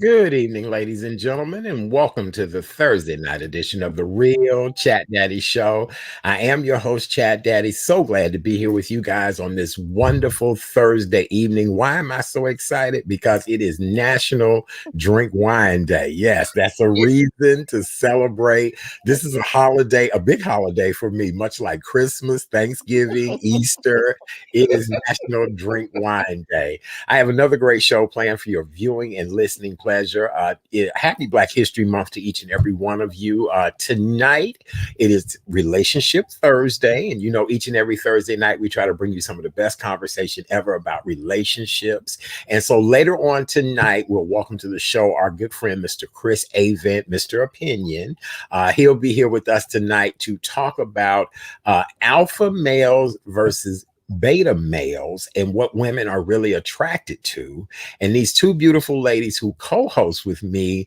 Good evening, ladies and gentlemen, and welcome to the Thursday night edition of the Real Chat Daddy Show. I am your host, Chat Daddy. So glad to be here with you guys on this wonderful Thursday evening. Why am I so excited? Because it is National Drink Wine Day. Yes, that's a reason to celebrate. This is a holiday, a big holiday for me, much like Christmas, Thanksgiving, Easter. It is National Drink Wine Day. I have another great show planned for your viewing and listening pleasure. Happy Black History Month to each and every one of you. Tonight, it is Relationship Thursday. And each and every Thursday night, we try to bring you some of the best conversation ever about relationships. And so later on tonight, we'll welcome to the show our good friend, Mr. Chris Avent, Mr. Opinion. He'll be here with us tonight to talk about alpha males versus beta males and what women are really attracted to. And these two beautiful ladies who co-host with me,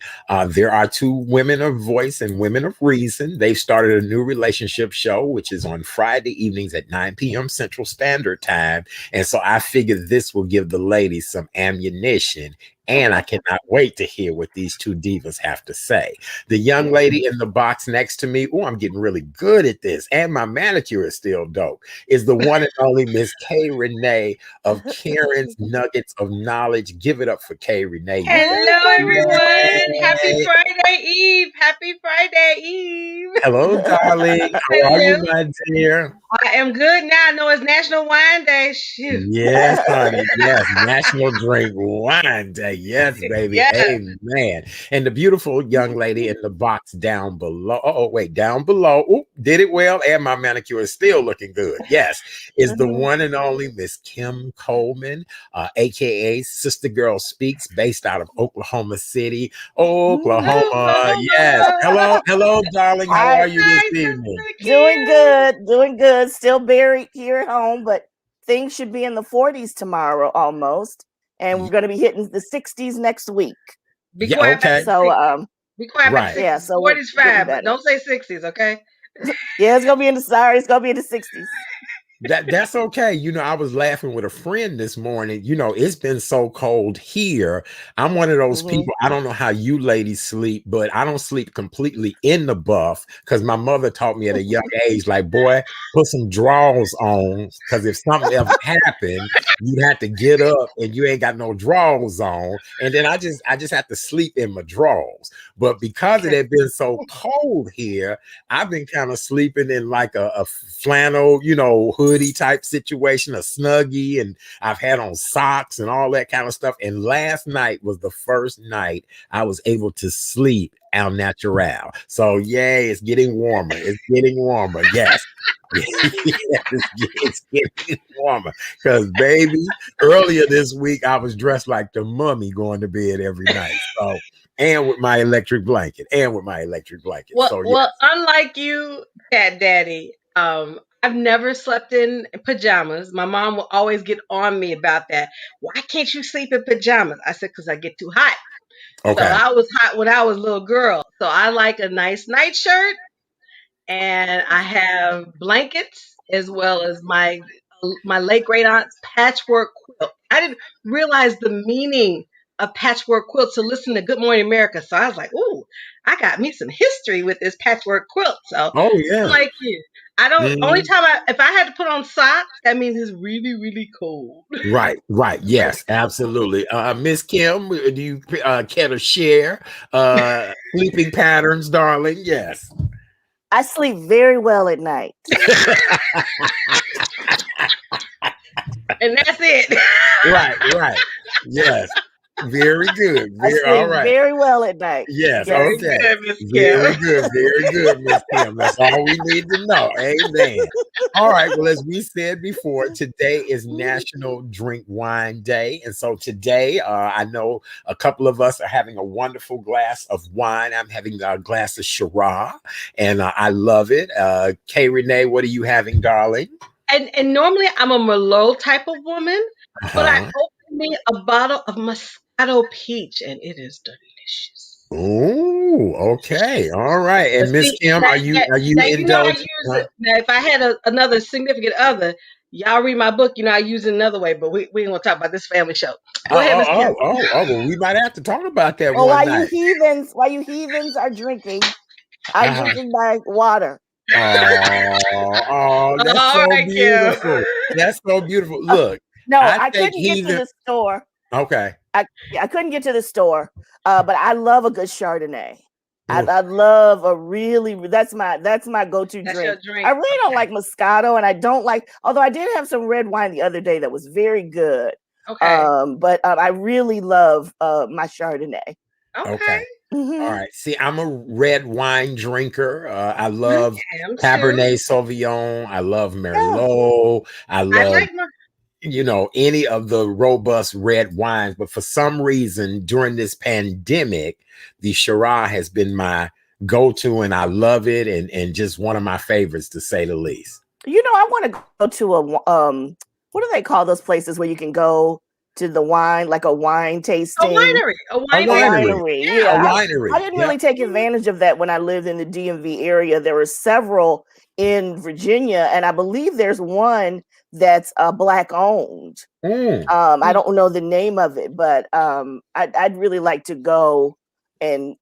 there are two women of voice and women of reason. They've started a new relationship show, which is on Friday evenings at 9 p.m. Central Standard Time. And so I figured this will give the ladies some ammunition. And I cannot wait to hear what these two divas have to say. The young lady in the box next to me, oh, I'm getting really good at this, and my manicure is still dope, is the one and only Miss Kay Renee of Karen's Nuggets of Knowledge. Give it up for Kay Renee, you guys. Hello, everyone. Happy Yay. Friday Eve. Happy Friday Eve. Hello, darling. How are you, Hello. my dear? I am good now. I know it's National Wine Day. Shoot. Yes, honey. Yes, National Drink Wine Day. Yes, baby. Yes. Amen. And the beautiful young lady in the box down below. Oh, wait, down below. Oop, did it well. And my manicure is still looking good. Yes, is the one and only Miss Kim Coleman, aka Sister Girl Speaks, based out of Oklahoma City, Oklahoma. Yes. Hello, darling. How Hi. are you this evening? Doing good. Still buried here at home, but things should be in the 40s tomorrow almost. And we're going to be hitting the 60s next week. Be Yeah, quiet okay. about the 60s. Be quiet about the Right. 60s. Yeah, so 40s we're getting fine, but better. don't say 60s, okay? Yeah, it's going to be in the 60s. That's okay. I was laughing with a friend this morning. It's been so cold here. I'm one of those people. I don't know how you ladies sleep, but I don't sleep completely in the buff because my mother taught me at a young age, like, boy, put some drawers on because if something ever happened, you'd have to get up and you ain't got no drawers on. And then I just have to sleep in my drawers. But because it had been so cold here, I've been kind of sleeping in like a flannel, hoodie type situation, a snuggie, and I've had on socks and all that kind of stuff. And last night was the first night I was able to sleep al natural. So yay, it's getting warmer. It's getting warmer. Yes. It's getting warmer because baby, earlier this week I was dressed like the mummy going to bed every night. So and with my electric blanket. Well, So yeah. well, unlike you, Cat Daddy, I've never slept in pajamas. My mom will always get on me about that. Why can't you sleep in pajamas? I said, because I get too hot. So Okay. I was hot when I was a little girl. So I like a nice nightshirt, and I have blankets as well as my late great aunt's patchwork quilt. I didn't realize the meaning of patchwork quilts to listen to Good Morning America. So I was like, "Ooh, I got me some history with this patchwork quilt." So Oh I'm yeah. like you. I don't. Only Mhm. time if I had to put on socks, that means it's really really cold. Right. Yes, absolutely. Miss Kim, do you care to share sleeping patterns, darling? Yes. I sleep very well at night. And that's it. Right. Yes. Very good. I Very all sleep right. very well at night. Yes, Yes. Very okay. good, Miss Very Kim. good, Miss Kim. That's all we need to know. Amen. All right. Well, as we said before, today is National Drink Wine Day. And so today, I know a couple of us are having a wonderful glass of wine. I'm having a glass of Shiraz, and I love it. Kay Renee, what are you having, darling? And normally I'm a Merlot type of woman, but I Uh-huh. opened me a bottle of Moscato Peach, and it is delicious. Oh, okay. All right. But And Miss see, Kim, now, are you now, are you now you know I indulged? use it. Now, if I had another significant other, y'all read my book, I use it another way, but we ain't gonna talk about this family show. Go Oh, ahead, Miss Kim. well, we might have to talk about that Well, one night. while you heathens are drinking, I'm Uh-huh. drinking my water. That's All so right, Kim. beautiful. That's so beautiful. Look, No, I I think couldn't get to heathen. the store. Okay. I couldn't get to the store, but I love a good Chardonnay. Ooh, I love a that's my go-to That's your drink. drink. I really don't like Moscato, and I don't like. Although I did have some red wine the other day that was very good. Okay. But I really love my Chardonnay. Okay. okay. All Hmm. right. See, I'm a red wine drinker. I I love am too. Cabernet Sauvignon. I love Yeah. Merlot. I I love, like my. any of the robust red wines. But for some reason, during this pandemic, the Shiraz has been my go-to, and I love it, and just one of my favorites, to say the least. I want to go to what do they call those places where you can go to the wine, like a wine A tasting? winery. A A wine A tasting. winery. winery, Yeah. A yeah. I winery. didn't Yep. really take advantage of that when I lived in the DMV area. There were several in Virginia, and I believe there's one that's Black owned. Mm, I don't know the name of it, but I'd really like to go and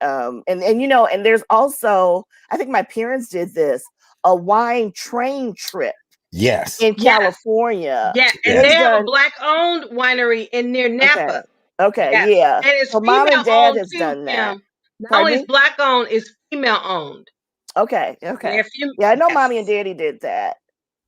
there's also, I think my parents did this, a wine train trip yes. in Yes. California. Yeah. And they Yes. They've have a done black owned winery in near okay, Napa. okay, Yes. yeah. And it's So mom female and dad owned has too, done that. Kim. Not Pardon only is me? black owned, it's female owned. Okay, They're okay. Yeah, I know yes. mommy and daddy did that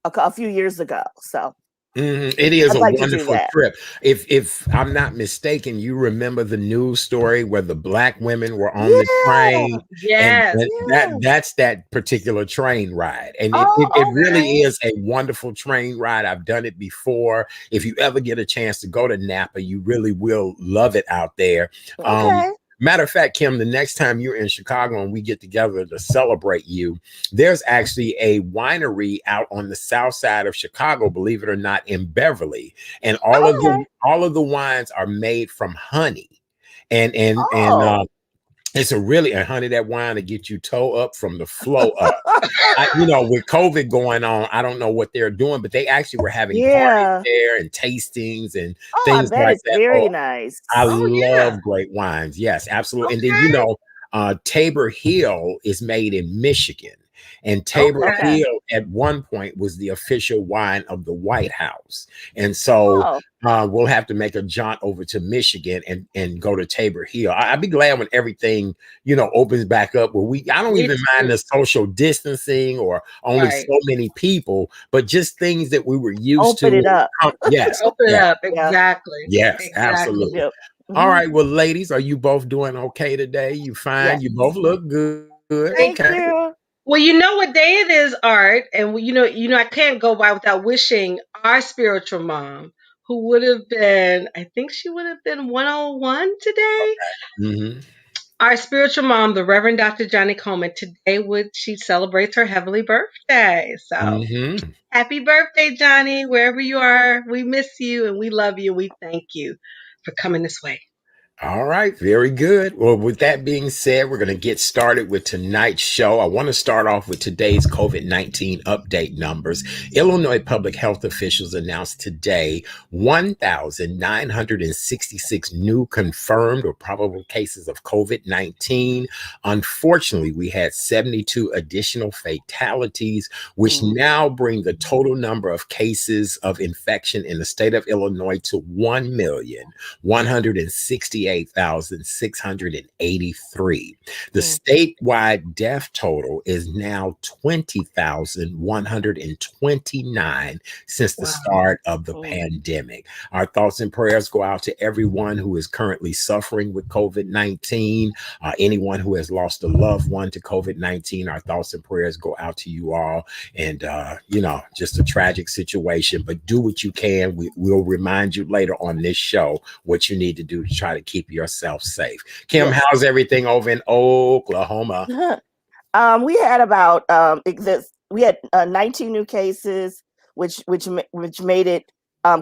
a few years ago. So It is I'd a like to do wonderful that. trip. If I'm not mistaken, you remember the news story where the black women were on the Yeah, train, and Yes. yeah. that's that particular train ride, and it Oh, really okay. is a wonderful train ride. I've done it before. If you ever get a chance to go to Napa, you really will love it out there. Um, Okay. Matter of fact, Kim, the next time you're in Chicago and we get together to celebrate you, there's actually a winery out on the south side of Chicago, believe it or not, in Beverly, and Okay. all of the wines are made from honey, and Oh. it's a honey, that wine to get you toe up from the flow up. With COVID going on, I don't know what they're doing, but they actually were having parties Yeah. there and tastings and Oh, I things bet like it's that. very Oh, nice. I Oh yeah. love great wines. Yes, absolutely. And then, Okay. Tabor Hill is made in Michigan. And Tabor Okay. Okay. Hill at one point was the official wine of the White House. And so Oh, we'll have to make a jaunt over to Michigan and go to Tabor Hill. I'd be glad when everything, opens back up where I don't Me even mind too. the social distancing or only Right. so many people, but just things that we were used to. open it up. Yes, Open it yes, up. Yeah. Exactly. yes, Exactly. absolutely. Yep. All Hmm. right. Well, ladies, are you both doing okay today? You fine? Yes. You both look good. Thank Thank Okay. you. Well, you know what day it is, Art, and I can't go by without wishing our spiritual mom, who would have been, I think she would have been 101 today. Hmm. Our spiritual mom, the Reverend Dr. Johnny Coleman, today she celebrates her heavenly birthday. So Hmm. happy birthday, Johnny, wherever you are. We miss you and we love you. We thank you for coming this way. All right, very good. Well, with that being said, we're going to get started with tonight's show. I want to start off with today's COVID-19 update numbers. Illinois public health officials announced today 1,966 new confirmed or probable cases of COVID-19. Unfortunately, we had 72 additional fatalities, which Mm. now bring the total number of cases of infection in the state of Illinois to 1,168,683. The Mm. statewide death total is now 20,129 since the Wow. start of the Mm. pandemic. Our thoughts and prayers go out to everyone who is currently suffering with COVID-19, anyone who has lost a loved one to COVID-19. Our thoughts and prayers go out to you all. And, just a tragic situation, but do what you can. We'll remind you later on this show what you need to do to try to keep yourself safe. Kim, Yes. how's everything over in Oklahoma? We had about we had 19 new cases, which made it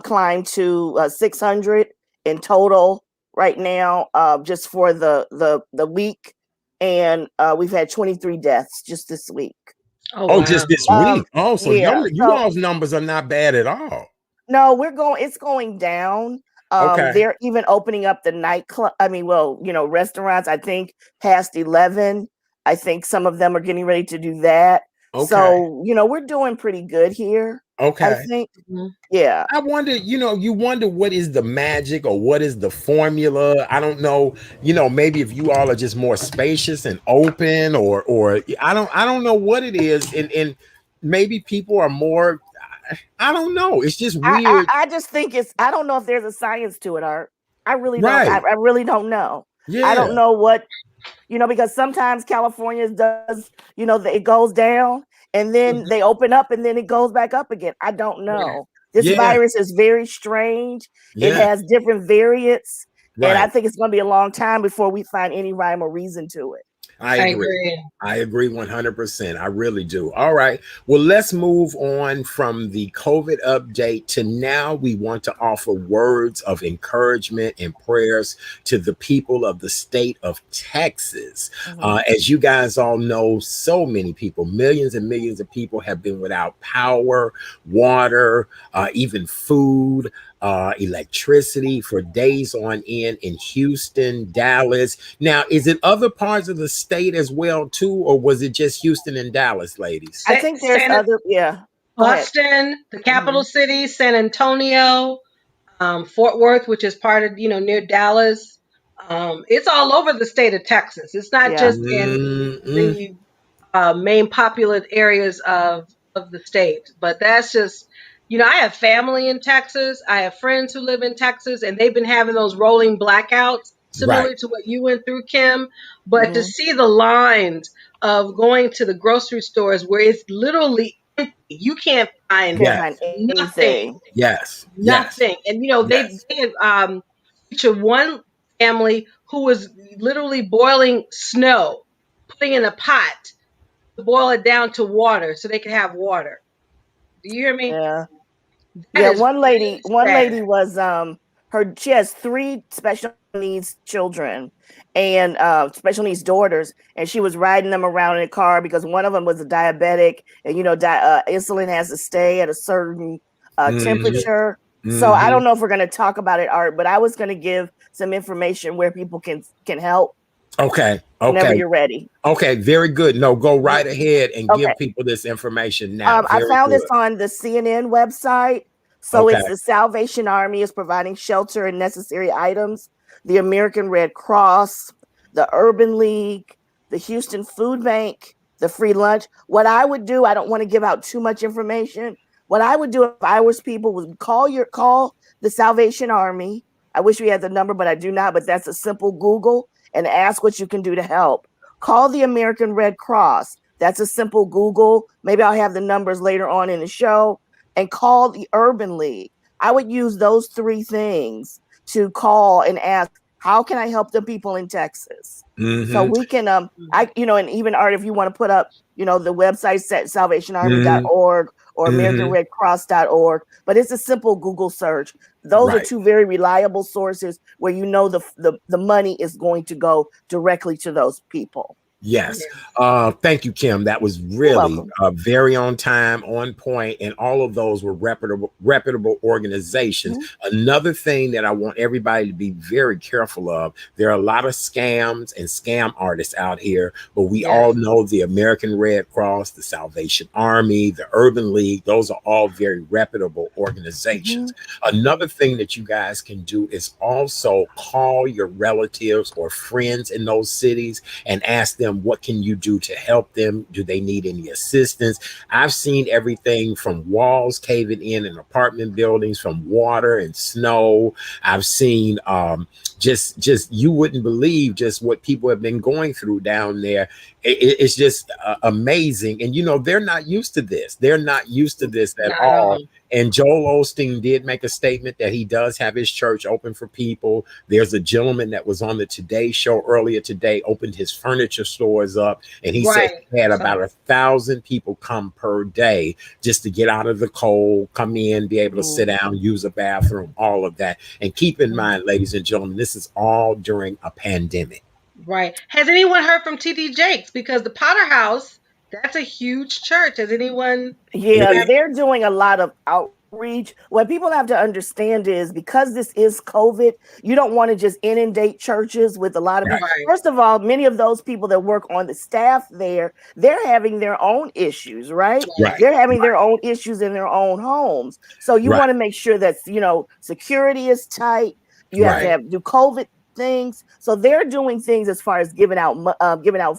climb to 600 in total right now, just for the week, and we've had 23 deaths just this week. Oh Oh, wow. just this week. Oh, so Yeah. you So all's numbers are not bad at all. no, it's going down. Okay. They're even opening up the nightclub. I mean, well, restaurants, I think past 11. I think some of them are getting ready to do that. Okay. So, we're doing pretty good here, I Okay. think. Mhm. Yeah. I wonder, you wonder what is the magic or what is the formula. I don't know, maybe if you all are just more spacious and open or I don't know what it is. And maybe people are more I don't know. It's just I, I, weird. I just think I don't know if there's a science to it, Art. I really don't. I, Right. I really don't know. I Yeah. don't know what, because sometimes California does, it goes down and then Mhm. they open up and then it goes back up again. I don't Yeah. know. This Yeah. virus is very strange. It Yeah. has different variants. And I Right. think it's going to be a long time before we find any rhyme or reason to it. I I agree. agree. I agree 100%. I really do. All right. Well, let's move on from the COVID update to now we want to offer words of encouragement and prayers to the people of the state of Texas. Mm-hmm. As you guys all know, so many people, millions and millions of people have been without power, water, even food. Electricity for days on end in Houston, Dallas. Now, is it other parts of the state as well too, or was it just Houston and Dallas, ladies? I think there's San other, yeah. Go ahead. Boston, the capital Mhm. city, San Antonio, Fort Worth, which is part of near Dallas. It's all over the state of Texas. It's not Yeah. just in Mm-mm. the main populous areas of the state. But that's just, I have family in Texas. I have friends who live in Texas, and they've been having those rolling blackouts, Right. similar to what you went through, Kim. But to Hmm. see the lines of going to the grocery stores where it's literally empty, you can't find Can't Yes. find nothing, anything. Yes. Yes. nothing. And Yes. they had featured one family who was literally boiling snow, putting in a pot to boil it down to water so they could have water. Do you hear me? Yeah. That Yeah, is one lady, really sad. was she has three special needs children and special needs daughters, and she was riding them around in a car because one of them was a diabetic, and insulin has to stay at a certain Mm-hmm. temperature. So I Mm-hmm. don't know if we're going to talk about it, Art, but I was going to give some information where people can help Okay. whenever Okay. you're ready. Okay. Very good. No, go Mhm. right ahead and Okay. give people this information now. I Very found this good. on the CNN website. So Okay. it's the Salvation Army is providing shelter and necessary items. The American Red Cross, the Urban League, the Houston Food Bank, the free lunch. What I would do, I don't want to give out too much information. What I would do if I was people would call the Salvation Army. I wish we had the number, but I do not. But that's a simple Google and ask what you can do to help. Call the American Red Cross. That's a simple Google. Maybe I'll have the numbers later on in the show. And call the Urban League. I would use those three things to call and ask, how can I help the people in Texas? So Mm-hmm. we can, Mhm. and even Art, if you want to put up, the website set Mm-hmm. salvationarmy.org or Mm-hmm. AmericanRedCross.org, but it's a simple Google search. Those are Right. two very reliable sources where the money is going to go directly to those people. Yes. Yeah. Thank you, Kim. That was You're really welcome. very on time, on point, and all of those were reputable organizations. Mhm. Another thing that I want everybody to be very careful of, there are a lot of scams and scam artists out here, but we Yes. all know the American Red Cross, the Salvation Army, the Urban League, those are all very reputable organizations. Mhm. Another thing that you guys can do is also call your relatives or friends in those cities and ask them what can you do to help them. Do they need any assistance? I've seen everything from walls caving in apartment buildings, from water and snow. I've seen just you wouldn't believe just what people have been going through down there. It's just amazing. And they're not used to this. They're not used to this at Not at all. all. And Joel Osteen did make a statement that he does have his church open for people. There's a gentleman that was on the Today Show earlier today, opened his furniture stores up, and he said Right. he had So, about 1,000 people come per day just to get out of the cold, come in, be able to sit Mhm. down, use a bathroom, all of that. And keep in mhm. mind, ladies and gentlemen, this is all during a pandemic. Right. Has anyone heard from TD Jakes? Because the Potter House That's a huge church. Has anyone It Yeah, is. they're doing a lot of outreach. What people have to understand is because this is COVID, you don't want to just inundate churches with a lot of Right, people. right? First of all, many of those people that work on the staff there, they're having their own issues, right? Right. right, They're having their own issues in their own homes. So you right, want to make sure that, security is tight. You have to right, Right. have do COVID things. So they're doing things as far as giving out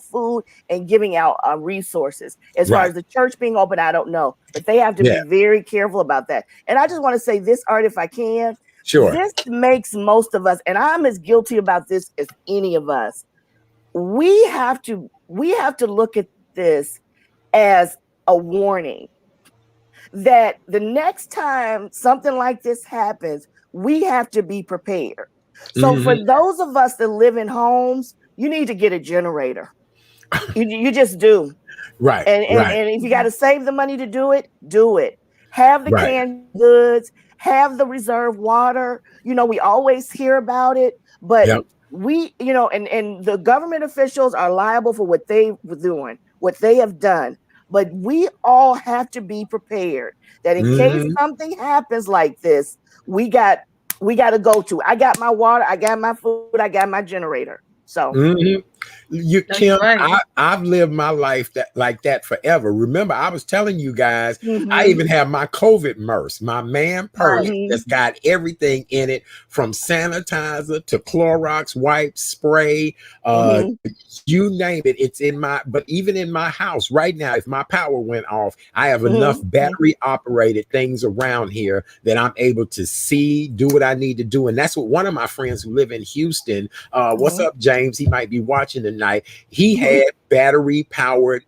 food and giving out resources. As far right. as the church being open, I don't know, but they have to Yeah, be very careful about that. And I just want to say this, Art, if I can, sure. this makes most of us, and I'm as guilty about this as any of us. We have to look at this as a warning that the next time something like this happens, we have to be prepared. So for Hmm. those of us that live in homes, you need to get a generator. You just do. Right, right, And if you got to save the money to do it, do it. Have the right. canned goods, have the reserve water. We always hear about it, but Yep. and the government officials are liable for what they were doing, what they have done. But we all have to be prepared that in case Hmm. something happens like this, we got we got to go to. I got my water, I got my food, I got my generator. So, Hmm. You, No, you're Kim, right. I've lived my life that like that forever. Remember, I was telling you guys, I mm-hmm, even have my COVID purse, my man purse Right. mm-hmm, that's got everything in it from sanitizer to Clorox wipes, spray, uh, mm-hmm, you name it. It's in my, but even in my house right now, if my power went off, I have enough mm-hmm, battery operated things around here that I'm able to see, do what I need to do. And that's what one of my friends who live in Houston, what's mm-hmm. up, James? He might be watching tonight. He Mm-hmm. had battery powered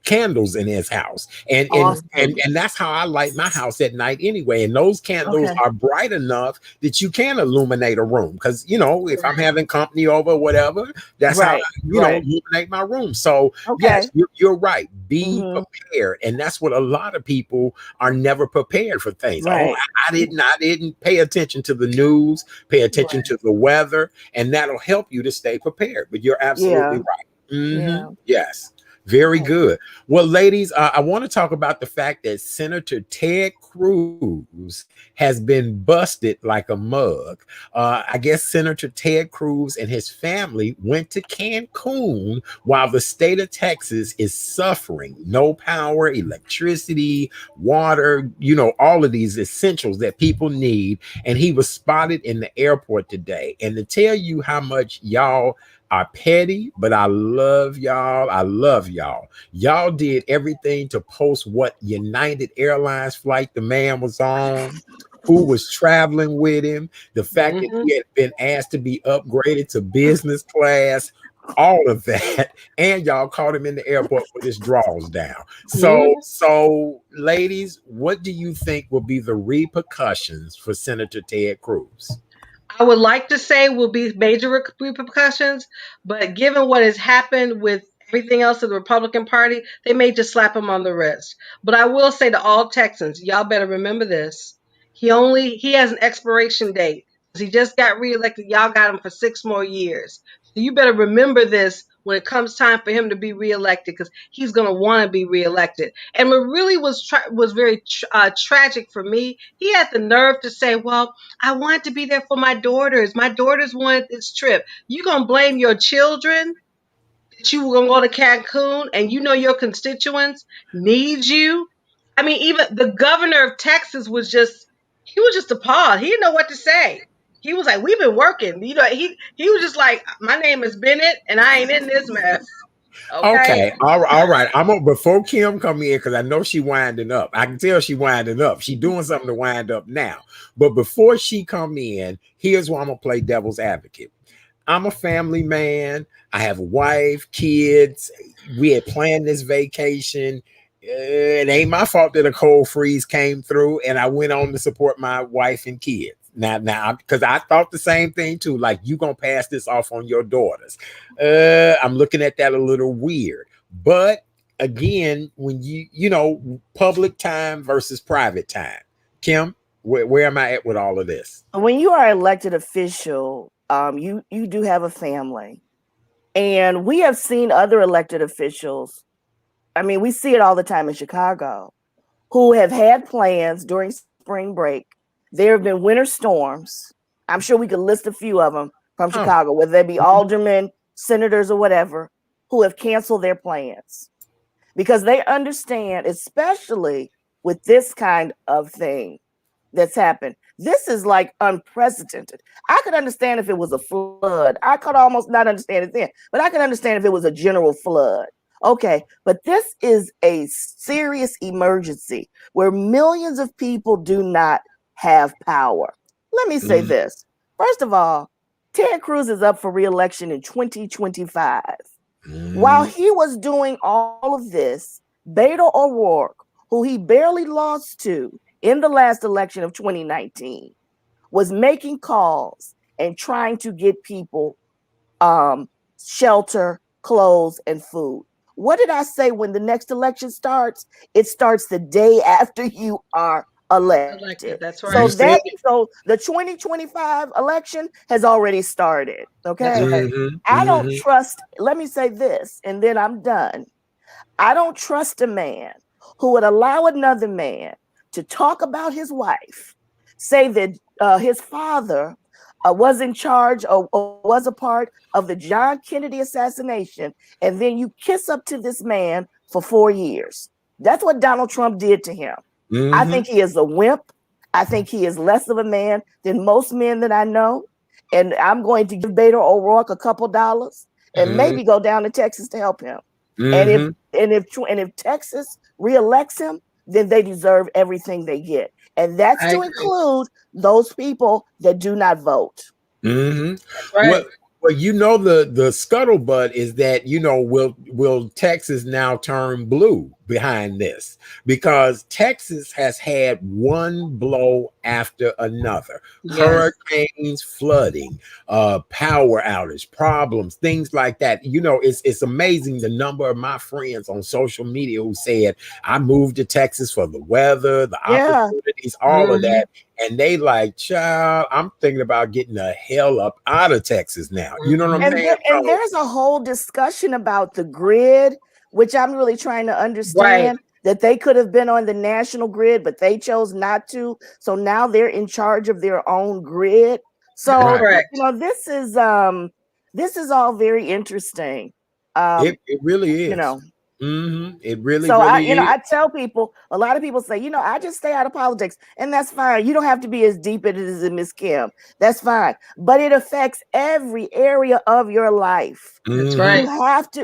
candles in his house, Awesome. and that's how I light my house at night anyway. And those candles Okay. are bright enough that you can illuminate a room, because if I'm Right. having company over, whatever, that's how I, Right. Right. illuminate my room. So yes, Okay. you're right. Be Mm-hmm. prepared, and that's what a lot of people are never prepared for things. Oh, Right. I didn't pay attention to the news, pay attention Right. to the weather, and that'll help you to stay prepared. But you're absolutely Yeah. right. Yeah. Yes. Very Right. good. Well, ladies, I want to talk about the fact that Senator Ted Cruz has been busted like a mug. I guess Senator Ted Cruz and his family went to Cancun while the state of Texas is suffering no power, electricity, water, all of these essentials that people need. And he was spotted in the airport today. And to tell you how much y'all are petty, but I love y'all. I love y'all. Y'all did everything to post what United Airlines flight the man was on, who was traveling with him, the fact that Hmm. he had been asked to be upgraded to business class, all of that. And y'all caught him in the airport with his drawers down. So, Hmm. so ladies, what do you think will be the repercussions for Senator Ted Cruz? I would like to say will be major repercussions, but given what has happened with everything else in the Republican Party, they may just slap him on the wrist. But I will say to all Texans, y'all better remember this. He has an expiration date. He just got reelected. Y'all got him for 6 more years. So you better remember this when it comes time for him to be reelected, because he's going to want to be reelected. And what really was very tragic for me, he had the nerve to say, "Well, I wanted to be there for my daughters. My daughters wanted this trip." You gonna blame your children that you were gonna go to Cancun, and you know your constituents need you? I mean, even the governor of Texas he was just appalled. He didn't know what to say. He was like, "We've been working." He was just like, "My name is Bennett, and I ain't in this mess." Okay. Okay, all right. I'm gonna before Kim come in, because I know she winding up. I can tell she winding up. She doing something to wind up now. But before she come in, here's why I'm gonna play devil's advocate. I'm a family man. I have a wife, kids. We had planned this vacation. It ain't my fault that a cold freeze came through, and I went on to support my wife and kids. Now, because I thought the same thing too. Like, you gonna pass this off on your daughters? I'm looking at that a little weird. But again, when public time versus private time, Kim, where am I at with all of this? When you are elected official, you do have a family, and we have seen other elected officials I mean, we see it all the time in Chicago, who have had plans during spring break. There have been winter storms. I'm sure we could list a few of them from Oh. Chicago, whether they be aldermen, senators, or whatever, who have canceled their plans because they understand, especially with this kind of thing that's happened. This is like unprecedented. I could understand if it was a flood. I could almost not understand it then, but I could understand if it was a general flood. Okay, but this is a serious emergency where millions of people do not have power. Let me say this. First of all, Ted Cruz is up for re-election in 2025. While he was doing all of this, Beto O'Rourke, who he barely lost to in the last election of 2019, was making calls and trying to get people shelter, clothes, and food. What did I say when the next election starts? It starts the day after you are elected. That's So right. so the 2025 election has already started. That's Okay. right. I don't trust, let me say this, and then I'm done. I don't trust a man who would allow another man to talk about his wife, say that his father was in charge or was a part of the John Kennedy assassination, and then you kiss up to this man for 4 years. That's what Donald Trump did to him. I think he is a wimp. I think he is less of a man than most men that I know. And I'm going to give Beto O'Rourke a couple dollars and maybe go down to Texas to help him. And if Texas reelects him, then they deserve everything they get. And that's to include those people that do not vote. That's right. Well, you know, the scuttlebutt is that, you know, will Texas now turn blue behind this? Because Texas has had one blow after another. Hurricanes, flooding, power outage, problems, things like that. You know, it's amazing the number of my friends on social media who said, I moved to Texas for the weather, the opportunities, all of that. And they like, child, I'm thinking about getting the hell up out of Texas now. You know what I'm saying? And there's a whole discussion about the grid, which I'm really trying to understand, that they could have been on the national grid, but they chose not to. So now they're in charge of their own grid. So you know, this is all very interesting. It really is. You know. It really, so really is. I tell people, a lot of people say, you know, I just stay out of politics, and that's fine. You don't have to be as deep in it as Miss Kim. That's fine. But it affects every area of your life. That's right.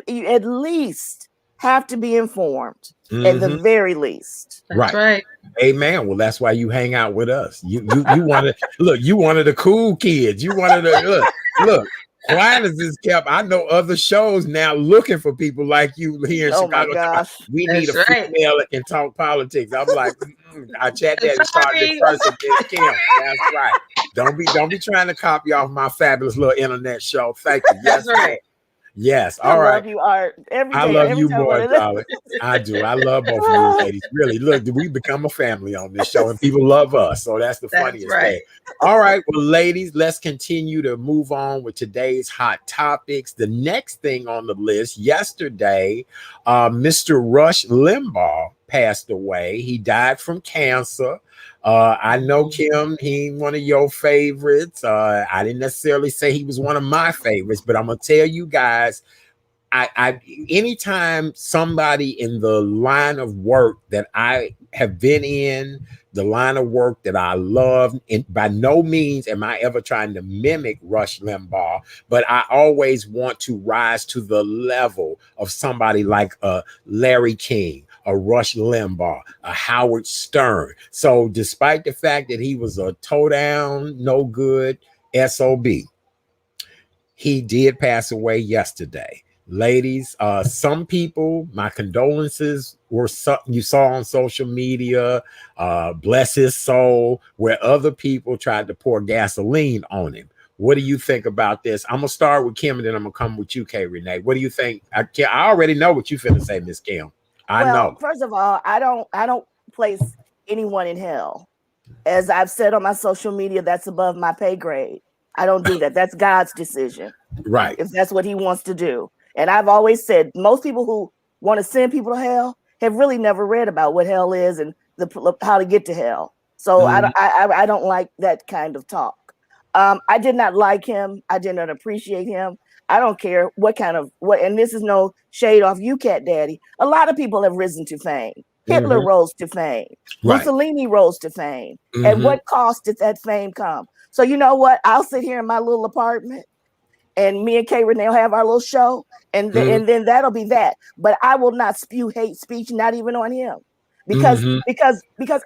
You at least have to be informed at the very least. That's right. Amen. Well, that's why you hang out with us. You wanted look, you one of the cool kids. You wanted to look. Quiet as is kept. I know other shows now looking for people like you here in Chicago. My gosh. We need a female that can talk politics. I'm like, I chat that and started it first with Miss Kim. That's right. Don't be trying to copy off my fabulous little internet show. Thank you. Yes, that's right. Yes. All right. I love you, Art. Every day. I love you more, darling. I do. I love both of you ladies. Really, look, we become a family on this show, and people love us. So that's the funniest thing. All right, well, ladies, let's continue to move on with today's hot topics. The next thing on the list, yesterday, Mr. Rush Limbaugh passed away. He died from cancer. I know, Kim, he ain't one of your favorites. I didn't necessarily say he was one of my favorites, but I'm gonna tell you guys, I anytime somebody in the line of work that I have been in, the line of work that I love, and by no means am I ever trying to mimic Rush Limbaugh, but I always want to rise to the level of somebody like Larry King, a Rush Limbaugh, a Howard Stern. So despite the fact that he was a toe down, no good SOB, he did pass away yesterday. Ladies, some people, my condolences were you saw on social media, bless his soul, where other people tried to pour gasoline on him. What do you think about this? I'm gonna start with Kim, and then I'm gonna come with you, K. Renee. What do you think? I already know what you finna say, Miss Kim. I know. First of all, I don't place anyone in hell. As I've said on my social media, that's above my pay grade. I don't do that. That's God's decision. Right. If that's what he wants to do. And I've always said, most people who want to send people to hell have really never read about what hell is and how to get to hell. So Mhm. I don't like that kind of talk. I did not like him. I did not appreciate him. I don't care what kind of what, and this is no shade off you, Cat Daddy. A lot of people have risen to fame. Hitler Mhm. rose to fame. Right. Mussolini rose to fame. At Mhm. what cost did that fame come? So you know what? I'll sit here in my little apartment, and me and Kay Renee will have our little show, Mhm. and then that'll be that. But I will not spew hate speech, not even on him, because Mhm.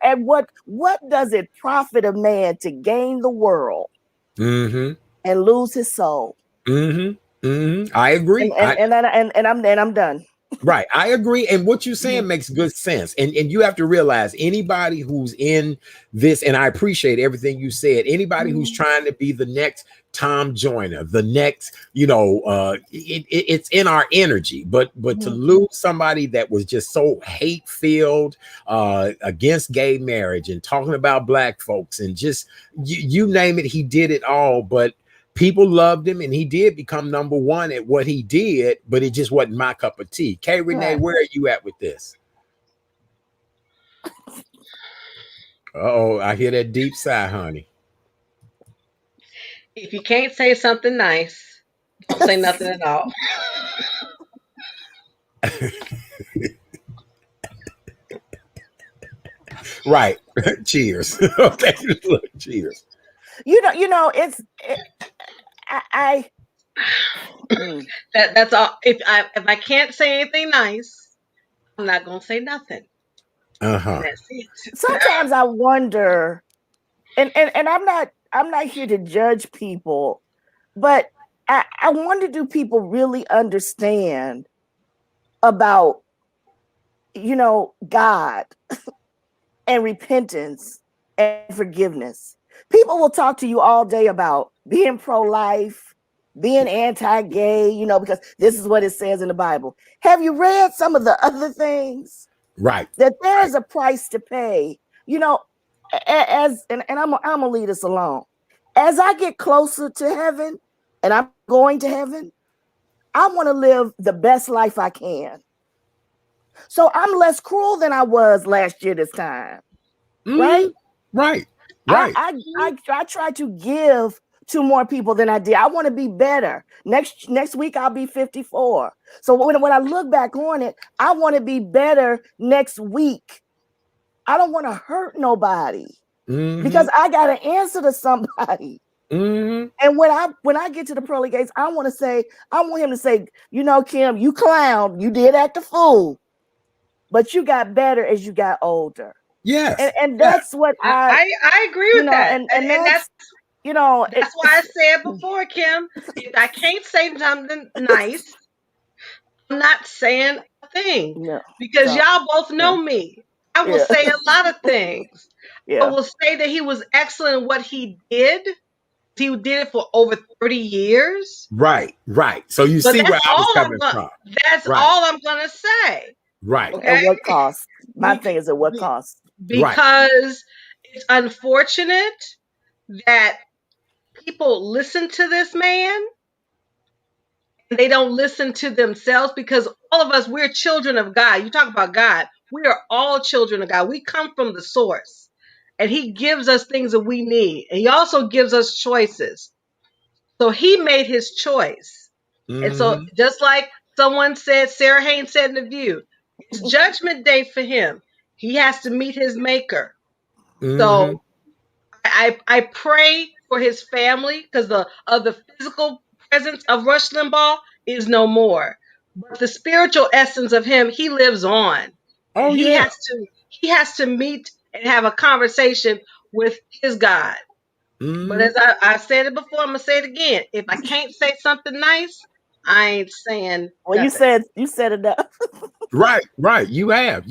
at what does it profit a man to gain the world Mhm. and lose his soul? Mhm. Mhm. I agree. I'm done. Right. I agree. And what you're Mhm. saying makes good sense. And you have to realize anybody who's in this, and I appreciate everything you said, anybody who's Mhm. trying to be the next Tom Joyner, the next, it's in our energy. But to Mhm. lose somebody that was just so hate filled against gay marriage and talking about black folks and just you name it, he did it all. But people loved him and he did become number one at what he did, but it just wasn't my cup of tea. Kay Renee, Right. where are you at with this? Oh, I hear that deep sigh, honey. If you can't say something nice, don't say nothing at all. Right. Cheers. Okay. Look, cheers. It's I mm. That's all. If I can't say anything nice, I'm not gonna say nothing. And Uh-huh. that's it. Sometimes I wonder, and I'm not here to judge people, but I wonder, do people really understand about God and repentance and forgiveness? People will talk to you all day about being pro-life, being anti-gay, because this is what it says in the Bible. Have you read some of the other things? Right. That Right. there's a price to pay. You know, as and I'm gonna leave this alone. As I get closer to heaven, and I'm going to heaven, I want to live the best life I can. So I'm less cruel than I was last year this time, right? Mhm. Right. I Right. I I try to give to more people than I did. I want to be better. Next week I'll be 54. So when I look back on it, I want to be better next week. I don't want to hurt nobody, because Mhm. I got to answer to somebody. Mhm. And when I get to the pearly gates, I want him to say, Kim, you clown, you did act a fool, but you got better as you got older. And Yes. and Yes. that's what I agree with that, and and that's, that's why I said before, Kim. If I can't say something nice, I'm not saying a thing no. because So y'all both yeah, know me. I will yeah, say a lot of things. I yeah. will say that he was excellent in what he did. He did it for over 30 years. Right. Right. So you But see where I was coming from. that's Right. all I'm gonna say. Right. At Okay? what cost? My Be, thing is, at what be, cost? Right. because it's unfortunate that people listen to this man and they don't listen to themselves, because all of us, we're children of God. You talk about God. We are all children of God. We come from the source. And he gives us things that we need. And he also gives us choices. So he made his choice. And so, Mhm. just like someone said, Sarah Haynes said in The View, it's judgment day for him. He has to meet his maker. Mhm. So I pray for his family, because the physical presence of Rush Limbaugh is no more. But the spiritual essence of him, he lives on. And Oh yeah. he has to meet and have a conversation with his God. But Mhm. as I said it before, I'm gonna say it again. If I can't say something nice, I ain't saying Well, nothing. you said enough. Right, right. You have.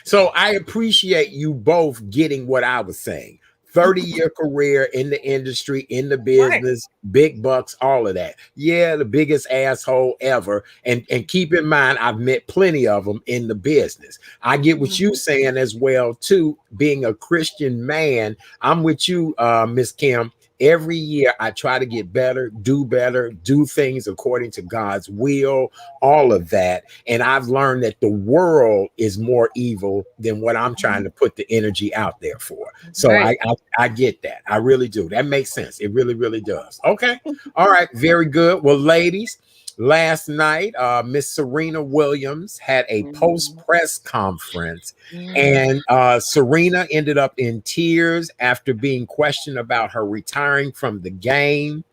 So I appreciate you both getting what I was saying. 30-year career in the industry, in the Right. business, big bucks, all of that. Yeah, the biggest asshole ever. And keep in mind, I've met plenty of them in the business. I get what you Mhm. saying as well, too. Being a Christian man, I'm with you, Miss Kim. every year I try to get better, do things according to God's will, all of that. And I've learned that the world is more evil than what I'm trying to put the energy out there for. So Right. I get that. I really do. That makes sense. It really, really does. Okay. All right. Very good. Well, ladies, last night, Miss Serena Williams had a post Mhm. press conference, Mm. and Serena ended up in tears after being questioned about her retiring from the game.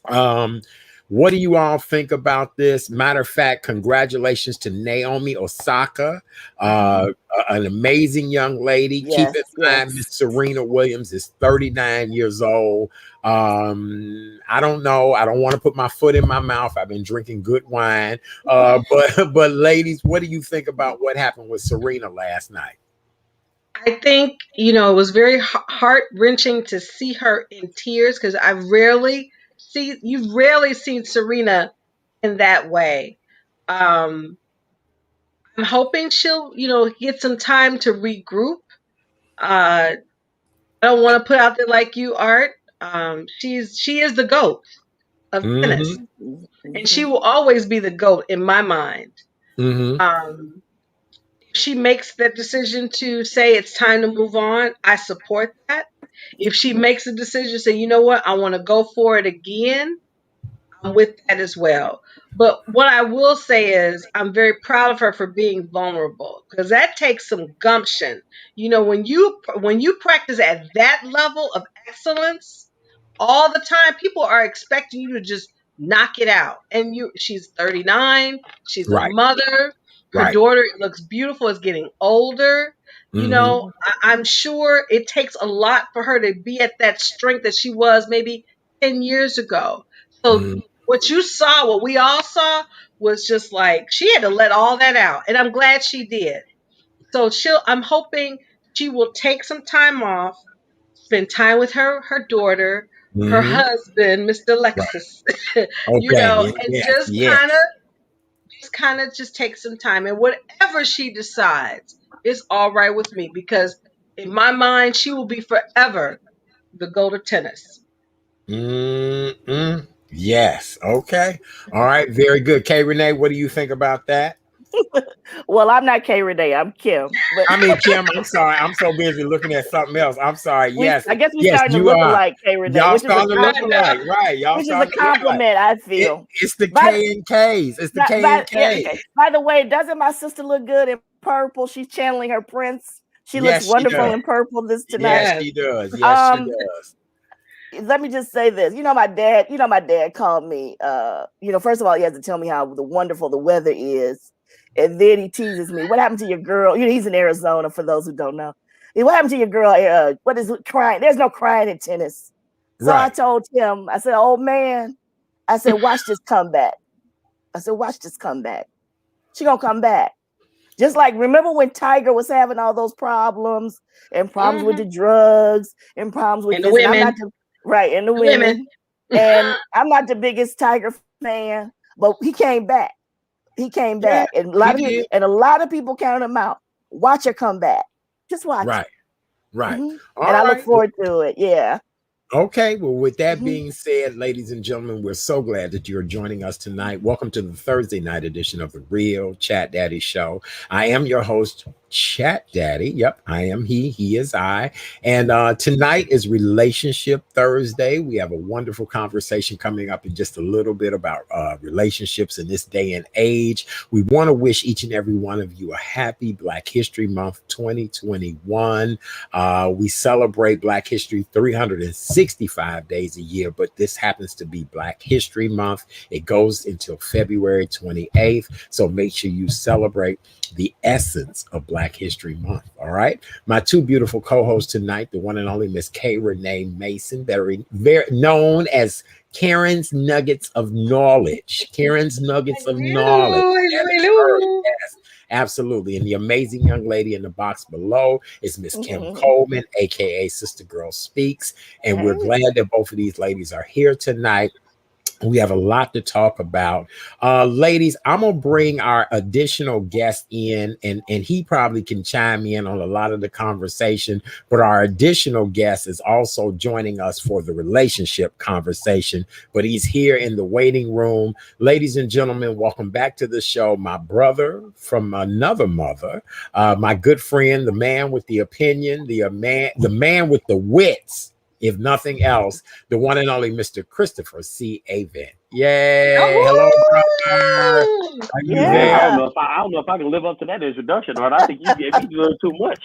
Um, what do you all think about this? Matter of fact, congratulations to Naomi Osaka, Mhm. uh, an amazing young lady. Keep Yes, in mind, Miss yes. Serena Williams is 39 years old. I don't know. I don't want to put my foot in my mouth. I've been drinking good wine. But ladies, what do you think about what happened with Serena last night? I think, it was very heart wrenching to see her in tears because you've rarely seen Serena in that way. Um, I'm hoping she'll, get some time to regroup. I don't want to put out there like you, Art. She is the GOAT of tennis, Mm-hmm. and she Mhm. will always be the GOAT in my mind. Mm-hmm. Um, if she makes that decision to say it's time to move on, I support that. If she makes a decision to say, you know what, I want to go for it again, I'm with that as well. But what I will say is, I'm very proud of her for being vulnerable because that takes some gumption. When you practice at that level of excellence all the time, people are expecting you to just knock it out. And she's 39, she's a Right. mother, her Right. daughter looks beautiful, is getting older. Mm-hmm. I'm sure it takes a lot for her to be at that strength that she was maybe 10 years ago. So Mm-hmm. what we all saw was just like she had to let all that out. And I'm glad she did. So I'm hoping she will take some time off, spend time with her daughter, her Mm-hmm. husband, Mr. Right. Lexus, Okay. and Yes. just kind of just take some time. And whatever she decides is all right with me because in my mind, she will be forever the GOAT of tennis. Mm-mm. Yes. Okay. All right. Very good. Kay Renee, what do you think about that? Well, I'm not K Renee, I'm Kim. But I mean, Kim, I'm sorry. I'm so busy looking at something else. I'm sorry. Yes. I guess we Yes, starting to you look are. alike, K Renee, Y'all starting to I look know. alike. Right. Y'all which is a starting to look alike. compliment, I feel. It's the But K and K's. It's the K and yeah, K. okay. By the way, doesn't my sister look good in purple? She's channeling her prince. She looks Yes, she wonderful does. in purple this tonight. Yes, Yes. she does. Yes, she Um, does. let me just say this. My dad called me, first of all, he has to tell me how wonderful the weather is. And then he teases me, what happened to your girl? He's in Arizona, for those who don't know. What happened to your girl? What is crying? There's no crying in tennis. So I Right. told him, I said, old man, I said, watch this comeback. I said, watch this comeback. She gonna come back. Just like, remember when Tiger was having all those problems and problems with Hmm. the drugs and problems with And the this, and I'm not women, right, and the the women. women, and I'm not the biggest Tiger fan, but he came back. He came Yeah, back, and he did. a lot of people counted him out. Watch her come back. Just watch Right. it. Right. And All I look right. forward to it. Yeah. Okay, well, with that Mhm. being said, ladies and gentlemen, we're so glad that you're joining us tonight. Welcome to the Thursday night edition of the Real Chat Daddy Show. I am your host, Chat Daddy. Yep, I am he is I. And tonight is Relationship Thursday. We have a wonderful conversation coming up in just a little bit about relationships in this day and age. We want to wish each and every one of you a happy Black History Month 2021. We celebrate Black History 365 days a year, but this happens to be Black History Month. It goes until February 28th. So make sure you celebrate the essence of Black History Month. All right. My two beautiful co-hosts tonight, the one and only Miss K. Renee Mason, very known as Karen's Nuggets of Knowledge. Karen's Nuggets of Knowledge. Hello, That hello, is her. hello. Yes. Absolutely. And the amazing young lady in the box below is Miss Kim Mhm. Coleman, aka Sister Girl Speaks. And we're Hey. glad that both of these ladies are here tonight. We have a lot to talk about. Ladies, I'm going to bring our additional guest in, and he probably can chime in on a lot of the conversation. But our additional guest is also joining us for the relationship conversation. But he's here in the waiting room. Ladies and gentlemen, welcome back to the show. My brother from another mother, my good friend, the man with the opinion, the man with the wits, if nothing else, the one and only Mr. Christopher C. Avent. Yay! Hello, brother. Oh, How you Man, doing? Yeah. I don't know if I can live up to that introduction, or I think you gave me a little too much.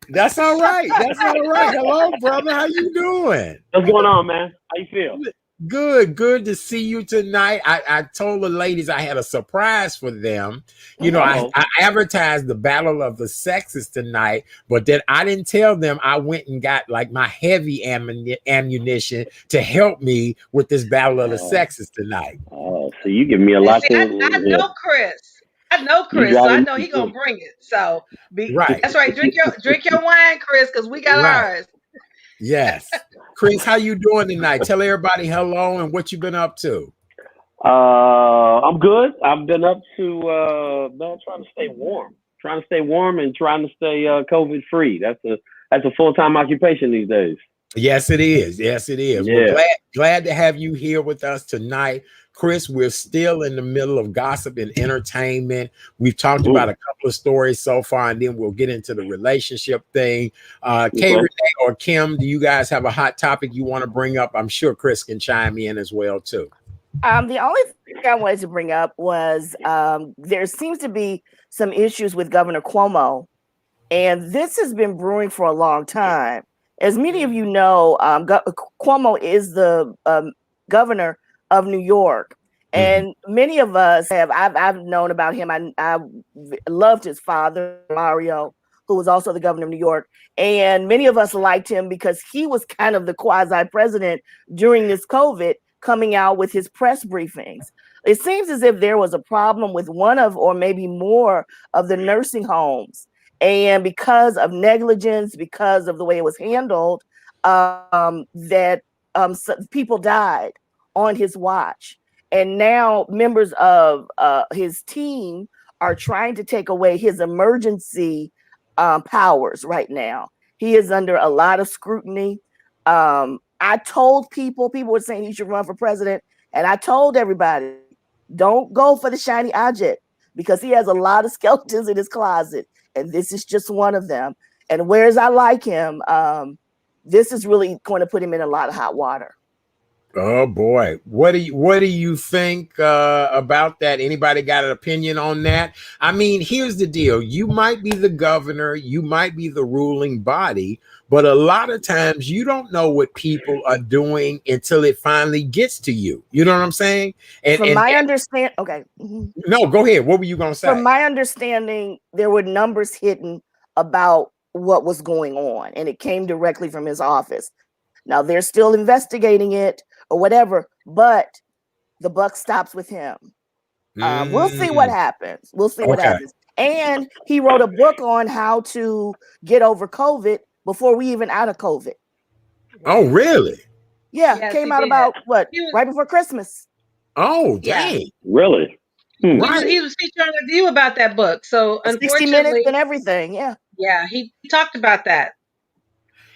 That's all right. That's all right. Hello, brother. How you doing? What's going on, man? How you feel? Good. Good to see you tonight. I told the ladies I had a surprise for them. You know, I advertised the Battle of the Sexes tonight, but then I didn't tell them I went and got like my heavy ammunition to help me with this Battle of the Sexes tonight. Oh, so you give me a and lot see, I to. know Chris. I know You Chris, so I driving know me he gonna too. bring it. So Right. that's right. Drink your wine, Chris, because we got Right. ours. Yes. Chris, how you doing tonight? Tell everybody hello and what you been up to. I'm good. I've been up to man, trying to stay warm, and trying to stay COVID free. That's a full time occupation these days. Yes, it is. Yes, it is. Well, Yeah. glad to have you here with us tonight. Chris, we're still in the middle of gossip and entertainment. We've talked about a couple of stories so far, and then we'll get into the relationship thing. Kay, Okay. Renee, or Kim, do you guys have a hot topic you want to bring up? I'm sure Chris can chime in as well, too. The only thing I wanted to bring up was there seems to be some issues with Governor Cuomo, and this has been brewing for a long time. As many of you know, Cuomo is the governor of New York, and many of us I've known about him. I loved his father, Mario, who was also the governor of New York, and many of us liked him because he was kind of the quasi president during this COVID, coming out with his press briefings. It seems as if there was a problem with one of, or maybe more, of the nursing homes. And because of negligence, because of the way it was handled, people died on his watch. And now members of his team are trying to take away his emergency powers right now. He is under a lot of scrutiny. I told people were saying he should run for president. And I told everybody, don't go for the shiny object, because he has a lot of skeletons in his closet. And this is just one of them. And whereas I like him, this is really going to put him in a lot of hot water. Oh boy, what do you think about that? Anybody got an opinion on that? I mean, here's the deal: you might be the governor, you might be the ruling body, but a lot of times you don't know what people are doing until it finally gets to you. You know what I'm saying? From my understanding, okay. No, go ahead. What were you going to say? From my understanding, there were numbers hidden about what was going on, and it came directly from his office. Now they're still investigating it or whatever, but the buck stops with him. We'll see what happens. What happens. And he wrote a book on how to get over COVID before we even out of COVID. Oh, really? Yeah, yes, came out about right before Christmas. Oh, dang! Yeah. Really? Right. He was featured on a review about that book. So 60 Minutes and everything. Yeah. Yeah, he talked about that.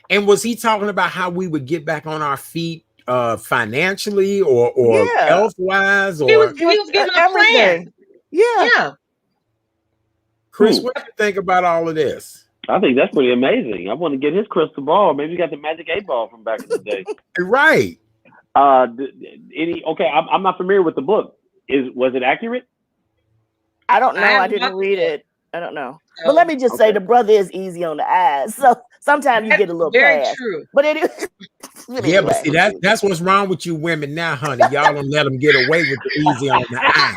And was he talking about how we would get back on our feet financially or health wise? Or he was giving a plan. Yeah. Chris, what do you think about all of this? I think that's pretty amazing. I want to get his crystal ball. Maybe he got the magic 8-ball from back in the day. Right. Okay, I'm not familiar with the book. Was it accurate? I don't know. I didn't read it. I don't know. But let me just say, the brother is easy on the eyes. So sometimes you get a little very pass. True. But it yeah, but see, that's what's wrong with you women now, honey. Y'all don't let them get away with the easy on the eyes.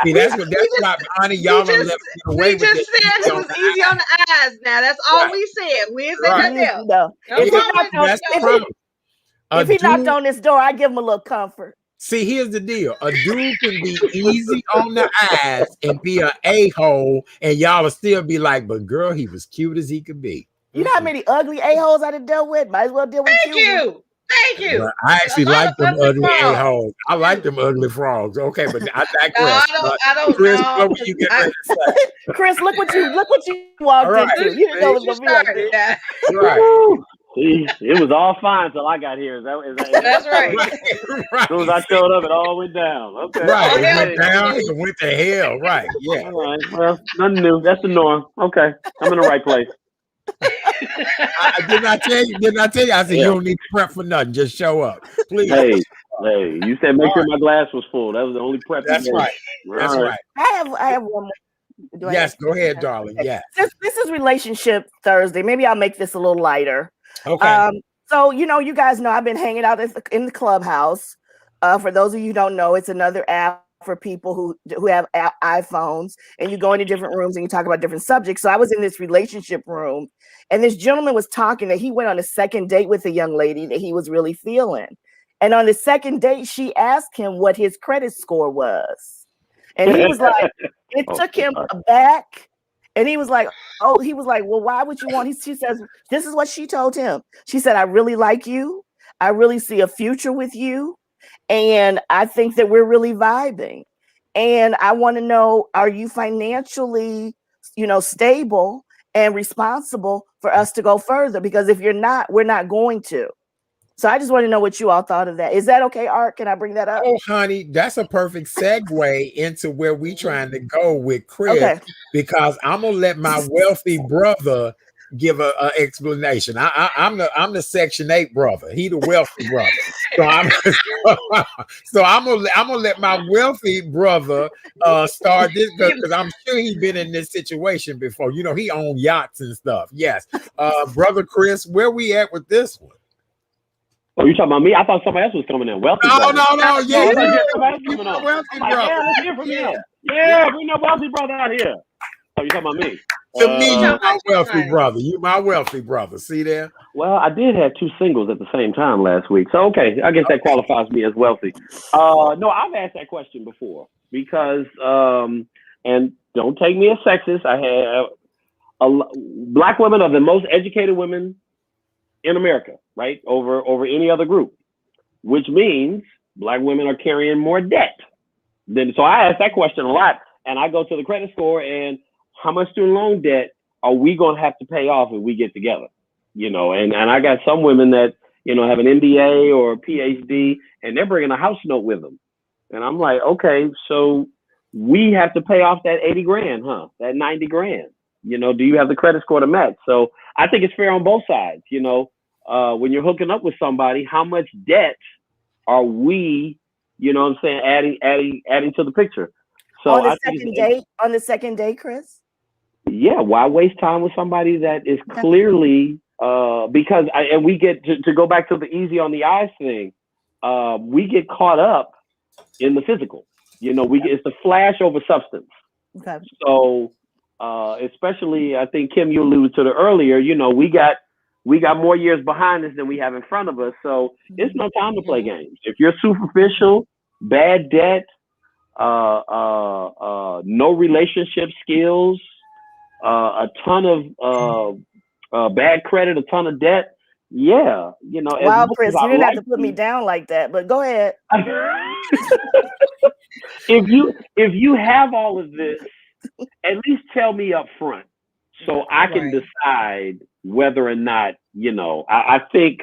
See, that's why, honey, y'all don't let them get away with it. We just said it was easy on the eyes. Now that's all we said. We didn't say nothing else. No. If he knocked on this door, I give him a little comfort. See, here's the deal. A dude can be easy on the eyes and be an a-hole, and y'all will still be like, but girl, he was cute as he could be. You know how many ugly a-holes I done dealt with? Might as well deal with Thank you. Thank you. Well, I A actually lot like of them ugly ugly frogs. a-holes. I like them ugly frogs. Okay, but I No, digress. I don't Chris, know. what were you getting ready to say? Chris, look what you All walked right. into. You didn't know Since it was you gonna be like started, this. yeah. Right. Woo. See, it was all fine till I got here. Is That's right. Right. as soon as I showed up, it all went down. Okay. Right. All It hell went Hey, down. broke loose. It went to hell. Right. Yeah. all right. Well, nothing new. That's the norm. Okay. I'm in the right place. I did not tell you. Did not tell you. I said you Yeah. don't need to prep for nothing. Just show up, please. Hey, you said make All sure right. my glass was full. That was the only prep you That's gave. right. That's All right. right. I have one more. Do I have? Yes. Go ahead, darling. Okay. Yeah. This is Relationship Thursday. Maybe I'll make this a little lighter. Okay. So you guys know I've been hanging out in the clubhouse. For those of you who don't know, it's another app for people who have iPhones, and you go into different rooms and you talk about different subjects. So I was in this relationship room, and this gentleman was talking that he went on a second date with a young lady that he was really feeling. And on the second date, she asked him what his credit score was. And he was like, it Oh, took him sorry. aback. And he was like, well, why would you want? She says, this is what she told him. She said, I really like you. I really see a future with you. And I think that we're really vibing. And I want to know, are you financially, stable and responsible for us to go further? Because if you're not, we're not going to. So I just want to know what you all thought of that. Is that okay, Art? Can I bring that up? Oh, honey, that's a perfect segue into where we trying to go with Chris, Okay. because I'm gonna let my wealthy brother give a explanation. I'm the Section 8 brother. He the wealthy brother. So I'm gonna let my wealthy brother start this, because I'm sure he's been in this situation before. He owned yachts and stuff. Yes. Brother Chris, where we at with this one? Oh, you talking about me? I thought somebody else was coming in. Wealthy No, brother. no, no. Yeah, I thought you somebody else coming my on. wealthy I'm like, brother. yeah, let's hear from Yeah. him. Yeah, bring that wealthy brother out here. Oh, you talking about me? To me, you talking my about you, wealthy honey. brother. You my wealthy brother. See there? Well, I did have two singles at the same time last week. So, okay, I guess that qualifies me as wealthy. No, I've asked that question before because, and don't take me as sexist, Black women are the most educated women in America, right? Over any other group, which means Black women are carrying more debt. So I ask that question a lot, and I go to the credit score and how much student loan debt are we going to have to pay off if we get together? And I got some women that, have an MBA or a PhD, and they're bringing a house note with them. And I'm like, okay, so we have to pay off that 80 grand, huh? That 90 grand. Do you have the credit score to match? So I think it's fair on both sides. When you're hooking up with somebody, how much debt are we, adding to the picture? So on the second date, Chris? Yeah, why waste time with somebody that is clearly because we get to go back to the easy on the eyes thing. We get caught up in the physical. It's the flash over substance. Okay. So especially, I think Kim, you alluded to it earlier. We got more years behind us than we have in front of us. So it's no time to play games. If you're superficial, bad debt, no relationship skills, a ton of bad credit, a ton of debt. Yeah, Wow, Chris, you didn't have to put me down like that, but go ahead. If you have all of this, at least tell me up front so I can decide whether or not, I think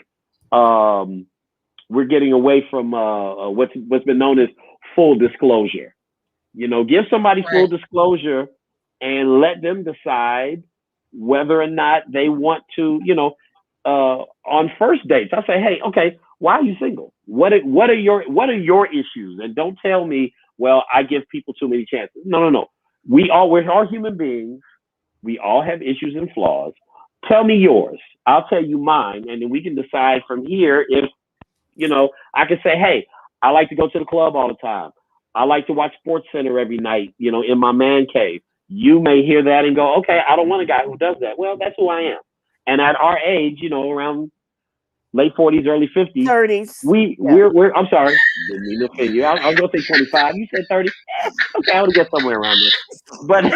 we're getting away from what's been known as full disclosure. Give somebody full disclosure and let them decide whether or not they want to, on first dates. I say, hey, okay, why are you single? What are your issues? And don't tell me, well, I give people too many chances. No. We're all human beings. We all have issues and flaws. Tell me yours. I'll tell you mine. And then we can decide from here if, I can say, hey, I like to go to the club all the time. I like to watch Sports Center every night, in my man cave. You may hear that and go, okay, I don't want a guy who does that. Well, that's who I am. And at our age, around late 40s, early 50s, 30s. We're I'm sorry, didn't mean to offend you. I was gonna say 25. You said 30. Okay, I would get somewhere around there.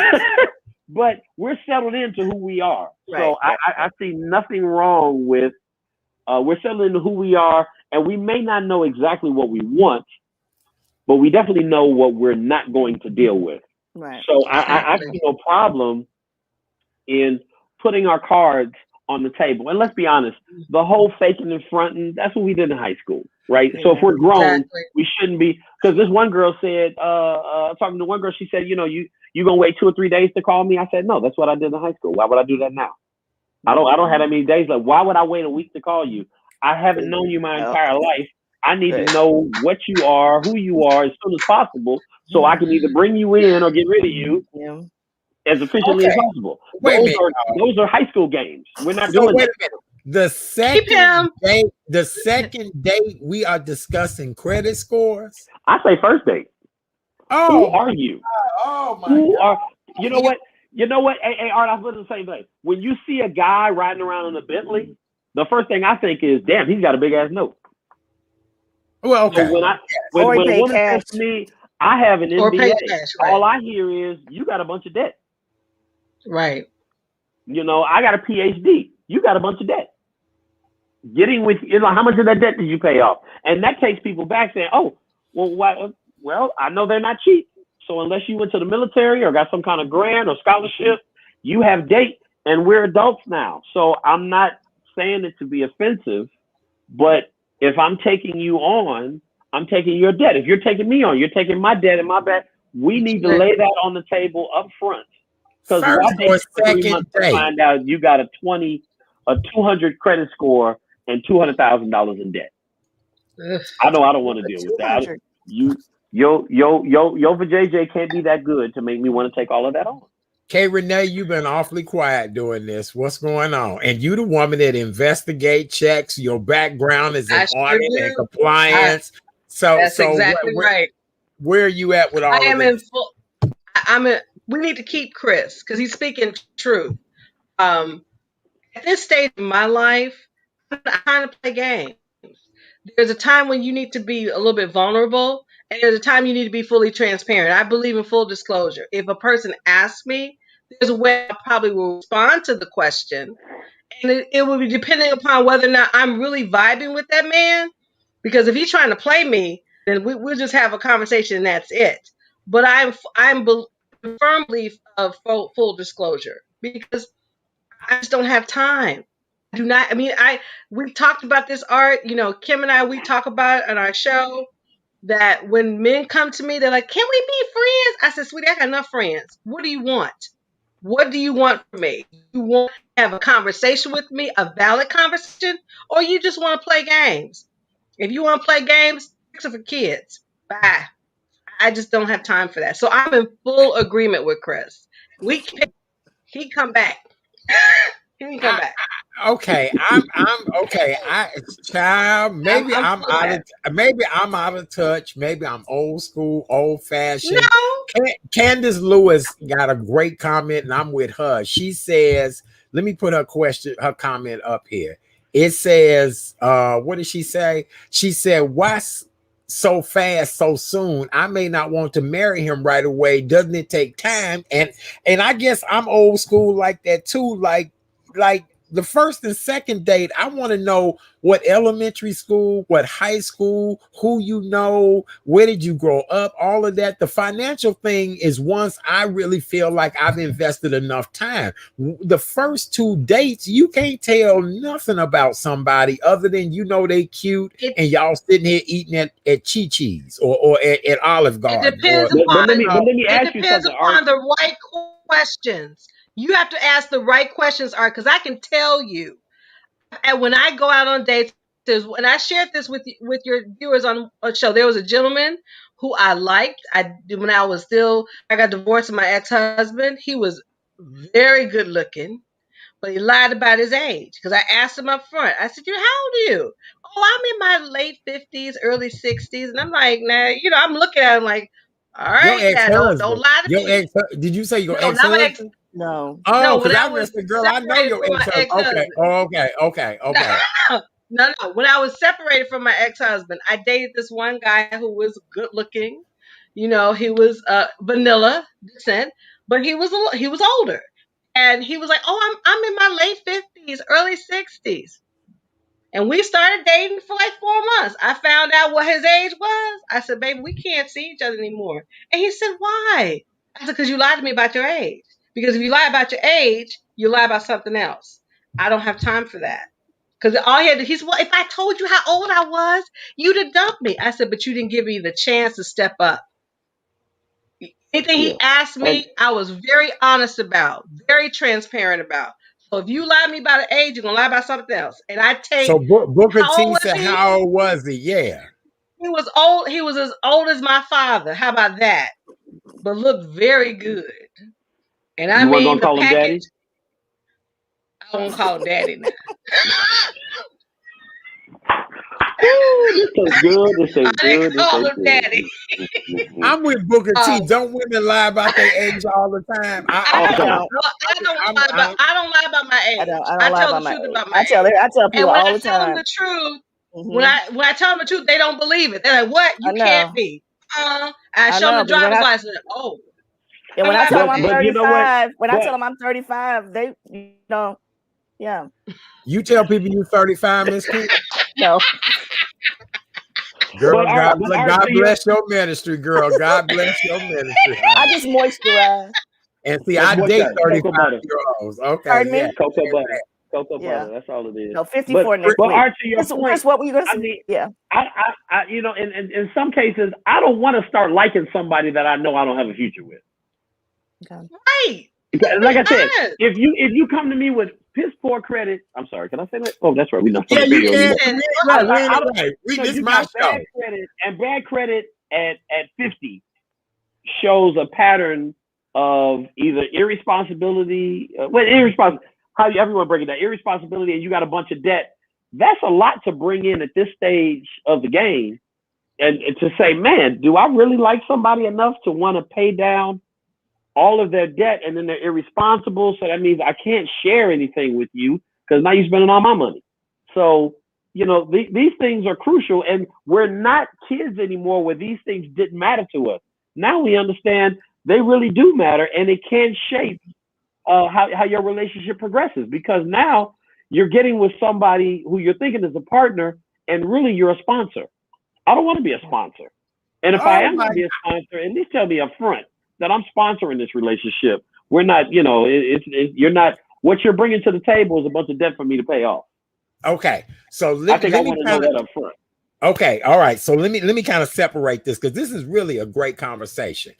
But we're settled into who we are. So I see nothing wrong with we're settled into who we are, and we may not know exactly what we want, but we definitely know what we're not going to deal with. Right. So I Exactly. see no problem in putting our cards on the table. And let's be honest, the whole faking and fronting, that's what we did in high school, right? So if Yeah. we're grown, Exactly. we shouldn't be, because this one girl said, talking to one girl, she said, you gonna wait 2 or 3 days to call me? I said, no, that's what I did in high school. Why would I do that now? I don't have that many days left. Why would I wait a week to call you? I haven't known you my No. entire life. I need to Right. know what you are, who you are, as soon as possible, so I can either Mhm. bring you in or get rid of you Yeah. as efficiently as Okay, possible. wait a minute. Those are high school games. We're not So doing wait that. a minute. The Keep second him. date, we are discussing credit scores. I say first date. Who Oh my are you? God. Oh my Who are God. you know what? You know what? Hey, Art, I was the same thing. When you see a guy riding around in a Bentley, the first thing I think is, damn, he's got a big ass note. Well, So okay. Or he when a paid woman cash. says to me, I have an Or pay MBA, cash. Right. all I hear is you got a bunch of debt. Right. I got a PhD. You got a bunch of debt. Getting with how much of that debt did you pay off? And that takes people back saying, oh, well, what? Well, I know they're not cheap. So unless you went to the military or got some kind of grant or scholarship, you have debt, and we're adults now. So I'm not saying it to be offensive, but if I'm taking you on, I'm taking your debt. If you're taking me on, you're taking my debt and my debt. We need to lay that on the table up front. Because why First date or you for 3 months second to date? find out you got a 200 credit score and $200,000 in debt? Ugh. I know I don't want to deal with that. 200. Yo for JJ can't be that good to make me want to take all of that on. Kay Renee, you've been awfully quiet doing this. What's going on? And you the woman that investigate checks. Your background is in I sure audit and do. compliance. So That's exactly right. where are you at with I all of am in this? full. I'm in. We need to keep Chris because he's speaking truth. Um, at this stage in my life, I'm not trying to play games. There's a time when you need to be a little bit vulnerable, and there's a time you need to be fully transparent. I believe in full disclosure. If a person asks me, there's a way I probably will respond to the question, and it will be depending upon whether or not I'm really vibing with that man. Because if he's trying to play me, then we'll just have a conversation and that's it. But I'm firm belief of full disclosure because I just don't have time. I do not. I mean, we talked about this Art. Kim and I we talk about it on our show that when men come to me, they're like, "Can we be friends?" I said, "Sweetie, I got enough friends. What do you want? What do you want from me? You want to have a conversation with me, a valid conversation, or you just want to play games? If you want to play games, fix it for kids. Bye. I just don't have time for that. So I'm in full agreement with Chris. We can, he come back. He can come I, back. okay, I'm okay. Child, I'm for that. maybe I'm out of touch. Maybe I'm old school, old fashioned. No, Candace Lewis got a great comment, and I'm with her. She says, "Let me put her comment up here." It says, "What did she say?" She said, "Why so fast, so soon? I may not want to marry him right away. Doesn't it take time?" And I guess I'm old school like that too. Like the first and second date, I want to know what elementary school, what high school, who you know, where did you grow up, all of that. The financial thing is once I really feel like I've invested enough time. The first two dates, you can't tell nothing about somebody other than they cute it and y'all sitting here eating at Chi Chi's or at Olive it Garden depends or But let upon me but let me it ask you depends something, Art. upon the right questions. You have to ask the right questions, Art, because I can tell you. And when I go out on dates, and I shared this with your viewers on a show, there was a gentleman who I liked. When I got divorced from my ex-husband. He was very good looking, but he lied about his age because I asked him up front. I said, "How old are you?" "Oh, I'm in my late 50s, early 60s." And I'm like, "Nah," I'm looking at him like, "All your right, now don't ex-husband. lie to Your me." ex Did you say your No, not my ex. ex-husband? No. Oh, No, when because I I was was the girl. I know separated your from my ex-husband. Okay. ex-husband. Oh, okay. Okay. Okay. No, no. When I was separated from my ex-husband, I dated this one guy who was good looking. He was vanilla descent, but he was older, and he was like, "Oh, I'm in my late 50s, early 60s." And we started dating for like 4 months. I found out what his age was. I said, baby, we can't see each other anymore. And he said, why? I said, because you lied to me about your age. Because if you lie about your age, you lie about something else. I don't have time for that. Because all he had to, he said, well, if I told you how old I was, you'd have dumped me. I said, but you didn't give me the chance to step up. Anything Yeah. he asked me, I was very honest about, very transparent about. So if you lie to me about an age, you're gonna lie about something else. And I take So Booker how old T was said, he? how old was he? Yeah. He was old. He was as old as my father. How about that? But looked very good. And I You weren't mean gonna the call him package. daddy? I won't call him daddy now. Ooh, this tastes good. This I tastes didn't good. This call tastes him daddy. good. I'm with Booker Um, T. Don't women lie about their age all the time? I I don't. don't. Well, I'm, I don't lie about my I age. don't. I don't I lie tell about the my truth age. about my age. I tell people And when all I the tell them time. the truth, Hmm. when I tell them the truth, they don't believe it. They're like, "What? I You can't know. be." I I show them know the because driver's license. Oh, and I when I lie tell them about I'm age. But you know what? 35, when I But tell them I'm 35, they yeah, you tell people you 35, Miss Kim? no. Girl, Art, but Art, God to your bless your ministry, girl. God bless your ministry, I honey. just moisturize. And see, but I what's date that? 35 Cocoa butter. year olds. Okay, Pardon yeah. me? Cocoa butter. Cocoa Yeah. butter. That's all it is. No, But 54 next week. Art, to your point, Chris, what were you gonna I say? mean, Yeah. I you know, in some cases, I don't want to start liking somebody that I know I don't have a future with. Okay. Right. Like I Be said, honest. if you come to me with piss poor credit, I'm sorry, can I say that? Oh, that's right. We're not on Yeah, the you radio can. anymore. Listen, Right, we I ain't don't, right. This you my got show. bad credit at 50 shows a pattern of either irresponsibility, irresponsible. Everyone break it down? Irresponsibility, and you got a bunch of debt. That's a lot to bring in at this stage of the game, and to say, man, do I really like somebody enough to want to pay down all of their debt, and then they're irresponsible. So that means I can't share anything with you because now you're spending all my money. So, these things are crucial, and we're not kids anymore where these things didn't matter to us. Now we understand they really do matter, and it can shape how your relationship progresses, because now you're getting with somebody who you're thinking is a partner, and really you're a sponsor. I don't want to be a sponsor. And if I Oh am my going to be a sponsor, at least tell me up front that I'm sponsoring this relationship. We're not, you're not, what you're bringing to the table is a bunch of debt for me to pay off. Okay. So I let think I me want to know kind of that up front. okay, all right. So let me kind of separate this because this is really a great conversation.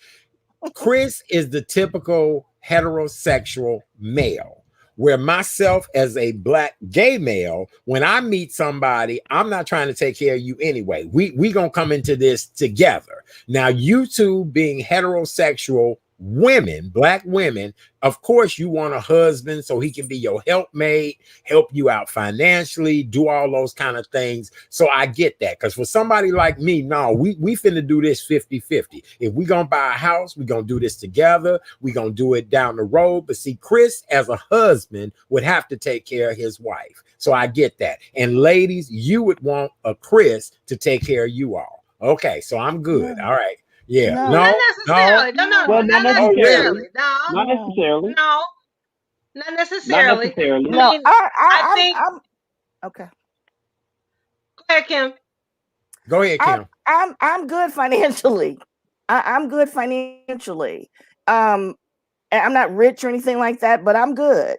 Chris is the typical heterosexual male, where myself as a black gay male, when I meet somebody, I'm not trying to take care of you anyway. We gonna come into this together. Now, you two being heterosexual women, black women, of course you want a husband so he can be your helpmate, help you out financially, do all those kind of things. So I get that, because for somebody like me, no, we finna do this 50-50. If we gonna buy a house, we gonna do this together, we gonna do it down the road. But see, Chris as a husband would have to take care of his wife, so I get that. And ladies, you would want a Chris to take care of you all. Okay, so I'm good. No. All right. Yeah. No. Not No. necessarily. No, Well, not not Oh, really? necessarily. necessarily. No, Not No. necessarily. no, not Not necessarily. I necessarily. No. mean, I I think. I'm okay. Go ahead, Kim. Go ahead, Kim. I'm good financially. I'm good financially. And I'm not rich or anything like that, but I'm good.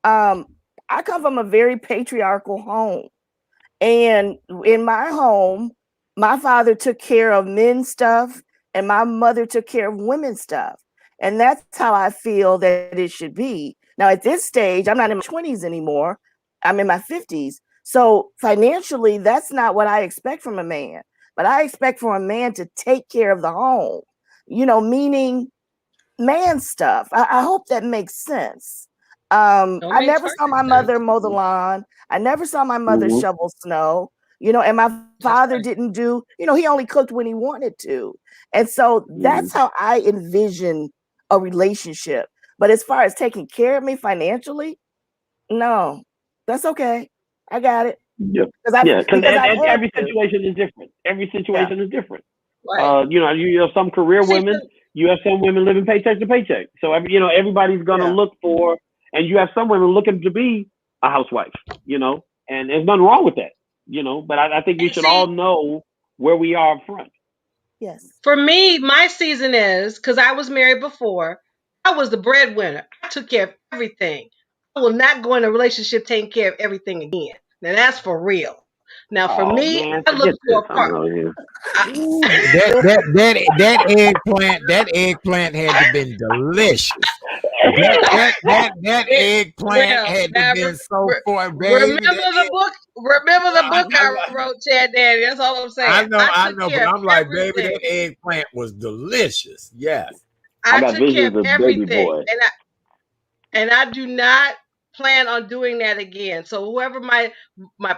I come from a very patriarchal home. And in my home, my father took care of men's stuff and my mother took care of women's stuff. And that's how I feel that it should be. Now, at this stage, I'm not in my 20s anymore. I'm in my 50s. So financially, that's not what I expect from a man. But I expect for a man to take care of the home, meaning man stuff. I hope that makes sense. Don't I make never saw my perfect mother sense. mow the lawn. I never saw my mother Mm-hmm. shovel snow, and my That's father right. didn't do, he only cooked when he wanted to. And so Mm-hmm. that's how I envision a relationship. But as far as taking care of me financially, no, that's okay. I got it. Yeah. Because Yeah. because I've And had every to. situation is different. Every Yeah. situation is different. Right. You have some career See, women, you have some women living paycheck to paycheck. So everybody's gonna Yeah. look for, and you have some women looking to be a housewife. and there's nothing wrong with that, But I think we And should all see, know where we are up front. Yes. for me, my season is because I was married before. I was the breadwinner. I took care of everything. I will not go in a relationship taking care of everything again. Now that's for real. Now for Oh me, man, I look forget for this. a I'm part. over here. That eggplant had to been delicious. That eggplant Well, had to now been so for remember baby. the book. Remember the book I I, wrote, Chad Daddy. That's all I'm saying. I I took know, but care of I'm like, baby, everything. that eggplant was delicious. Yes. I I got took care visions of of baby everything, boy. and I do not plan on doing that again. So whoever my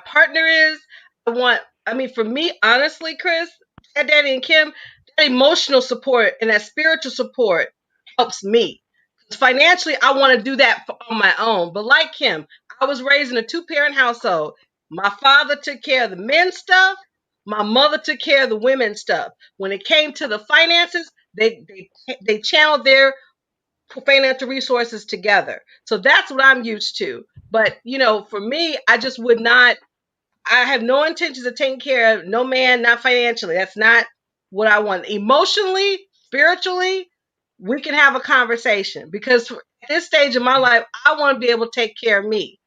partner is, I want. I mean, for me, honestly, Chris, Dad, Daddy, and Kim, that emotional support and that spiritual support helps me. 'Cause financially, I want to do that on my own. But like Kim, I was raised in a two-parent household. My father took care of the men's stuff. My mother took care of the women's stuff. When it came to the finances, they channeled their financial resources together. So that's what I'm used to. But, for me, I just would not, I have no intentions of taking care of no man, not financially. That's not what I want. Emotionally, spiritually, we can have a conversation because at this stage of my life, I want to be able to take care of me,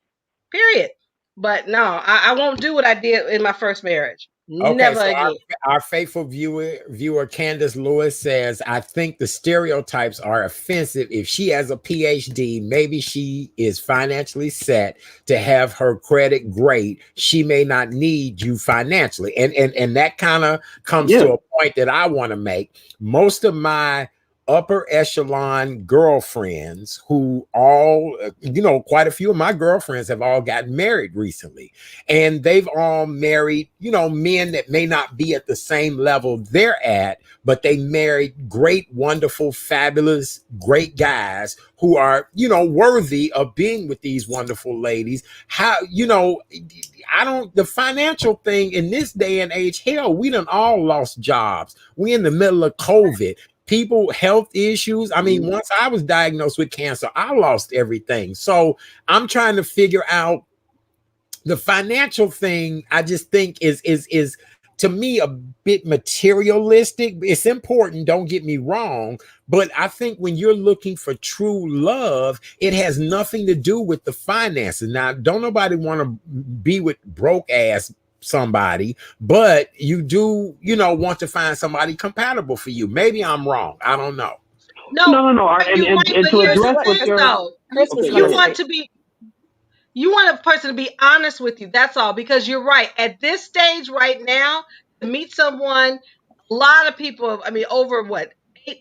period. But no, I won't do what I did in my first marriage. Okay, Never so again. our faithful viewer Candace Lewis says, I think the stereotypes are offensive. If she has a PhD, maybe she is financially set to have her credit great. She may not need you financially. And that kind of comes Yeah, to a point that I want to make. Most of my upper echelon girlfriends who all, quite a few of my girlfriends have all gotten married recently, and they've all married, men that may not be at the same level they're at, but they married great, wonderful, fabulous, great guys who are, worthy of being with these wonderful ladies. How, the financial thing in this day and age, hell, we done all lost jobs. We in the middle of COVID. People, health issues. I mean, once I was diagnosed with cancer, I lost everything. So I'm trying to figure out the financial thing. I just think is to me a bit materialistic. It's important, don't get me wrong, but I think when you're looking for true love, it has nothing to do with the finances. Now, don't nobody want to be with broke ass somebody, but you do, want to find somebody compatible for you. Maybe I'm wrong, I don't know. No, no. you're right, And but to here's Chris, the address what what thing Chris, you're though. Chris was okay, going go You to ahead. want say. to be You want a person to be honest with you. That's all. Because you're right. At this stage right now, to meet someone, a lot of people, I mean, over what,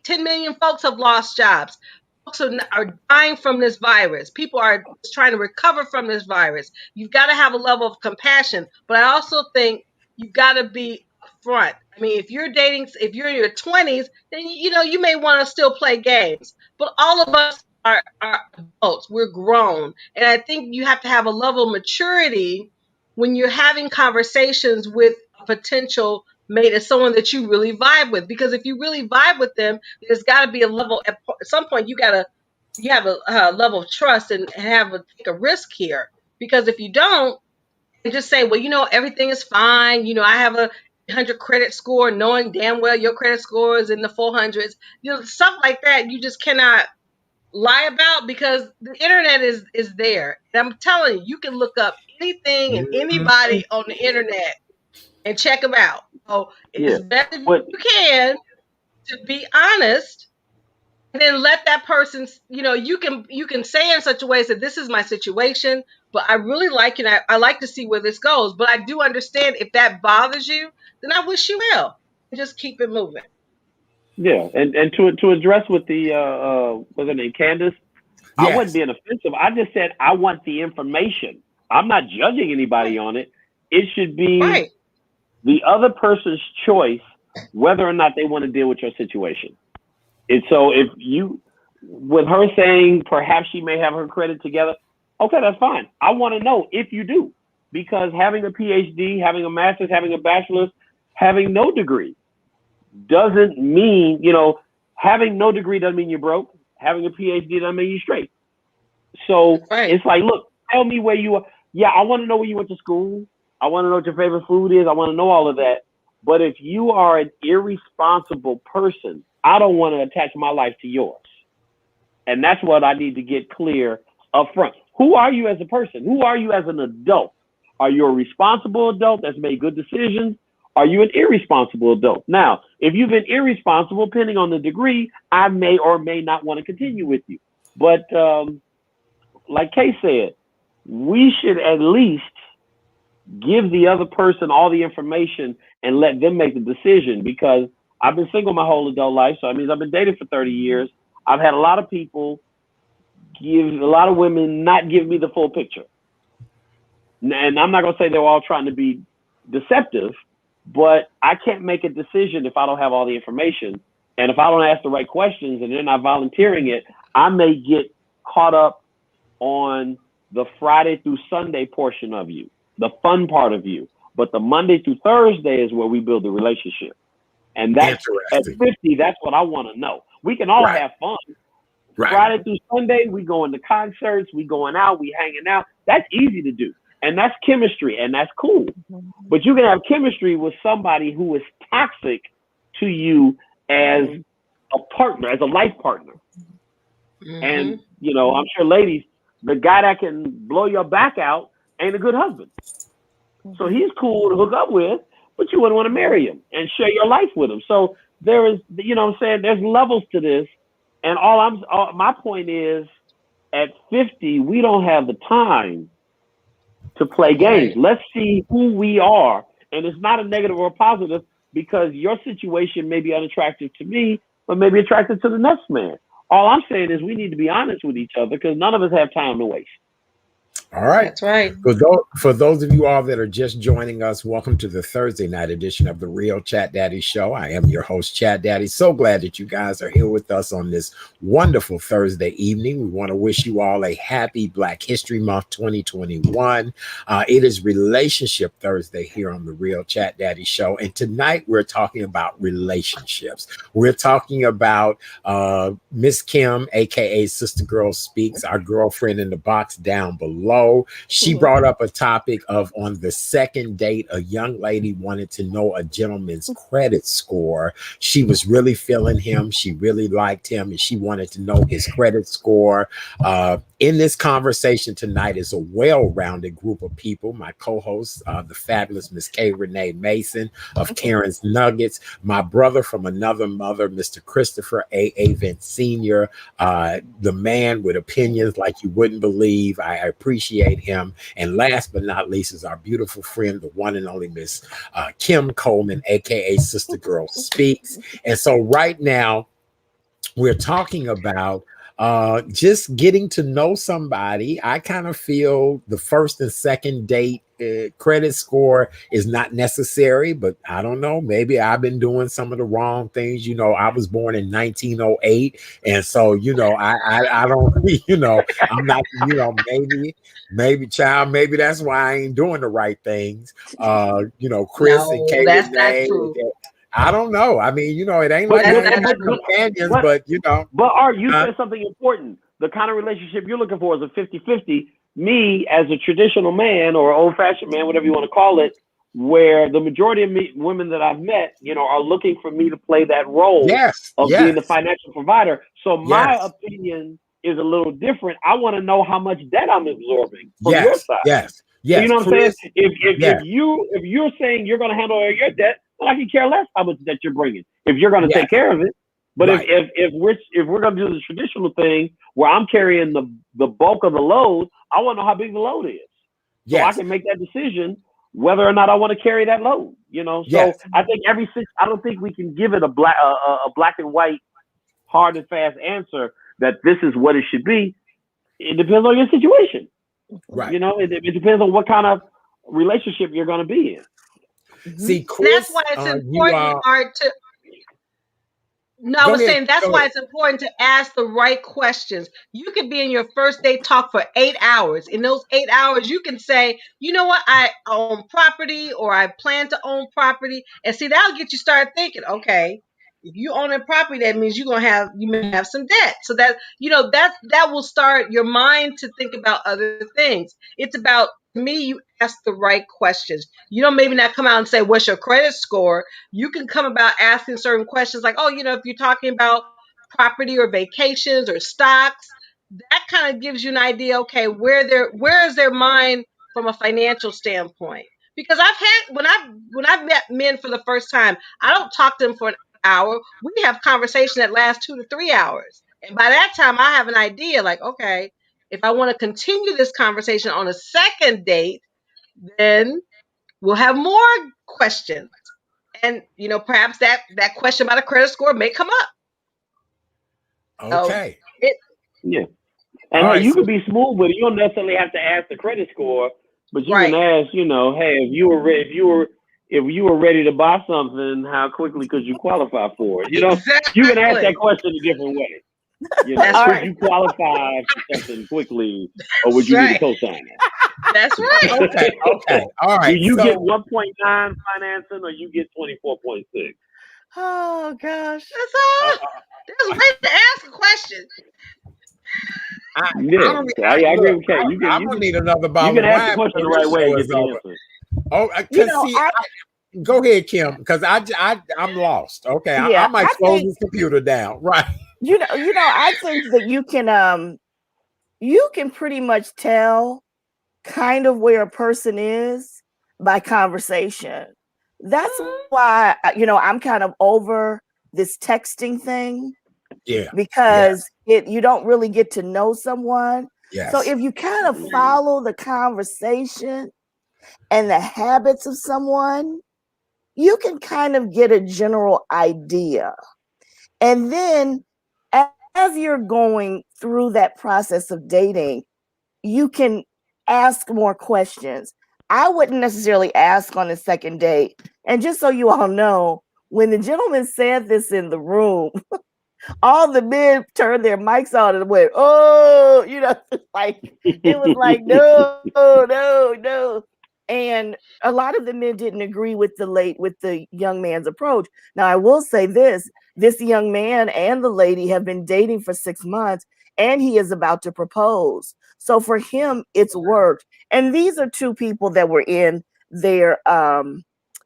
10 million folks have lost jobs. Folks are dying from this virus. People are just trying to recover from this virus. You've got to have a level of compassion. But I also think you've got to be upfront. I mean, if you're in your 20s, then, you may want to still play games. But all of us are adults. We're grown. And I think you have to have a level of maturity when you're having conversations with a potential mate as someone that you really vibe with. Because if you really vibe with them, there's got to be a level. At some point, you have a level of trust and take a risk here. Because if you don't, and just say, well, everything is fine. I have a 100 credit score, knowing damn well your credit score is in the 400s. Stuff like that. You just cannot lie about because the internet is there. And I'm telling you, you can look up anything and Mhm. anybody on the internet and check them out. So Yeah. it's best if What you can to be honest and then let that person, you can say in such a way that this is my situation, but I really like it. I like to see where this goes. But I do understand if that bothers you, then I wish you well. And just keep it moving. yeah, and to address with the what's her name, Candace, I wasn't Yes. being offensive. I just said I want the information. I'm not judging anybody Right. on it. It should be Right. the other person's choice whether or not they want to deal with your situation. And so if you, with her saying perhaps she may have her credit together, okay, that's fine. I want to know if you do, because having a PhD, having a master's, having a bachelor's, having no degree doesn't mean, having no degree doesn't mean you're broke. Having a PhD doesn't mean you're straight. So Right. it's like, look, tell me where you are. yeah, I want to know where you went to school. I want to know what your favorite food is. I want to know all of that. But if you are an irresponsible person, I don't want to attach my life to yours. And that's what I need to get clear up front. Who are you as a person? Who are you as an adult? Are you a responsible adult that's made good decisions? Are you an irresponsible adult? Now, if you've been irresponsible, depending on the degree, I may or may not want to continue with you. But like Kay said, we should at least give the other person all the information and let them make the decision, because I've been single my whole adult life. So that means I've been dating for 30 years. I've had a lot of people give, a lot of women not give me the full picture. And I'm not going to say they're all trying to be deceptive, but I can't make a decision if I don't have all the information. And if I don't ask the right questions and they're not volunteering it, I may get caught up on the Friday through Sunday portion of you, the fun part of you. But the Monday through Thursday is where we build the relationship. And that's at 50, that's what I want to know. We can all have fun. Right. Friday through Sunday, we going to concerts, we going out, we hanging out. That's easy to do. And that's chemistry, and that's cool. But you can have chemistry with somebody who is toxic to you as a partner, as a life partner. And, you know, I'm sure, ladies, the guy that can blow your back out ain't a good husband. So he's cool to hook up with, but you wouldn't want to marry him and share your life with him. So there is, you know what I'm saying, there's levels to this. And my point is, at 50, we don't have the time to play games. Let's see who we are. And it's not a negative or a positive, because your situation may be unattractive to me, but maybe attractive to the next man. All I'm saying is we need to be honest with each other, because none of us have time to waste. All right. That's right. For those of you all that are just joining us, welcome to the Thursday night edition of the Real Chat Daddy Show. I am your host, Chat Daddy. So glad that you guys are here with us on this wonderful Thursday evening. We want to wish you all a happy Black History Month 2021. It is Relationship Thursday here on the Real Chat Daddy Show. And tonight we're talking about relationships. We're talking about Miss Kim, aka Sister Girl Speaks, our girlfriend in the box down below. She brought up a topic of, on the second date, a young lady wanted to know a gentleman's credit score. She was really feeling him. She really liked him, and she wanted to know his credit score. In this conversation tonight is a well-rounded group of people. My co-host, the fabulous Miss K. Renee Mason of Karen's Nuggets, my brother from another mother, Mr. Christopher A. Vent Sr., the man with opinions like you wouldn't believe. I appreciate him. And last but not least is our beautiful friend, the one and only Miss Kim Coleman, aka Sister Girl Speaks. And so right now we're talking about just getting to know somebody. I kind of feel the first and second date credit score is not necessary, but I don't know. Maybe I've been doing some of the wrong things. You know, I was born in 1908, and so I don't. I'm not. Maybe child. Maybe that's why I ain't doing the right things. Chris and Kay. That's not true. I don't know. I mean, it ain't like I ain't got companions, but But Art, you said something important. The kind of relationship you're looking for is a 50-50. Me, as a traditional man or old-fashioned man, whatever you want to call it, where the majority of women that I've met, are looking for me to play that role of being the financial provider. So my opinion is a little different. I want to know how much debt I'm absorbing from your side. Yes. You know what I'm saying? If you're saying you're going to handle all your debt, well, I can care less how much debt you're bringing if you're going to take care of it. But if we're going to do the traditional thing where I'm carrying the bulk of the load, I want to know how big the load is, so I can make that decision whether or not I want to carry that load. So I think I don't think we can give it a black and white, hard and fast answer that this is what it should be. It depends on your situation. Right. It depends on what kind of relationship you're going to be in. See, Chris, that's why it's important, Art, to. No, I was saying that's why it's important to ask the right questions. You could be in your first date talk for 8 hours. In those 8 hours, you can say, you know what, I own property, or I plan to own property. And see, that'll get you started thinking, okay, if you own a property, that means you may have some debt. So that will start your mind to think about other things. It's about me, you ask the right questions. You don't maybe not come out and say, what's your credit score? You can come about asking certain questions like, oh, if you're talking about property or vacations or stocks, that kind of gives you an idea, okay, where is their mind from a financial standpoint? Because I've had when I've met men for the first time, I don't talk to them for an hour. We have conversation that lasts 2 to 3 hours. And by that time I have an idea like, okay, if I want to continue this conversation on a second date, then we'll have more questions. And perhaps that question about a credit score may come up. So Okay. Yeah. All And hey, right. you So, can be smooth with it. You don't necessarily have to ask the credit score, but you can right. ask, hey, if you were ready to buy something, how quickly could you qualify for it? You can ask that Exactly. question a different way. That's All Could right. right. you qualify for something quickly, or would That's you need a right. cosigner? That's right. okay. Okay. All Do right. you get So, 1.9 financing, or you get 24.6? Oh gosh. That's uh, all. There's a way to ask a question. I Yeah. don't. So I I agree look. with Kay. You can I'm you gonna can need another you bottle can of ask the wine question before the this right way show and get is the over. answer. Oh, You cause know, see, go ahead, Kim, because I'm lost. Okay, I yeah, might I close think this computer down. Right. I think that you can pretty much tell kind of where a person is by conversation. That's why I'm kind of over this texting thing Yeah. Yes. because you don't really get to know someone. So Yes. if you kind of Mhm. follow the conversation and the habits of someone, you can kind of get a general idea. And then as you're going through that process of dating, you can ask more questions. I wouldn't necessarily ask on the second date. And just so you all know, when the gentleman said this in the room, all the men turned their mics on and went, oh, like it was like, no, no, no. And a lot of the men didn't agree with the young man's approach. Now, I will say this young man and the lady have been dating for 6 months, and he is about to propose. So for him, it's worked. And these are two people that were in their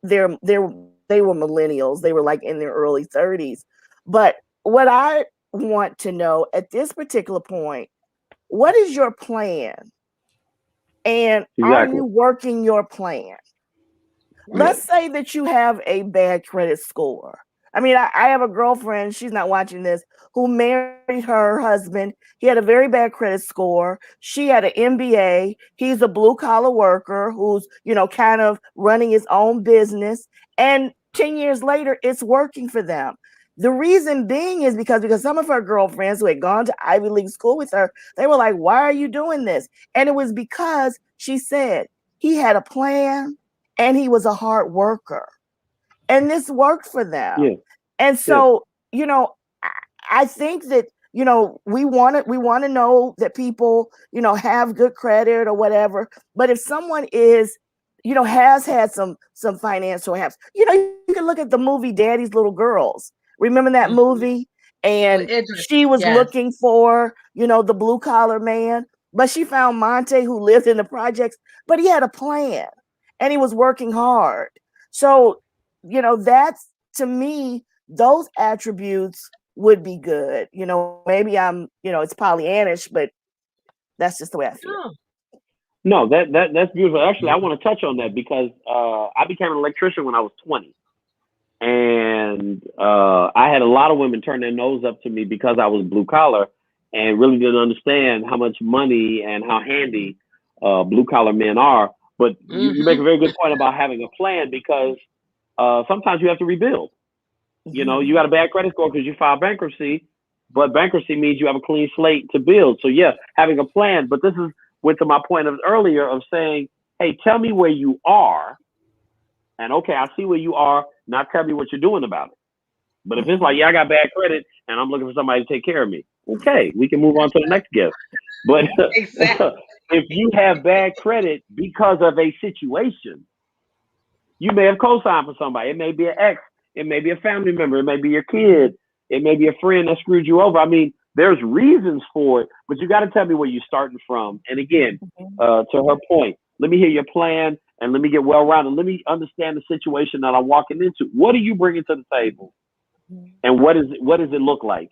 they were millennials. They were like in their early 30s. But what I want to know at this particular point, what is your plan? And are Exactly. you working your plan? Yeah. Let's say that you have a bad credit score. I mean, I have a girlfriend, she's not watching this, who married her husband. He had a very bad credit score. She had an MBA. He's a blue collar worker who's, kind of running his own business. And 10 years later, it's working for them. The reason being is because some of her girlfriends who had gone to Ivy League school with her, they were like, why are you doing this? And it was because she said he had a plan and he was a hard worker. And this worked for them. Yeah. And Yeah. so, I think that, we want to know that people, have good credit or whatever. But if someone has had some financial help, you can look at the movie Daddy's Little Girls. Remember that Mhm. movie? Well, And she was yes. looking for, the blue collar man, but she found Monte who lived in the projects, but he had a plan and he was working hard. So, that's to me, those attributes would be good. Maybe it's Pollyannish, but that's just the way I feel. Oh. No, that's beautiful. Actually, I want to touch on that because I became an electrician when I was 20, and I had a lot of women turn their nose up to me because I was blue collar and really didn't understand how much money and how handy blue collar men are. But you make Mm-hmm. a very good point about having a plan because sometimes you have to rebuild. You got a bad credit score because you filed bankruptcy, but bankruptcy means you have a clean slate to build. So yeah, having a plan. But this is with my point of earlier of saying, hey, tell me where you are, and okay, I see where you are. Now tell me what you're doing about it. But if it's like, yeah, I got bad credit and I'm looking for somebody to take care of me, okay, we can move on to the next guest. But Exactly. if you have bad credit because of a situation, you may have co-signed for somebody. It may be an ex. It may be a family member. It may be your kid. It may be a friend that screwed you over. I mean, there's reasons for it, but you got to tell me where you're starting from. And again, to her point, Let me hear your plan, and let me get well-rounded. Let me understand the situation that I'm walking into. What are you bringing to the table, and what does it look like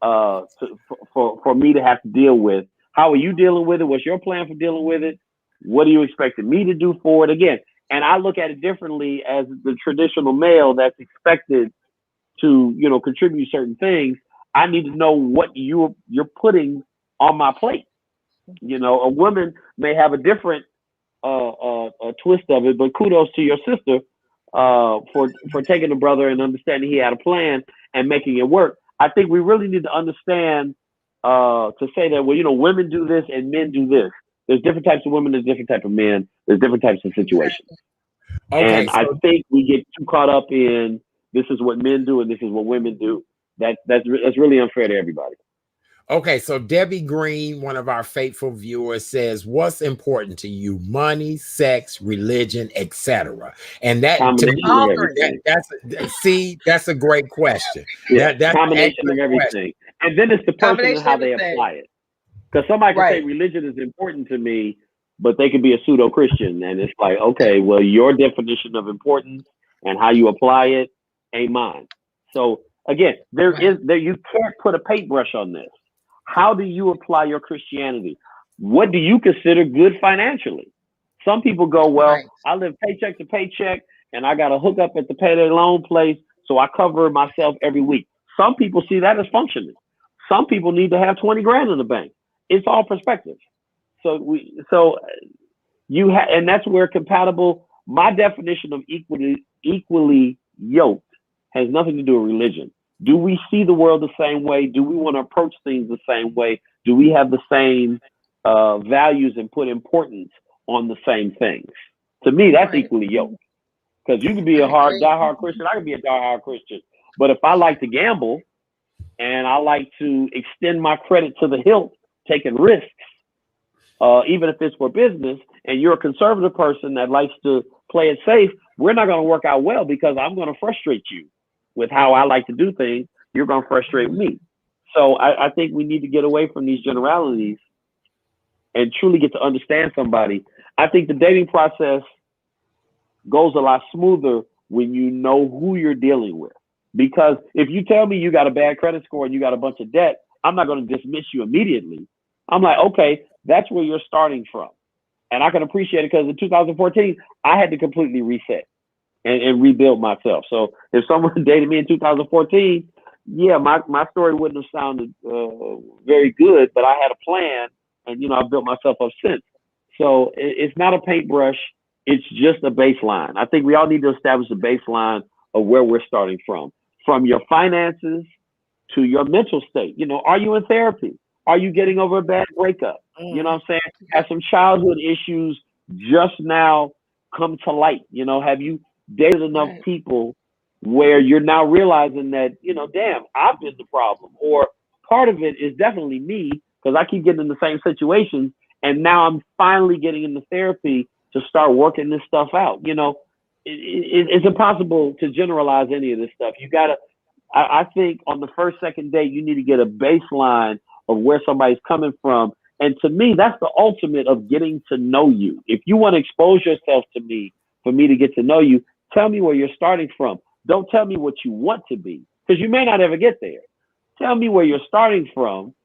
for me to have to deal with? How are you dealing with it? What's your plan for dealing with it? What are you expecting me to do for it? Again, and I look at it differently as the traditional male that's expected to, contribute certain things. I need to know what you're putting on my plate. A woman may have a different twist of it, but kudos to your sister for taking the brother and understanding he had a plan and making it work. I think we really need to understand to say that, well, women do this and men do this. There's different types of women, there's different types of men, there's different types of situations. Okay, and I think we get too caught up in this is what men do and this is what women do. That's really unfair to everybody. Okay, so Debbie Green, one of our faithful viewers, says, "What's important to you? Money, sex, religion, etc." And that, to me, Combination of everything. that's a great question. Yeah, That's combination of everything. question. And then it's the person and how they Everything. apply it. Because somebody can say religion is important to me, but they could be a pseudo-Christian. And it's like, okay, well, your definition of importance and how you apply it ain't mine. So again, you can't put a paintbrush on this. How do you apply your Christianity? What do you consider good financially? Some people go, well, I live paycheck to paycheck and I got to hook up at the payday loan place, so I cover myself every week. Some people see that as functioning. Some people need to have 20 grand in the bank. It's all perspective. And that's where compatible, my definition of equally yoked has nothing to do with religion. Do we see the world the same way? Do we want to approach things the same way? Do we have the same values and put importance on the same things? To me, that's equally yoked. Because you can be a diehard Christian, I can be a diehard Christian. But if I like to gamble and I like to extend my credit to the hilt, taking risks, even if it's for business, and you're a conservative person that likes to play it safe, we're not going to work out well because I'm going to frustrate you with how I like to do things. You're going to frustrate me. So I think we need to get away from these generalities and truly get to understand somebody. I think the dating process goes a lot smoother when you know who you're dealing with. Because if you tell me you got a bad credit score and you got a bunch of debt, I'm not going to dismiss you immediately. I'm like, okay, that's where you're starting from. And I can appreciate it because in 2014, I had to completely reset and rebuild myself. So if someone dated me in 2014, yeah, my story wouldn't have sounded very good, but I had a plan and, I built myself up since. So it's not a paintbrush. It's just a baseline. I think we all need to establish a baseline of where we're starting from your finances to your mental state. Are you in therapy? Are you getting over a bad breakup? You know what I'm saying? Have some childhood issues just now come to light? Have you dated enough people where you're now realizing that, damn, I've been the problem, or part of it is definitely me because I keep getting in the same situations. And now I'm finally getting into therapy to start working this stuff out. It's impossible to generalize any of this stuff. I think on the first, second date, you need to get a baseline of where somebody's coming from. And to me, that's the ultimate of getting to know you. If you want to expose yourself to me, for me to get to know you, tell me where you're starting from. Don't tell me what you want to be, because you may not ever get there. Tell me where you're starting from.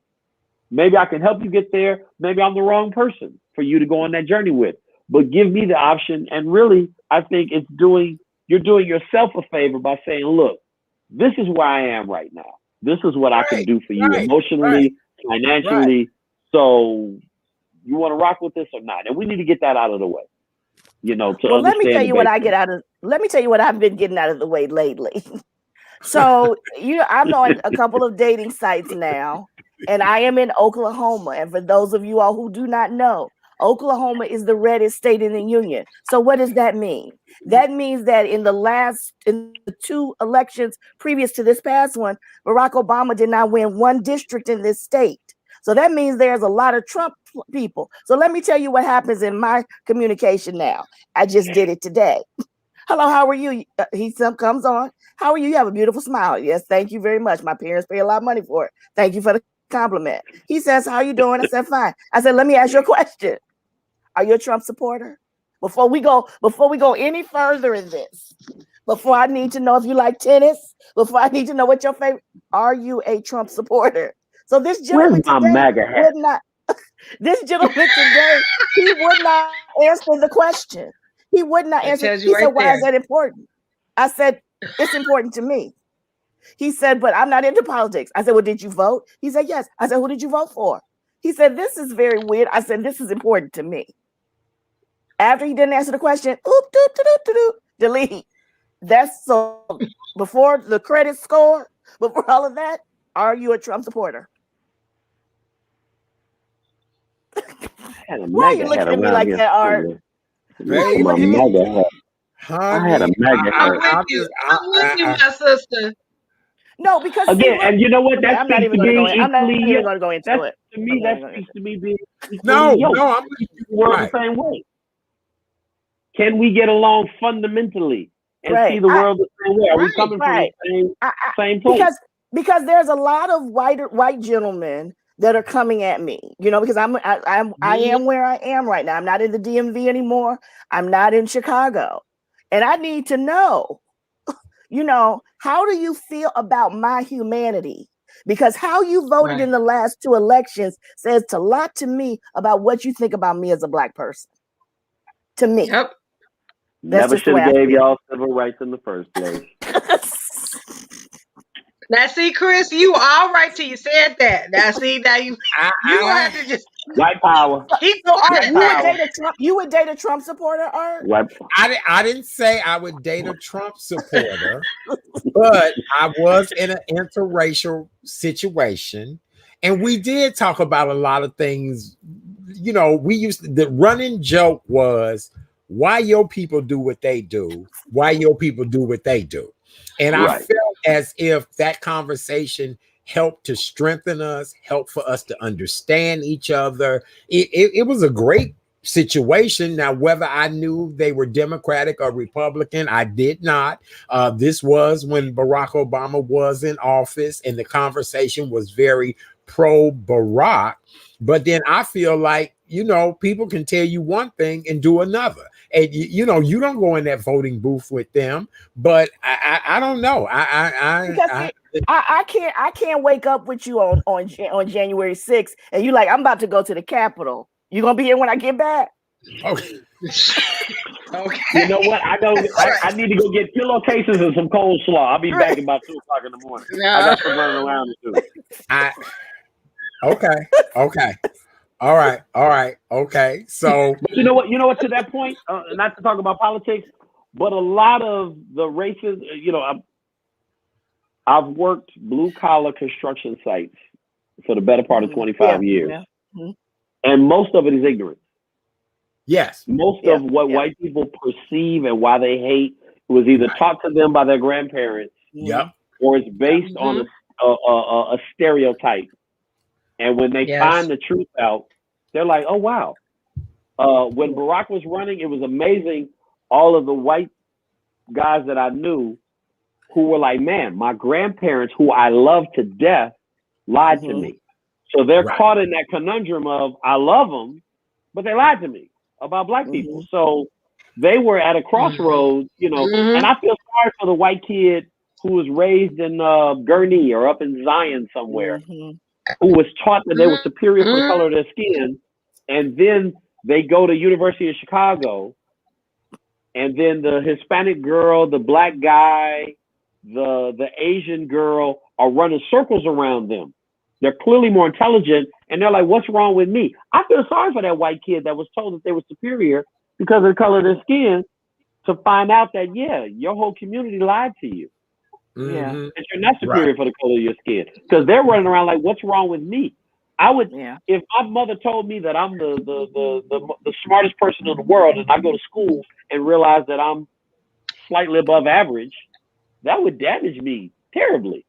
Maybe I can help you get there. Maybe I'm the wrong person for you to go on that journey with. But give me the option. And really, I think you're doing yourself a favor by saying, look, this is where I am right now. This is what I can do for you emotionally, financially. So you want to rock with this or not? And we need to get that out of the way. Well, let me tell you what I've been getting out of the way lately. So I'm on a couple of dating sites now, and I am in Oklahoma. And for those of you all who do not know, Oklahoma is the reddest state in the union. So what does that mean? That means that in the two elections previous to this past one, Barack Obama did not win one district in this state. So that means there's a lot of Trump people. So let me tell you what happens in my communication now. I just did it today. Hello, how are you? He comes on. How are you? You have a beautiful smile. Yes, thank you very much. My parents pay a lot of money for it. Thank you for the compliment. He says, how are you doing? I said, fine. I said, let me ask you a question. Are you a Trump supporter? Before we go any further in this, before I need to know if you like tennis, before I need to know what your favorite, are you a Trump supporter? So this gentleman Where's my today MAGA hat? would not. This gentleman today, he would not answer the question. He would not That answer. tells you He said, right "Why is there. that important?" I said, "It's important to me." He said, "But I'm not into politics." I said, "Well, did you vote?" He said, "Yes." I said, "Who did you vote for?" He said, "This is very weird." I said, "This is important to me." After he didn't answer the question, oop, doop, doop, doop, doop, delete. That's so before the credit score, before all of that, are you a Trump supporter? I had a Why are you MAGA hat looking at me around like here that, Art? somewhere. Why are you Baby, my MAGA hat? I had a honey, MAGA I'm hat. with I'm you. just, I'm with you, my sister. No, because see, Again, look, and you know what? okay, That I'm not speaks even to going to go being in. I'm not equally even yoked. going to go into That's it. to I'm me, not that even going speaks to. to me being equally no, yoked. I'm with you. The world Right. the same way. Can we get along fundamentally and see Right. the world the same way? Are we Right. coming from the Right. same place? Because there's a lot of white gentlemen that are coming at me, because I am where I am right now. I'm not in the DMV anymore. I'm not in Chicago, and I need to know, how do you feel about my humanity? Because how you voted in the last 2 elections says a lot to me about what you think about me as a Black person. To me, Yep. that's Never just the should way have I gave feel. y'all civil rights in the first place. Now, see, Chris, you were all right till you said that. Now, see, now you gonna have I, to just White power. keep So, Art, quiet you would now. Power. date a Trump. You would date a Trump supporter, Art? White. I didn't say I would date a Trump supporter, but I was in an interracial situation. And we did talk about a lot of things. The running joke was why your people do what they do, why your people do what they do. And I Right. felt as if that conversation helped to strengthen us, helped for us to understand each other. It was a great situation. Now, whether I knew they were Democratic or Republican, I did not. This was when Barack Obama was in office, and the conversation was very pro Barack. But then I feel like, people can tell you one thing and do another. And you don't go in that voting booth with them. But I don't know. Because I can't wake up with you on January 6th and you like, I'm about to go to the Capitol. You gonna be here when I get back? Okay. Okay. You know what? I need to go get pillowcases and some coleslaw. I'll be back about 2:00 in the morning. I No. got some running around to do. Okay. All right. Okay. So But you know what? To that point, not to talk about politics, but a lot of the races. I've worked blue collar construction sites for the better part of 25 years, Yeah. and most of it is ignorance. yes. Most of what white people perceive and why they hate was either taught to them by their grandparents, Yep. or it's based on a stereotype. And when they find the truth out, they're like, "Oh wow!" When Barack was running, it was amazing. All of the white guys that I knew who were like, "Man, my grandparents, who I love to death, lied to me." So they're caught in that conundrum of I love them, but they lied to me about Black people. So they were at a crossroads, and I feel sorry for the white kid who was raised in Gurnee or up in Zion somewhere, who was taught that they were superior for the color of their skin, and then they go to University of Chicago, and then the Hispanic girl, the Black guy, the Asian girl are running circles around them. They're clearly more intelligent, and they're like, "What's wrong with me?" I feel sorry for that white kid that was told that they were superior because of the color of their skin, to find out that your whole community lied to you. Yeah. That you're not superior for the color of your skin, because they're running around like, "What's wrong with me?" I would, if my mother told me that I'm the smartest person in the world, and I go to school and realize that I'm slightly above average, that would damage me terribly,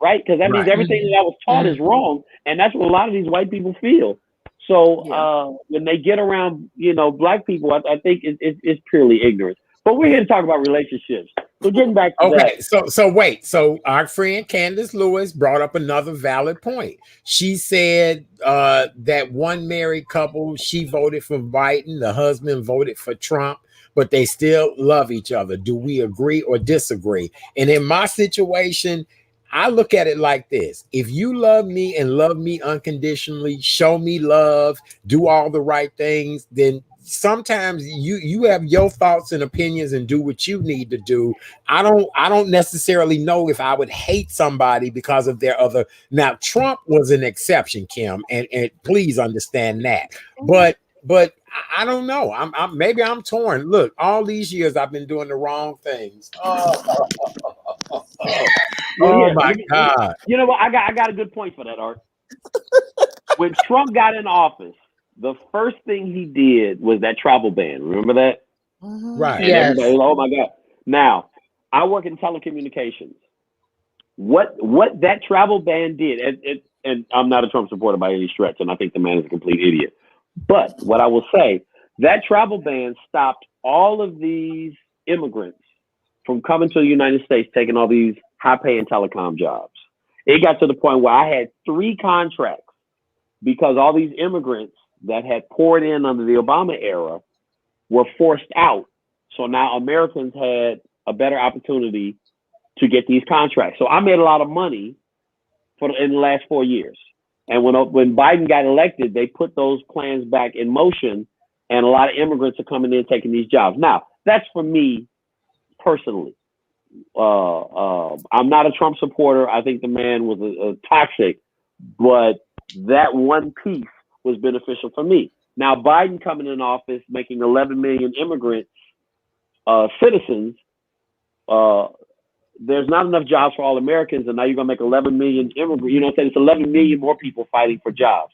right? Because that means everything that I was taught is wrong, and that's what a lot of these white people feel. So when they get around, Black people, I think it's purely ignorance. But we're here to talk about relationships. So getting back to Okay, that. so wait. So our friend Candace Lewis brought up another valid point. She said that one married couple, she voted for Biden, the husband voted for Trump, but they still love each other. Do we agree or disagree? And in my situation, I look at it like this. If you love me and love me unconditionally, show me love, do all the right things, then sometimes you have your thoughts and opinions and do what you need to do. I don't necessarily know if I would hate somebody because of their other. Now Trump was an exception, Kim, and please understand that. But I don't know. I'm maybe I'm torn. Look, all these years I've been doing the wrong things. Well, Oh here, my God. you know what? I got a good point for that, Art. When Trump got in office, the first thing he did was that travel ban. Remember that? Right. And everybody Yes. was, oh my God. Now, I work in telecommunications. What that travel ban did, and I'm not a Trump supporter by any stretch, and I think the man is a complete idiot. But what I will say, that travel ban stopped all of these immigrants from coming to the United States, taking all these high-paying telecom jobs. It got to the point where I had 3 contracts because all these immigrants that had poured in under the Obama era were forced out. So now Americans had a better opportunity to get these contracts. So I made a lot of money in the last 4 years. And when Biden got elected, they put those plans back in motion, and a lot of immigrants are coming in taking these jobs. Now, that's for me personally. I'm not a Trump supporter. I think the man was a toxic, but that one piece was beneficial for me. Now, Biden coming in office, making 11 million immigrant citizens, there's not enough jobs for all Americans, and now you're going to make 11 million immigrants. You know what I'm saying? It's 11 million more people fighting for jobs.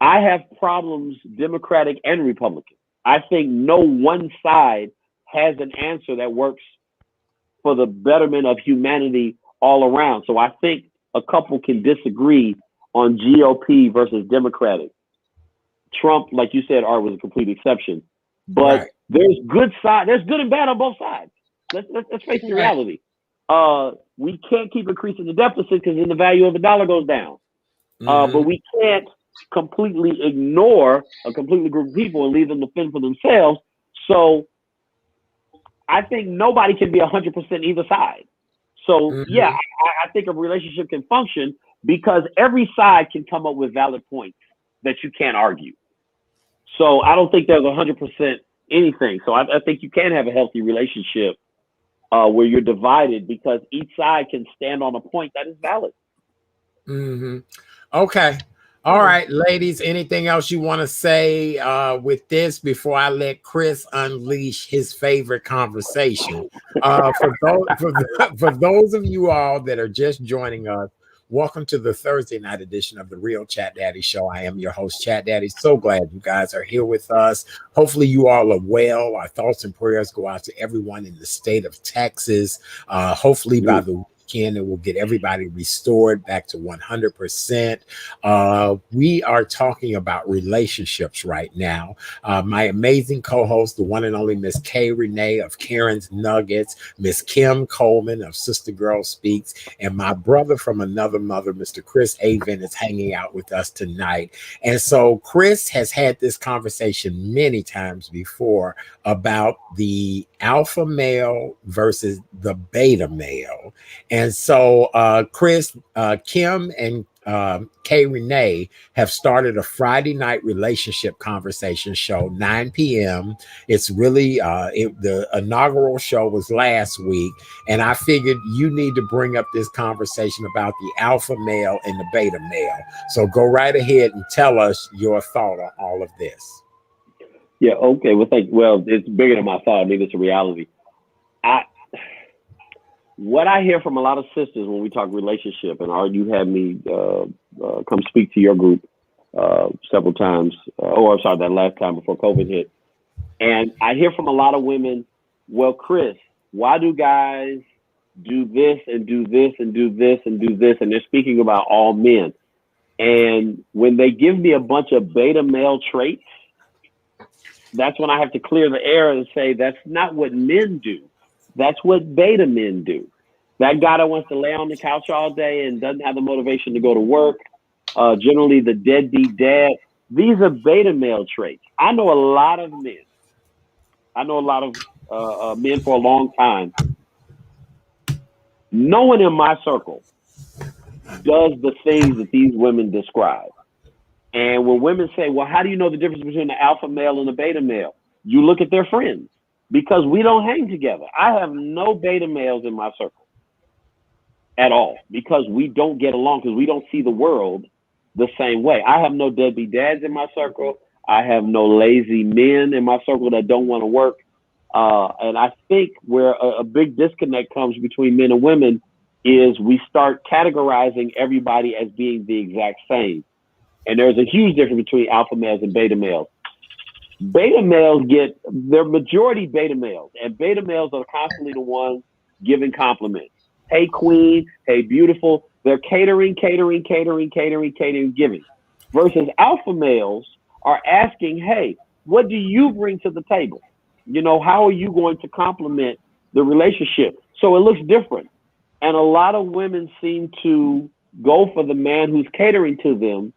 I have problems, Democratic and Republican. I think no one side has an answer that works for the betterment of humanity all around. So I think a couple can disagree on GOP versus Democratic. Trump, like you said, Art, was a complete exception. But Right. there's good and bad on both sides. Let's face the reality. We can't keep increasing the deficit because then the value of the dollar goes down. But we can't completely ignore a completely group of people and leave them to fend for themselves. So I think nobody can be 100% either side. So yeah, I think a relationship can function because every side can come up with valid points that you can't argue. So I don't think there's 100% anything. So I think you can have a healthy relationship where you're divided because each side can stand on a point that is valid. Okay. All right, ladies, anything else you want to say with this before I let Chris unleash his favorite conversation? For those of you all that are just joining us, welcome to the Thursday night edition of the Real Chat Daddy Show. I am your host, Chat Daddy. So glad you guys are here with us. Hopefully you all are well. Our thoughts and prayers go out to everyone in the state of Texas. Hopefully by the weekend, it will get everybody restored back to 100%. We are talking about relationships right now. My amazing co-host, the one and only Miss Kay Renee of Karen's Nuggets, Miss Kim Coleman of Sister Girl Speaks, and my brother from another mother, Mr. Chris Avon, is hanging out with us tonight. And so Chris has had this conversation many times before about the alpha male versus the beta male. And so Chris, Kim, and Kay Renee have started a Friday night relationship conversation show, 9 p.m. It's really, the inaugural show was last week, and I figured you need to bring up this conversation about the alpha male and the beta male. So go right ahead and tell us your thought on all of this. Yeah, okay. Well, it's bigger than my thought. I mean, it's a reality. What I hear from a lot of sisters when we talk relationship, and Art, you had me come speak to your group several times. I'm sorry, that last time before COVID hit. And I hear from a lot of women, well, Chris, why do guys do this and do this and do this and do this? And they're speaking about all men. And when they give me a bunch of beta male traits, that's when I have to clear the air and say, that's not what men do. That's what beta men do. That guy that wants to lay on the couch all day and doesn't have the motivation to go to work. Generally, the deadbeat dad. These are beta male traits. I know a lot of men. I know a lot of men for a long time. No one in my circle does the things that these women describe. And when women say, well, how do you know the difference between the alpha male and the beta male? You look at their friends, because we don't hang together. I have no beta males in my circle at all, because we don't get along, because we don't see the world the same way. I have no deadbeat dads in my circle. I have no lazy men in my circle that don't want to work. And I think where a big disconnect comes between men and women is we start categorizing everybody as being the exact same. And there's a huge difference between alpha males and beta males. Beta males they're majority beta males, and beta males are constantly the ones giving compliments. Hey, queen. Hey, beautiful. They're catering, giving. Versus alpha males are asking, hey, what do you bring to the table? How are you going to complement the relationship? So it looks different. And a lot of women seem to go for the man who's catering to them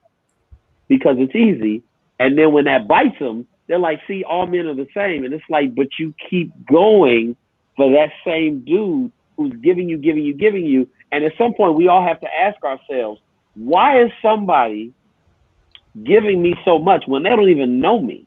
because it's easy. And then when that bites them, they're like, see, all men are the same. And it's like, but you keep going for that same dude who's giving you. And at some point, we all have to ask ourselves, why is somebody giving me so much when they don't even know me?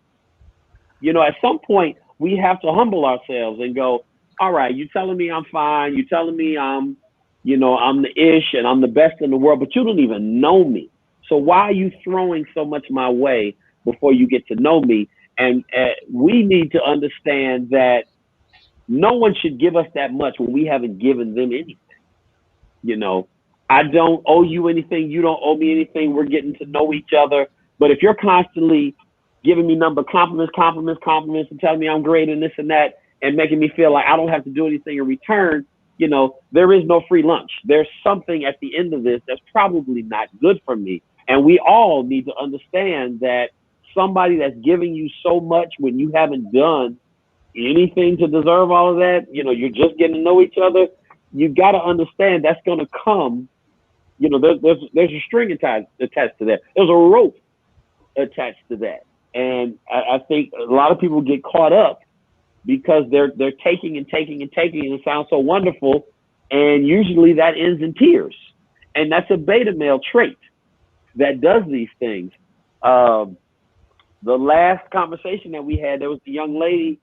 At some point, we have to humble ourselves and go, all right, you're telling me I'm fine. You're telling me I'm the ish and I'm the best in the world, but you don't even know me. So why are you throwing so much my way before you get to know me? And we need to understand that no one should give us that much when we haven't given them anything. I don't owe you anything. You don't owe me anything. We're getting to know each other. But if you're constantly giving me compliments, and telling me I'm great and this and that, and making me feel like I don't have to do anything in return, there is no free lunch. There's something at the end of this that's probably not good for me. And we all need to understand that somebody that's giving you so much when you haven't done anything to deserve all of that, you're just getting to know each other. You got to understand that's going to come. There's a string attached to that. There's a rope attached to that. And I think a lot of people get caught up because they're taking and it sounds so wonderful. And usually that ends in tears. And that's a beta male trait that does these things. The last conversation that we had, there was a young lady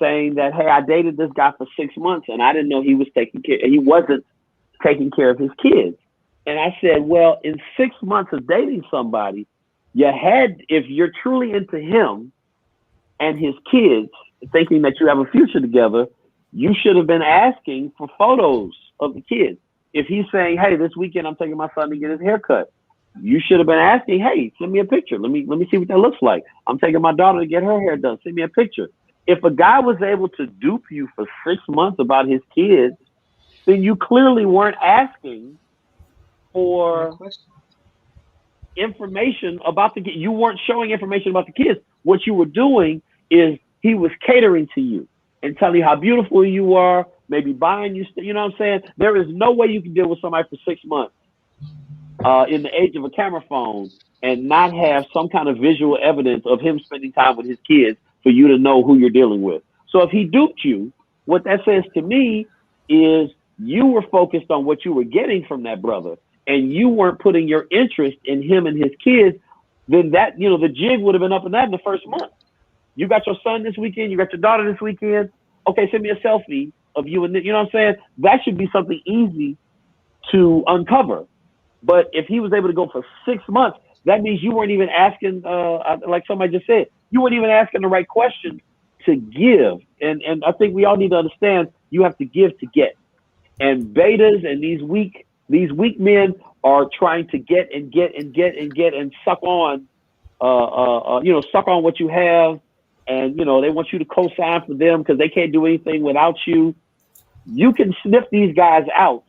saying that, hey, I dated this guy for 6 months and I didn't know he wasn't taking care of his kids. And I said, well, in 6 months of dating somebody, if you're truly into him and his kids, thinking that you have a future together, you should have been asking for photos of the kids. If he's saying, hey, this weekend I'm taking my son to get his hair cut, you should have been asking, hey, send me a picture. Let me see what that looks like. I'm taking my daughter to get her hair done. Send me a picture. If a guy was able to dupe you for 6 months about his kids, then you clearly weren't asking for information about the kids. You weren't showing information about the kids. What you were doing is he was catering to you and telling you how beautiful you are, maybe buying you, you know what I'm saying? There is no way you can deal with somebody for 6 months in the age of a camera phone and not have some kind of visual evidence of him spending time with his kids for you to know who you're dealing with. So if he duped you, what that says to me is you were focused on what you were getting from that brother and you weren't putting your interest in him and his kids, then that, the jig would have been up in that in the first month. You got your son this weekend, you got your daughter this weekend. Okay, send me a selfie of you and you know what I'm saying? That should be something easy to uncover. But if he was able to go for 6 months, that means you weren't even asking, like somebody just said, you weren't even asking the right questions to give. And I think we all need to understand you have to give to get. And betas and these weak men are trying to get and suck on, suck on what you have. And, they want you to co-sign for them because they can't do anything without you. You can sniff these guys out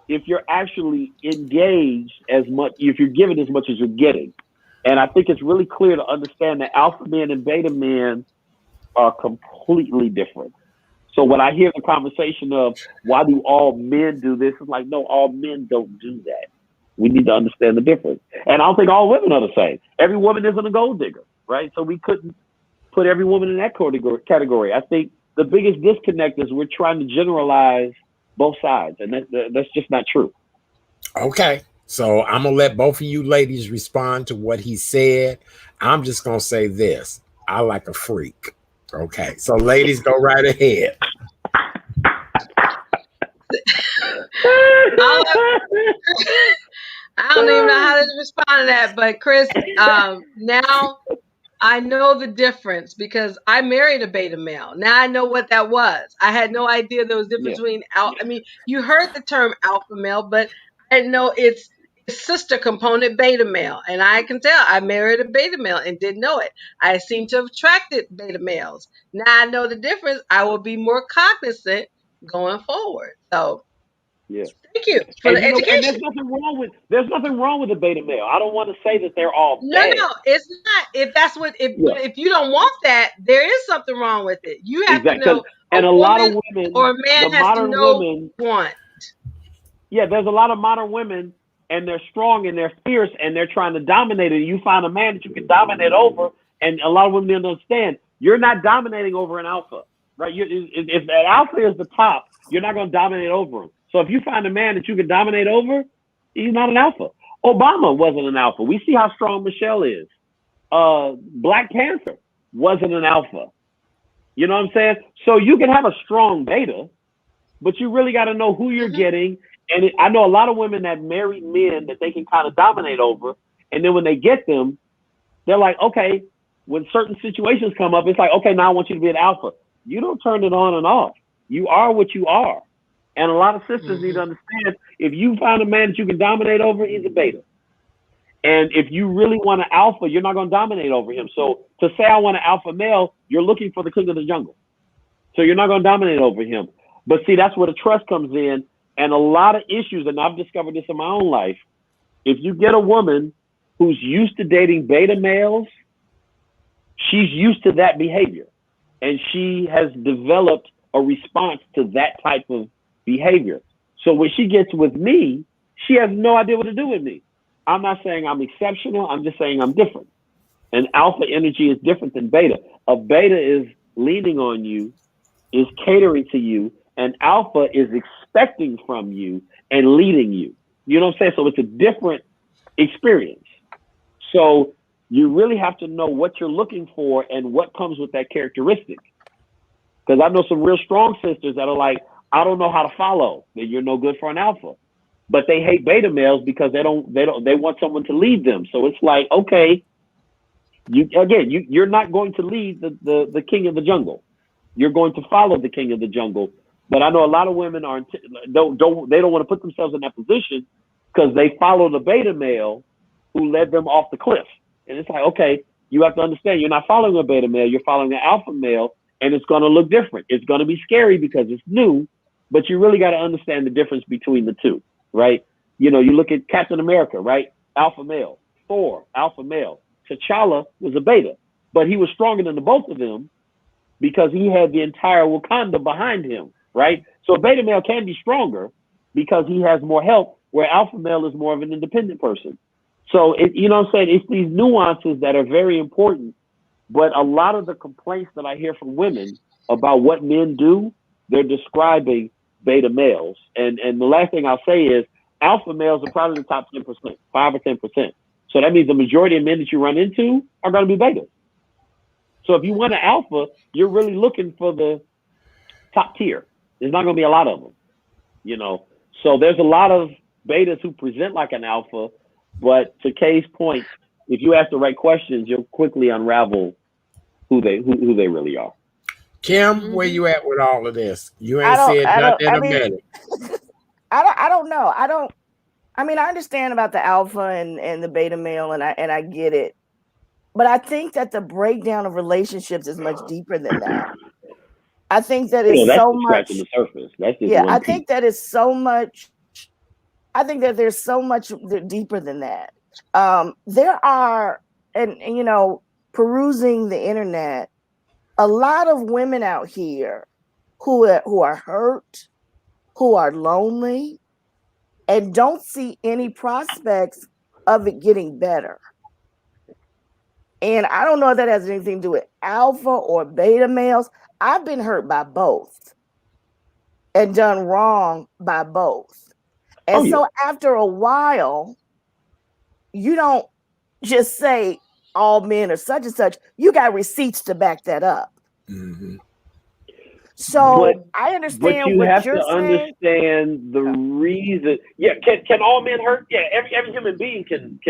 if you're actually engaged as much, if you're giving as much as you're getting. And I think it's really clear to understand that alpha men and beta men are completely different. So when I hear the conversation of why do all men do this, it's like, no, all men don't do that. We need to understand the difference. And I don't think all women are the same. Every woman isn't a gold digger, right? So we couldn't put every woman in that category. I think the biggest disconnect is we're trying to generalize both sides, and that's just not true. Okay. So I'm going to let both of you ladies respond to what he said. I'm just going to say this. I like a freak. Okay. So ladies, go right ahead. I don't even know how to respond to that, but Chris, now I know the difference because I married a beta male. Now I know what that was. I had no idea there was a difference between I mean, you heard the term alpha male, but I didn't know its sister component beta male. And I can tell I married a beta male and didn't know it. I seem to have attracted beta males. Now I know the difference. I will be more cognizant going forward. So yeah. thank you for And the you know, and education. there's nothing wrong with the beta male. I don't want to say that they're all No, bad. no, it's not. If that's what, if you don't want that, there is something wrong with it. You have to Exactly. know a And a lot of woman or women, a the man has to modern know women, want. yeah, there's a lot of modern women, and they're strong and they're fierce and they're trying to dominate it. You find a man that you can dominate over, and a lot of women don't understand you're not dominating over an alpha, right? If that alpha is the top, you're not going to dominate over him. So if you find a man that you can dominate over, he's not an alpha. Obama wasn't an alpha. We see how strong Michelle is. Black Panther wasn't an alpha. You know what I'm saying? So you can have a strong beta, but you really got to know who you're getting. And I know a lot of women that marry men that they can kind of dominate over. And then when they get them, they're like, okay, when certain situations come up, it's like, okay, now I want you to be an alpha. You don't turn it on and off. You are what you are. And a lot of sisters need to understand if you find a man that you can dominate over, he's a beta. And if you really want an alpha, you're not going to dominate over him. So to say I want an alpha male, you're looking for the king of the jungle. So you're not going to dominate over him. But see, that's where the trust comes in. And a lot of issues, and I've discovered this in my own life, if you get a woman who's used to dating beta males, she's used to that behavior. And she has developed a response to that type of behavior. So when she gets with me, she has no idea what to do with me. I'm not saying I'm exceptional. I'm just saying I'm different. And alpha energy is different than beta. A beta is leaning on you, is catering to you, and alpha is expecting from you and leading you. You know what I'm saying? So it's a different experience. So you really have to know what you're looking for and what comes with that characteristic. Because I know some real strong sisters that are like, I don't know how to follow. That you're no good for an alpha. But they hate beta males because they want someone to lead them. So it's like, okay, you're not going to lead the king of the jungle. You're going to follow the king of the jungle. But I know a lot of women don't want to put themselves in that position because they follow the beta male who led them off the cliff. And it's like, okay, you have to understand you're not following a beta male, you're following an alpha male, and it's going to look different. It's going to be scary because it's new, but you really got to understand the difference between the two, right? You know, you look at Captain America, right? Alpha male. Thor, alpha male. T'Challa was a beta, but he was stronger than the both of them because he had the entire Wakanda behind him, right? So a beta male can be stronger because he has more help, where alpha male is more of an independent person. So, you know what I'm saying? It's these nuances that are very important. But a lot of the complaints that I hear from women about what men do, they're describing beta males. And the last thing I'll say is alpha males are probably the top 10%, 5 or 10%. So that means the majority of men that you run into are going to be betas. So if you want an alpha, you're really looking for the top tier. There's not going to be a lot of them, you know. So there's a lot of betas who present like an alpha, but to Kay's point, if you ask the right questions, you'll quickly unravel who they really are. Kim, where you at with all of this? You ain't I said don't, nothing I about mean, it. I don't know. I mean, I understand about the alpha and the beta male, and I get it. But I think that the breakdown of relationships is much deeper than that. I think that You know, is that's so just scratching much. the surface. That's just Yeah, one I piece. think that is so much. I think that there's so much deeper than that. There are, and you know, perusing the internet, a lot of women out here who are hurt, who are lonely, and don't see any prospects of it getting better. And I don't know if that has anything to do with alpha or beta males. I've been hurt by both and done wrong by both. And so after a while, you don't just say all men are such and such. You got receipts to back that up. Mm-hmm. So I understand but you what have you're to saying. understand the reason. Yeah, can all men hurt? Yeah, every human being can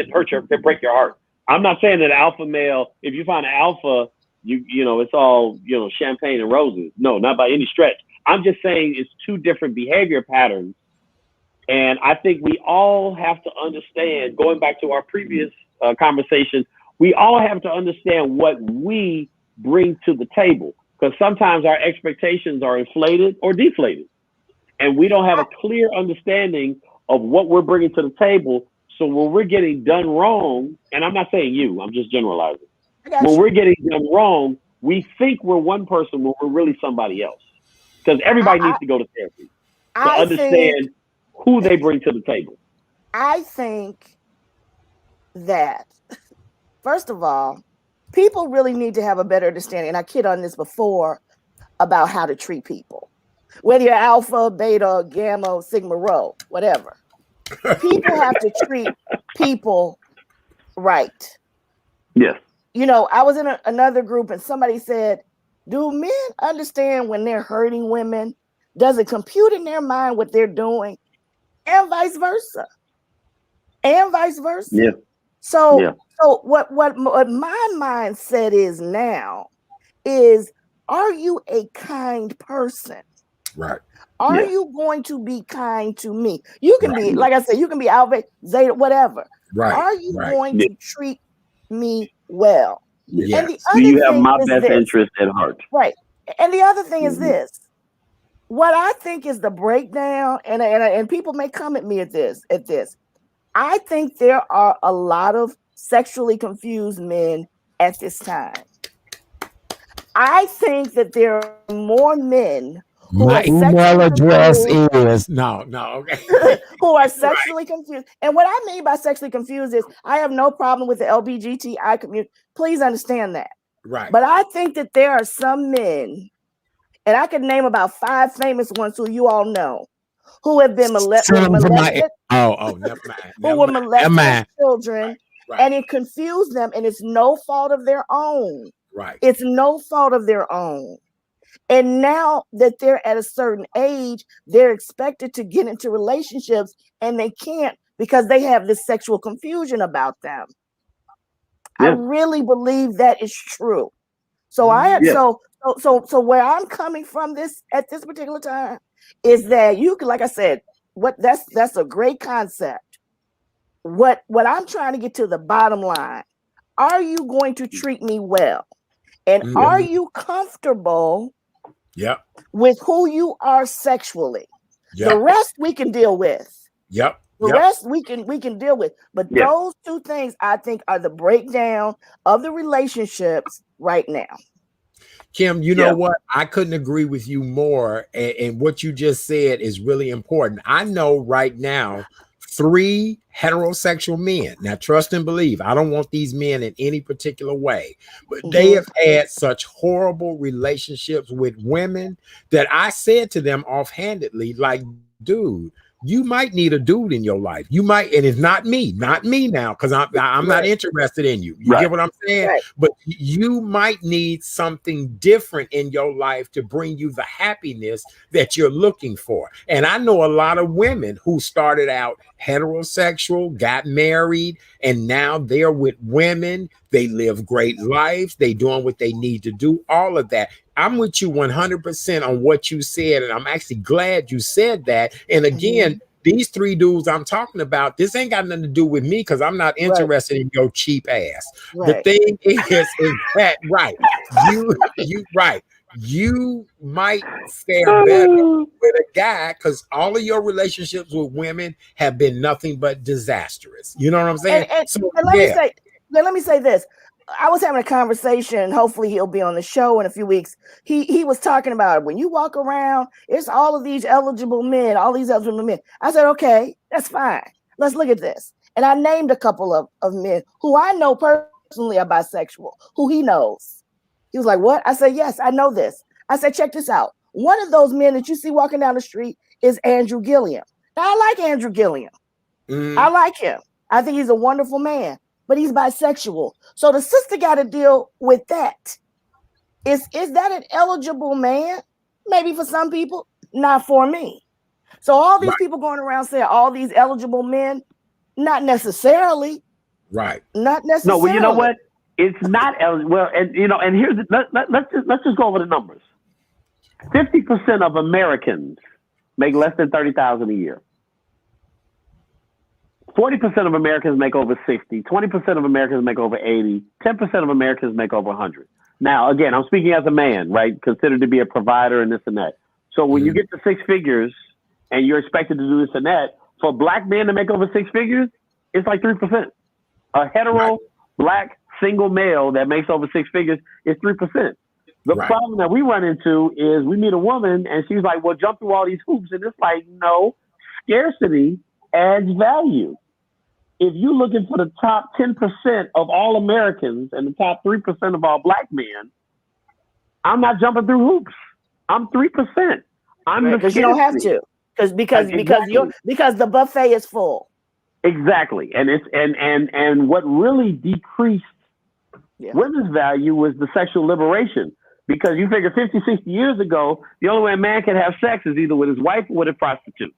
break your heart. I'm not saying that alpha male, if you find an alpha, you know, it's all, you know, champagne and roses. No, not by any stretch. I'm just saying it's two different behavior patterns. And I think we all have to understand, going back to our previous conversation, we all have to understand what we bring to the table. Because sometimes our expectations are inflated or deflated. And we don't have a clear understanding of what we're bringing to the table. So when we're getting done wrong, and I'm not saying you, I'm just generalizing. When we're getting done wrong, we think we're one person when we're really somebody else. Because everybody needs to go to therapy to understand who they bring to the table. I think that, first of all, people really need to have a better understanding. And I kid on this before about how to treat people. Whether you're alpha, beta, gamma, sigma, rho, whatever. People have to treat people right. Yes. You know, I was in another group and somebody said, do men understand when they're hurting women? Does it compute in their mind what they're doing? And vice versa. Yeah. So what my mindset is now is, are you a kind person? Right. Are you going to be kind to me? You can be, like I said, you can be alpha, zeta, whatever. Right. Are you going to treat me well? Yes. And the other Do you have thing my is best this, interest at heart? right? And the other thing is this. What I think is the breakdown, and people may come at me at this. I think there are a lot of sexually confused men at this time. I think that there are more men who my are email address confused, is okay. who are sexually confused. And what I mean by sexually confused is I have no problem with the LGBTI community. Please understand that. Right. But I think that there are some men, and I could name about 5 famous ones who you all know, who have been molested, never mind. who were molested as children, and it confused them, and it's no fault of their own. Right. It's no fault of their own. And now that they're at a certain age, they're expected to get into relationships, and they can't because they have this sexual confusion about them. Yeah. I really believe that is true. So so where I'm coming from this at this particular time is that you can, like I said, that's a great concept. What I'm trying to get to the bottom line, are you going to treat me well? And are you comfortable with who you are sexually? The rest we can deal with. The rest we can deal with. But those 2 things I think are the breakdown of the relationships right now. Kim, you know what? I couldn't agree with you more. And what you just said is really important. I know right now 3 heterosexual men. Now, trust and believe, I don't want these men in any particular way, but they have had such horrible relationships with women that I said to them offhandedly, like, dude, you might need a dude in your life. You might, and it's not me now, because I'm not interested in you. You get what I'm saying? Right. But you might need something different in your life to bring you the happiness that you're looking for. And I know a lot of women who started out heterosexual, got married, and now they're with women. They live great lives. They doing what they need to do, all of that. I'm with you 100% on what you said, and I'm actually glad you said that. And again, these 3 dudes I'm talking about, this ain't got nothing to do with me because I'm not interested in your cheap ass. The thing is that you might fare better with a guy because all of your relationships with women have been nothing but disastrous. You know what I'm saying? And let me say this. I was having a conversation. Hopefully, he'll be on the show in a few weeks. He was talking about when you walk around, it's all of these eligible men, all these eligible men. I said, okay, that's fine. Let's look at this. And I named a couple of men who I know personally are bisexual, who he knows. He was like, what? I said, yes, I know this. I said, check this out. One of those men that you see walking down the street is Andrew Gilliam. Now, I like Andrew Gilliam. I like him. I think he's a wonderful man, but he's bisexual. So the sister got to deal with that. Is that an eligible man? Maybe for some people, not for me. So all these people going around saying all these eligible men, not necessarily. Right. Not necessarily. No, well, you know what? It's not eligible. Well, and and here's let's just go over the numbers. 50% of Americans make less than $30,000 a year. 40% of Americans make over 60. 20% of Americans make over 80. 10% of Americans make over 100. Now, again, I'm speaking as a man, right? Considered to be a provider and this and that. So when you get to six figures and you're expected to do this and that, for black men to make over six figures, it's like 3%. A hetero black single male that makes over six figures is 3%. The problem that we run into is we meet a woman and she's like, well, jump through all these hoops. And it's like, no, scarcity adds value. If you're looking for the top 10% of all Americans and the top 3% of all black men, I'm not jumping through hoops. I'm 3%. I'm because you don't have to. Because the buffet is full. Exactly. And it's and what really decreased women's value was the sexual liberation. Because you figure 50, 60 years ago, the only way a man could have sex is either with his wife or with a prostitute.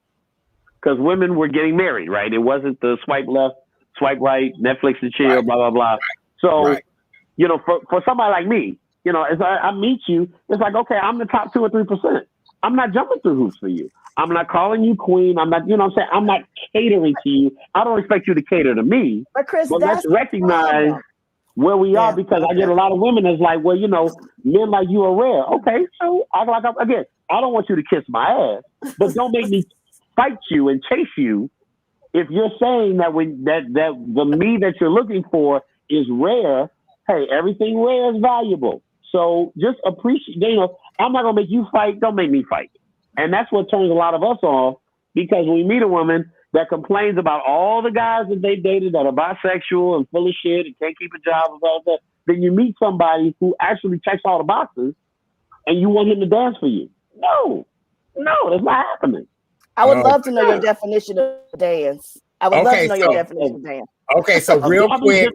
Because women were getting married, right? It wasn't the swipe left, swipe right, Netflix and chill, blah, blah, blah. So, for somebody like me, as I meet you, it's like, okay, I'm the top 2 or 3%. I'm not jumping through hoops for you. I'm not calling you queen. I'm not, I'm saying? I'm not catering to you. I don't expect you to cater to me. But Chris, let's recognize where we are, because I get a lot of women that's like, well, men like you are rare. Okay, so I don't want you to kiss my ass, but don't make me fight you and chase you. If you're saying that the me that you're looking for is rare, hey, everything rare is valuable. So just appreciate, I'm not gonna make you fight, don't make me fight. And that's what turns a lot of us off, because when we meet a woman that complains about all the guys that they dated that are bisexual and full of shit and can't keep a job and all that, then you meet somebody who actually checks all the boxes and you want him to dance for you. No, that's not happening. I would love to know your definition of dance. I would love to know your definition of dance. Okay, so real quick.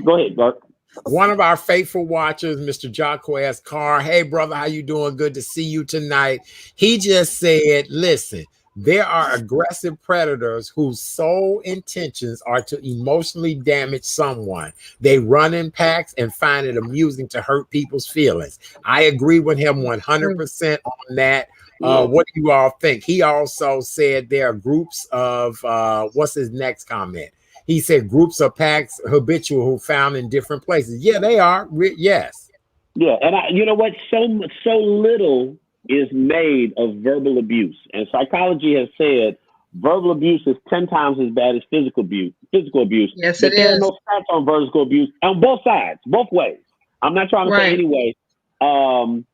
Go ahead, Bart. One of our faithful watchers, Mr. Jacquez Carr. Hey, brother, how you doing? Good to see you tonight. He just said, listen, there are aggressive predators whose sole intentions are to emotionally damage someone. They run in packs and find it amusing to hurt people's feelings. I agree with him 100% on that. What do you all think? He also said there are groups of, what's his next comment? He said groups of packs habitual who found in different places. Yeah, they are. Yes. Yeah, and you know what? So little is made of verbal abuse, and psychology has said verbal abuse is 10 times as bad as physical abuse. Yes, but it there is. are no stats on physical abuse on both sides, both ways. I'm not trying to say anyway. I'm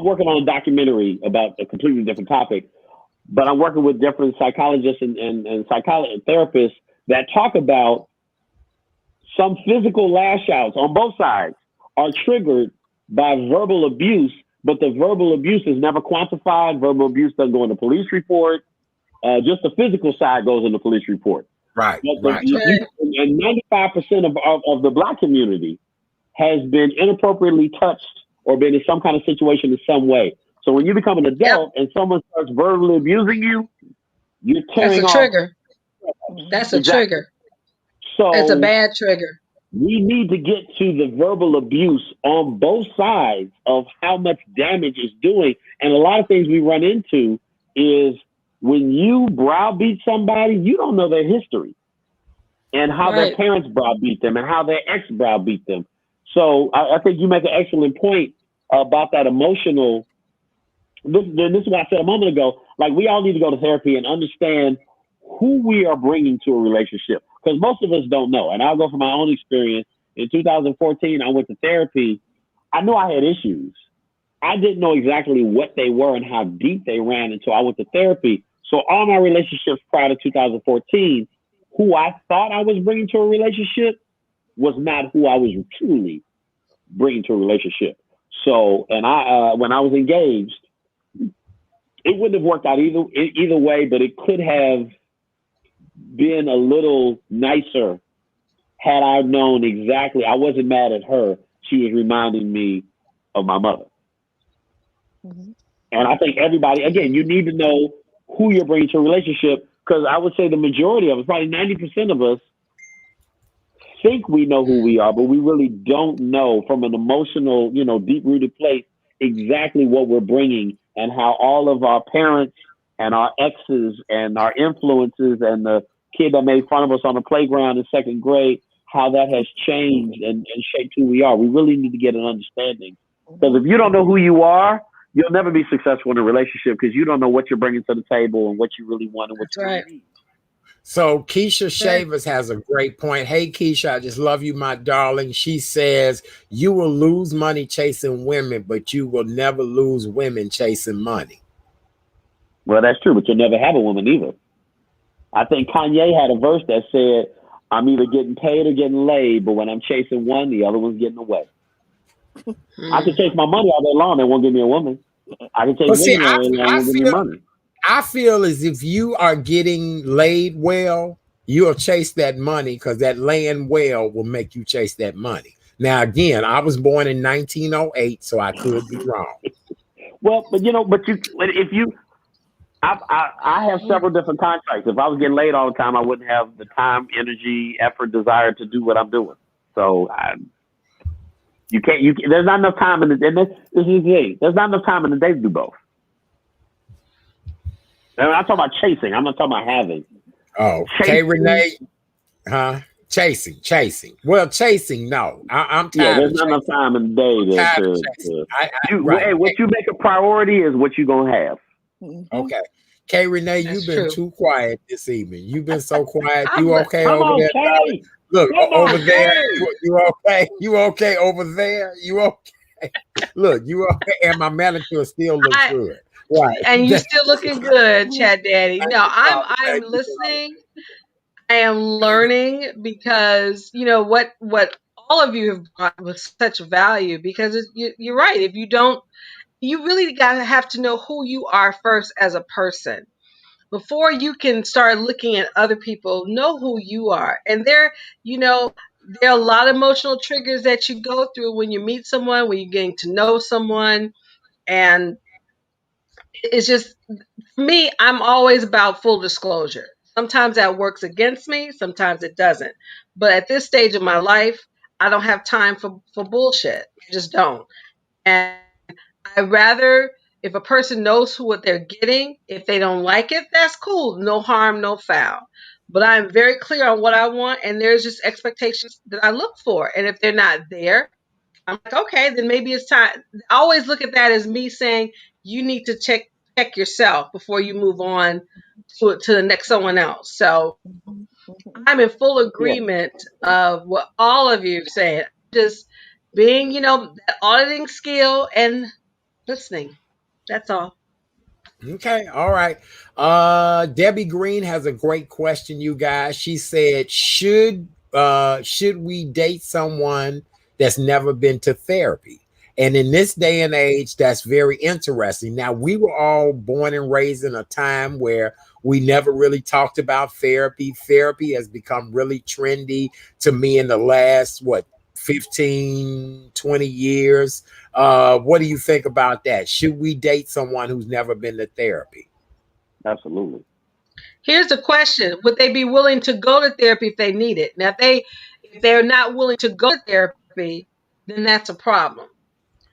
working on a documentary about a completely different topic, but I'm working with different psychologists and psychologists and therapists that talk about some physical lash outs on both sides are triggered by verbal abuse, but the verbal abuse is never quantified. Verbal abuse doesn't go in the police report. Just the physical side goes in the police report. Right. And 95% of the Black community has been inappropriately touched or been in some kind of situation in some way. So when you become an adult and someone starts verbally abusing you, you're tearing That's a trigger. That's a trigger. So it's a bad trigger. We need to get to the verbal abuse on both sides of how much damage it's doing. And a lot of things we run into is when you browbeat somebody, you don't know their history and how their parents browbeat them and how their ex browbeat them. So I think you make an excellent point about that emotional. This is what I said a moment ago. Like, we all need to go to therapy and understand who we are bringing to a relationship. Because most of us don't know. And I'll go from my own experience. In 2014, I went to therapy. I knew I had issues. I didn't know exactly what they were and how deep they ran until I went to therapy. So all my relationships prior to 2014, who I thought I was bringing to a relationship was not who I was truly bringing to a relationship. So, and when I was engaged, it wouldn't have worked out either way, but it could have been a little nicer had I known exactly. I wasn't mad at her. She was reminding me of my mother. Mm-hmm. And I think everybody, again, you need to know who you're bringing to a relationship, because I would say the majority of us, probably 90% of us, think we know who we are, but we really don't know from an emotional, deep-rooted place exactly what we're bringing, and how all of our parents and our exes and our influences and the kid that made fun of us on the playground in second grade, how that has changed and shaped who we are. We really need to get an understanding. Because if you don't know who you are, you'll never be successful in a relationship, because you don't know what you're bringing to the table and what you really want and what you really need. So Keisha Shavers has a great point. Hey, Keisha, I just love you, my darling. She says, you will lose money chasing women, but you will never lose women chasing money. Well, that's true, but you'll never have a woman either. I think Kanye had a verse that said, I'm either getting paid or getting laid, but when I'm chasing one, the other one's getting away. I can chase my money all day long, they won't give me a woman. I can chase women all day long, they won't give me money. I feel as if you are getting laid well, you'll chase that money, because that laying well will make you chase that money. Now, again, I was born in 1908, so I could be wrong. Well, but if you, I have several different contracts. If I was getting laid all the time, I wouldn't have the time, energy, effort, desire to do what I'm doing. So you can't. There's not enough time in the. And this is the thing. There's not enough time in the day to do both. And I'm talking about chasing. I'm not talking about having. Oh, K. Renee, huh? Chasing. Well, chasing, no. I'm tired. Yeah, there's not enough time in the day to what you make a priority is what you're gonna have. Okay. K. Renee, you've been too quiet this evening. You've been so quiet. You okay over there? Kay. Look, over there. You okay? You okay over there? You okay? Look, you okay? And my manicure still looks good. Right. And you still looking good, Chat Daddy. No, I'm listening. I am learning, because what all of you have brought with such value, because you're right. If you don't, you really have to know who you are first as a person before you can start looking at other people. Know who you are. And there are a lot of emotional triggers that you go through when you meet someone, when you're getting to know someone. And it's just, for me, I'm always about full disclosure. Sometimes that works against me, sometimes it doesn't. But at this stage of my life, I don't have time for bullshit. I just don't. And I'd rather, if a person knows what they're getting, if they don't like it, that's cool. No harm, no foul. But I'm very clear on what I want, and there's just expectations that I look for. And if they're not there, I'm like, okay, then maybe it's time. I always look at that as me saying, you need to check yourself before you move on to the next someone else. So I'm in full agreement of what all of you said. Just being, that auditing skill and listening. That's all. Okay, all right. Debbie Green has a great question, you guys. She said, should we date someone that's never been to therapy? And in this day and age, that's very interesting. Now, we were all born and raised in a time where we never really talked about therapy. Therapy has become really trendy to me in the last, 15, 20 years. What do you think about that? Should we date someone who's never been to therapy? Absolutely. Here's the question. Would they be willing to go to therapy if they need it? Now, if they're not willing to go to therapy, then that's a problem.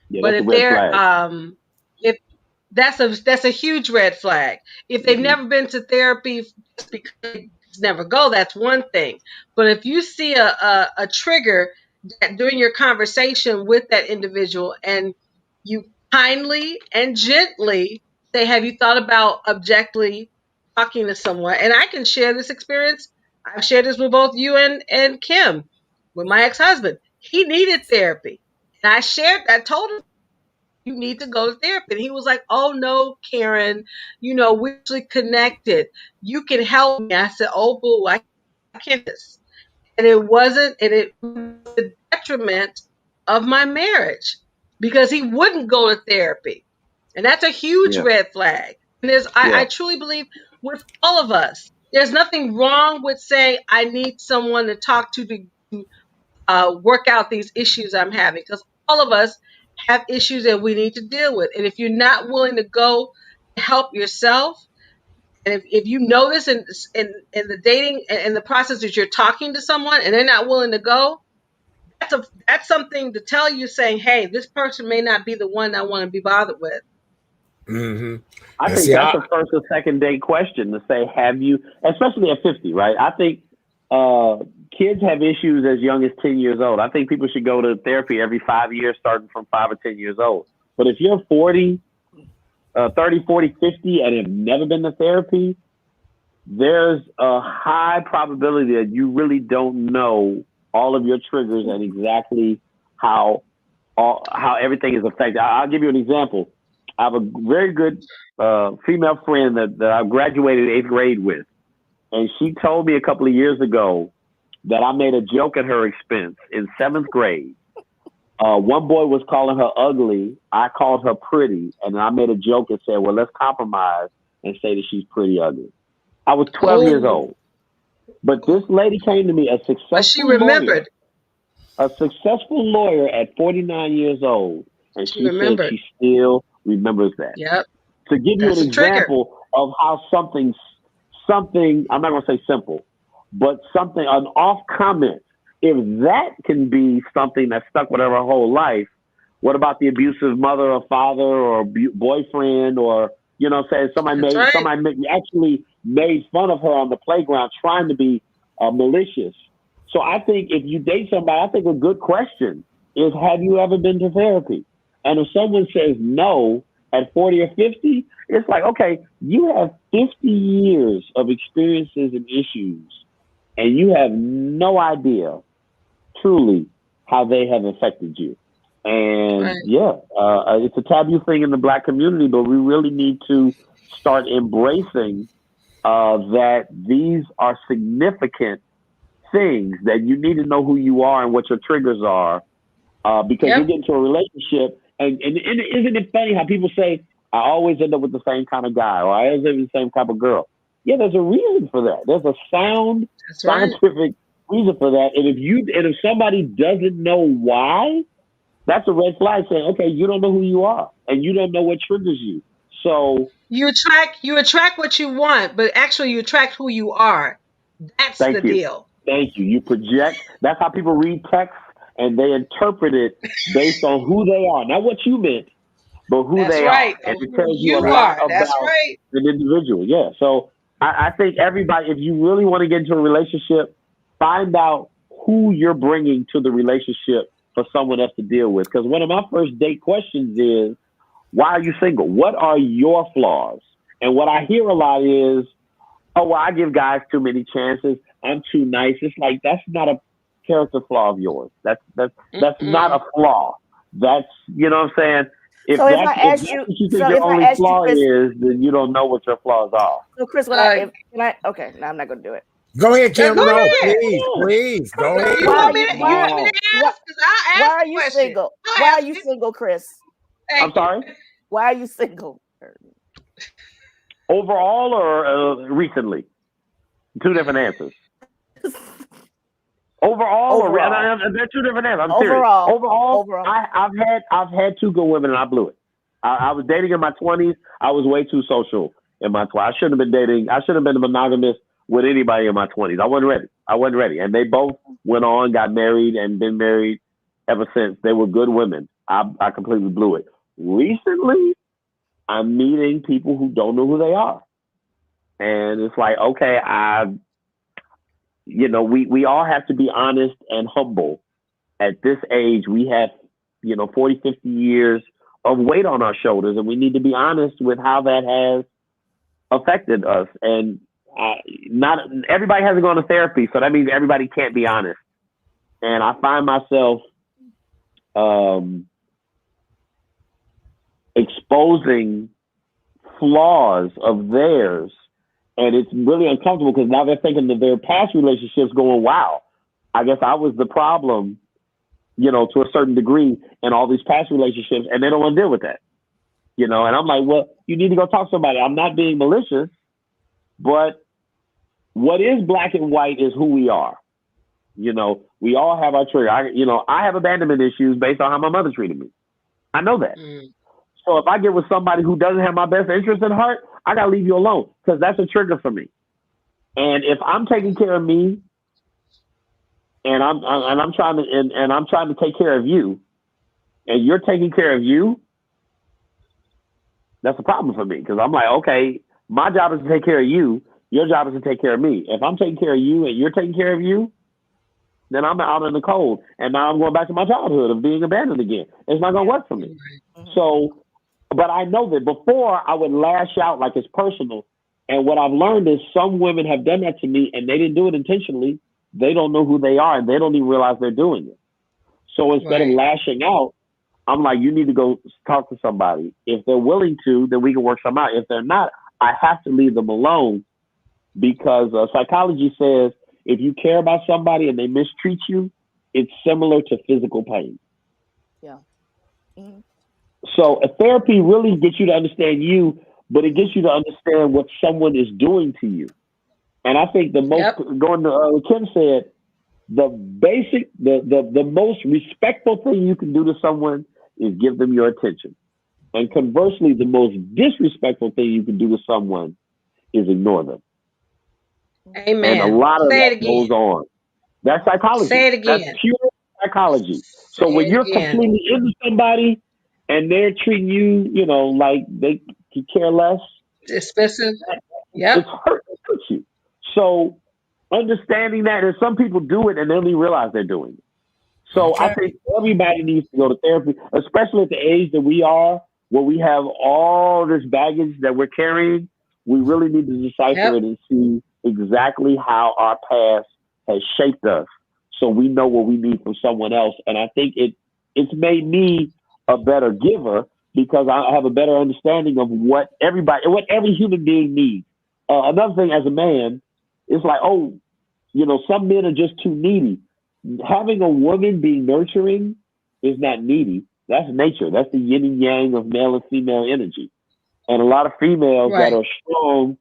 Yeah, but that's if a red they're flag. If that's a huge red flag. If they've never been to therapy just because they just never go, that's one thing. But if you see a trigger that during your conversation with that individual, and you kindly and gently say, have you thought about objectively talking to someone, and I can share this experience. I've shared this with both you and Kim, with my ex-husband. He needed therapy. And I told him, you need to go to therapy. And he was like, oh no, Karen, we're actually connected. You can help me. I said, oh boo, I can't do this. And it was the detriment of my marriage because he wouldn't go to therapy. And that's a huge red flag. And I truly believe with all of us, there's nothing wrong with saying, I need someone to talk to work out these issues I'm having, because all of us have issues that we need to deal with. And if you're not willing to go help yourself, and if you notice in the dating and in the process that you're talking to someone and they're not willing to go, that's something to tell you, saying, hey, this person may not be the one I want to be bothered with. Mm-hmm. I think that's a first or second date question to say, have you, especially at 50, right? I think kids have issues as young as 10 years old. I think people should go to therapy every 5 years, starting from 5 or 10 years old. But if you're 40, 30, 40, 50, and have never been to therapy, there's a high probability that you really don't know all of your triggers and exactly how everything is affected. I'll give you an example. I have a very good female friend that I graduated 8th grade with. And she told me a couple of years ago that I made a joke at her expense in 7th grade. One boy was calling her ugly. I called her pretty. And I made a joke and said, well, let's compromise and say that she's pretty ugly. I was 12 years old. But this lady came to me, a successful lawyer at 49 years old. And she said she still remembers that. Yep. To give you an example of how something, I'm not going to say simple, but something, an off comment, if that can be something that stuck with her whole life, what about the abusive mother or father or boyfriend, or, say somebody actually made fun of her on the playground trying to be malicious. So I think if you date somebody, I think a good question is, have you ever been to therapy? And if someone says no at 40 or 50, it's like, okay, you have 50 years of experiences and issues, and you have no idea truly how they have affected you. And it's a taboo thing in the Black community, but we really need to start embracing that these are significant things, that you need to know who you are and what your triggers are, because you get into a relationship. And isn't it funny how people say, I always end up with the same kind of guy, or I always end up with the same type of girl? Yeah, there's a reason for that. There's a sound scientific reason for that. And if somebody doesn't know why, that's a red flag saying, okay, you don't know who you are and you don't know what triggers you. So you attract what you want, but actually you attract who you are. That's the deal. Thank you. You project. That's how people read text, and they interpret it based on who they are, not what you meant, but who they are. And it tells you a lot about an individual. Yeah. So I think everybody, if you really want to get into a relationship, find out who you're bringing to the relationship for someone else to deal with. Because one of my first date questions is, why are you single? What are your flaws? And what I hear a lot is, oh, well, I give guys too many chances. I'm too nice. It's like, that's not a character flaw of yours. That's not a flaw. That's, you know what I'm saying? If so that's what you think your only flaw is, then you don't know what your flaws are. So Chris, okay, no, I'm not going to do it. Go ahead, Kim. No, please. Go ahead. You want me to ask? Why are you single? Why are you single, Chris? I'm sorry? Why are you single? Overall or recently? Two different answers. Overall. They're two different answers. I'm serious. Overall. I've had two good women and I blew it. I was dating in my 20s. I was way too social in my 20s. I shouldn't have been dating. I shouldn't have been monogamous with anybody in my 20s. I wasn't ready. And they both went on, got married, and been married ever since. They were good women. I completely blew it. Recently, I'm meeting people who don't know who they are. And it's like, okay, we all have to be honest and humble. At this age, we have, 40, 50 years of weight on our shoulders, and we need to be honest with how that has affected us. And not everybody hasn't gone to therapy, so that means everybody can't be honest. And I find myself exposing flaws of theirs, and it's really uncomfortable because now they're thinking of their past relationships, going, "Wow, I guess I was the problem," to a certain degree in all these past relationships, and they don't want to deal with that, And I'm like, well, you need to go talk to somebody. I'm not being malicious, but what is black and white is who we are. We all have our trigger. I have abandonment issues based on how my mother treated me. I know that. So if I get with somebody who doesn't have my best interest at heart, I gotta leave you alone because that's a trigger for me. And if I'm taking care of me, and I'm trying to take care of you, and you're taking care of you, that's a problem for me because I'm like, okay, my job is to take care of you. Your job is to take care of me. If I'm taking care of you and you're taking care of you, then I'm out in the cold. And now I'm going back to my childhood of being abandoned again. It's not going to work for me. So, but I know that before I would lash out like it's personal. And what I've learned is some women have done that to me and they didn't do it intentionally. They don't know who they are and they don't even realize they're doing it. So instead of lashing out, I'm like, you need to go talk to somebody. If they're willing to, then we can work something out. If they're not, I have to leave them alone because psychology says if you care about somebody and they mistreat you, it's similar to physical pain. Yeah. Mm-hmm. So a therapy really gets you to understand you, but it gets you to understand what someone is doing to you. And I think the most, going to Kim said, the basic, the most respectful thing you can do to someone is give them your attention. And conversely, the most disrespectful thing you can do to someone is ignore them. Amen. And a lot of that goes on. That's psychology. Say it again. That's pure psychology. So when you're completely into somebody and they're treating you, like they could care less, expensive. It hurts you. So understanding that, and some people do it and they don't even realize they're doing it. So I think everybody needs to go to therapy, especially at the age that we are, where we have all this baggage that we're carrying. We really need to decipher it and see exactly how our past has shaped us, so we know what we need from someone else. And I think it's made me a better giver because I have a better understanding of what every human being needs. Another thing, as a man, it's like, some men are just too needy. Having a woman be nurturing is not needy. That's nature. That's the yin and yang of male and female energy. And a lot of females that are strong,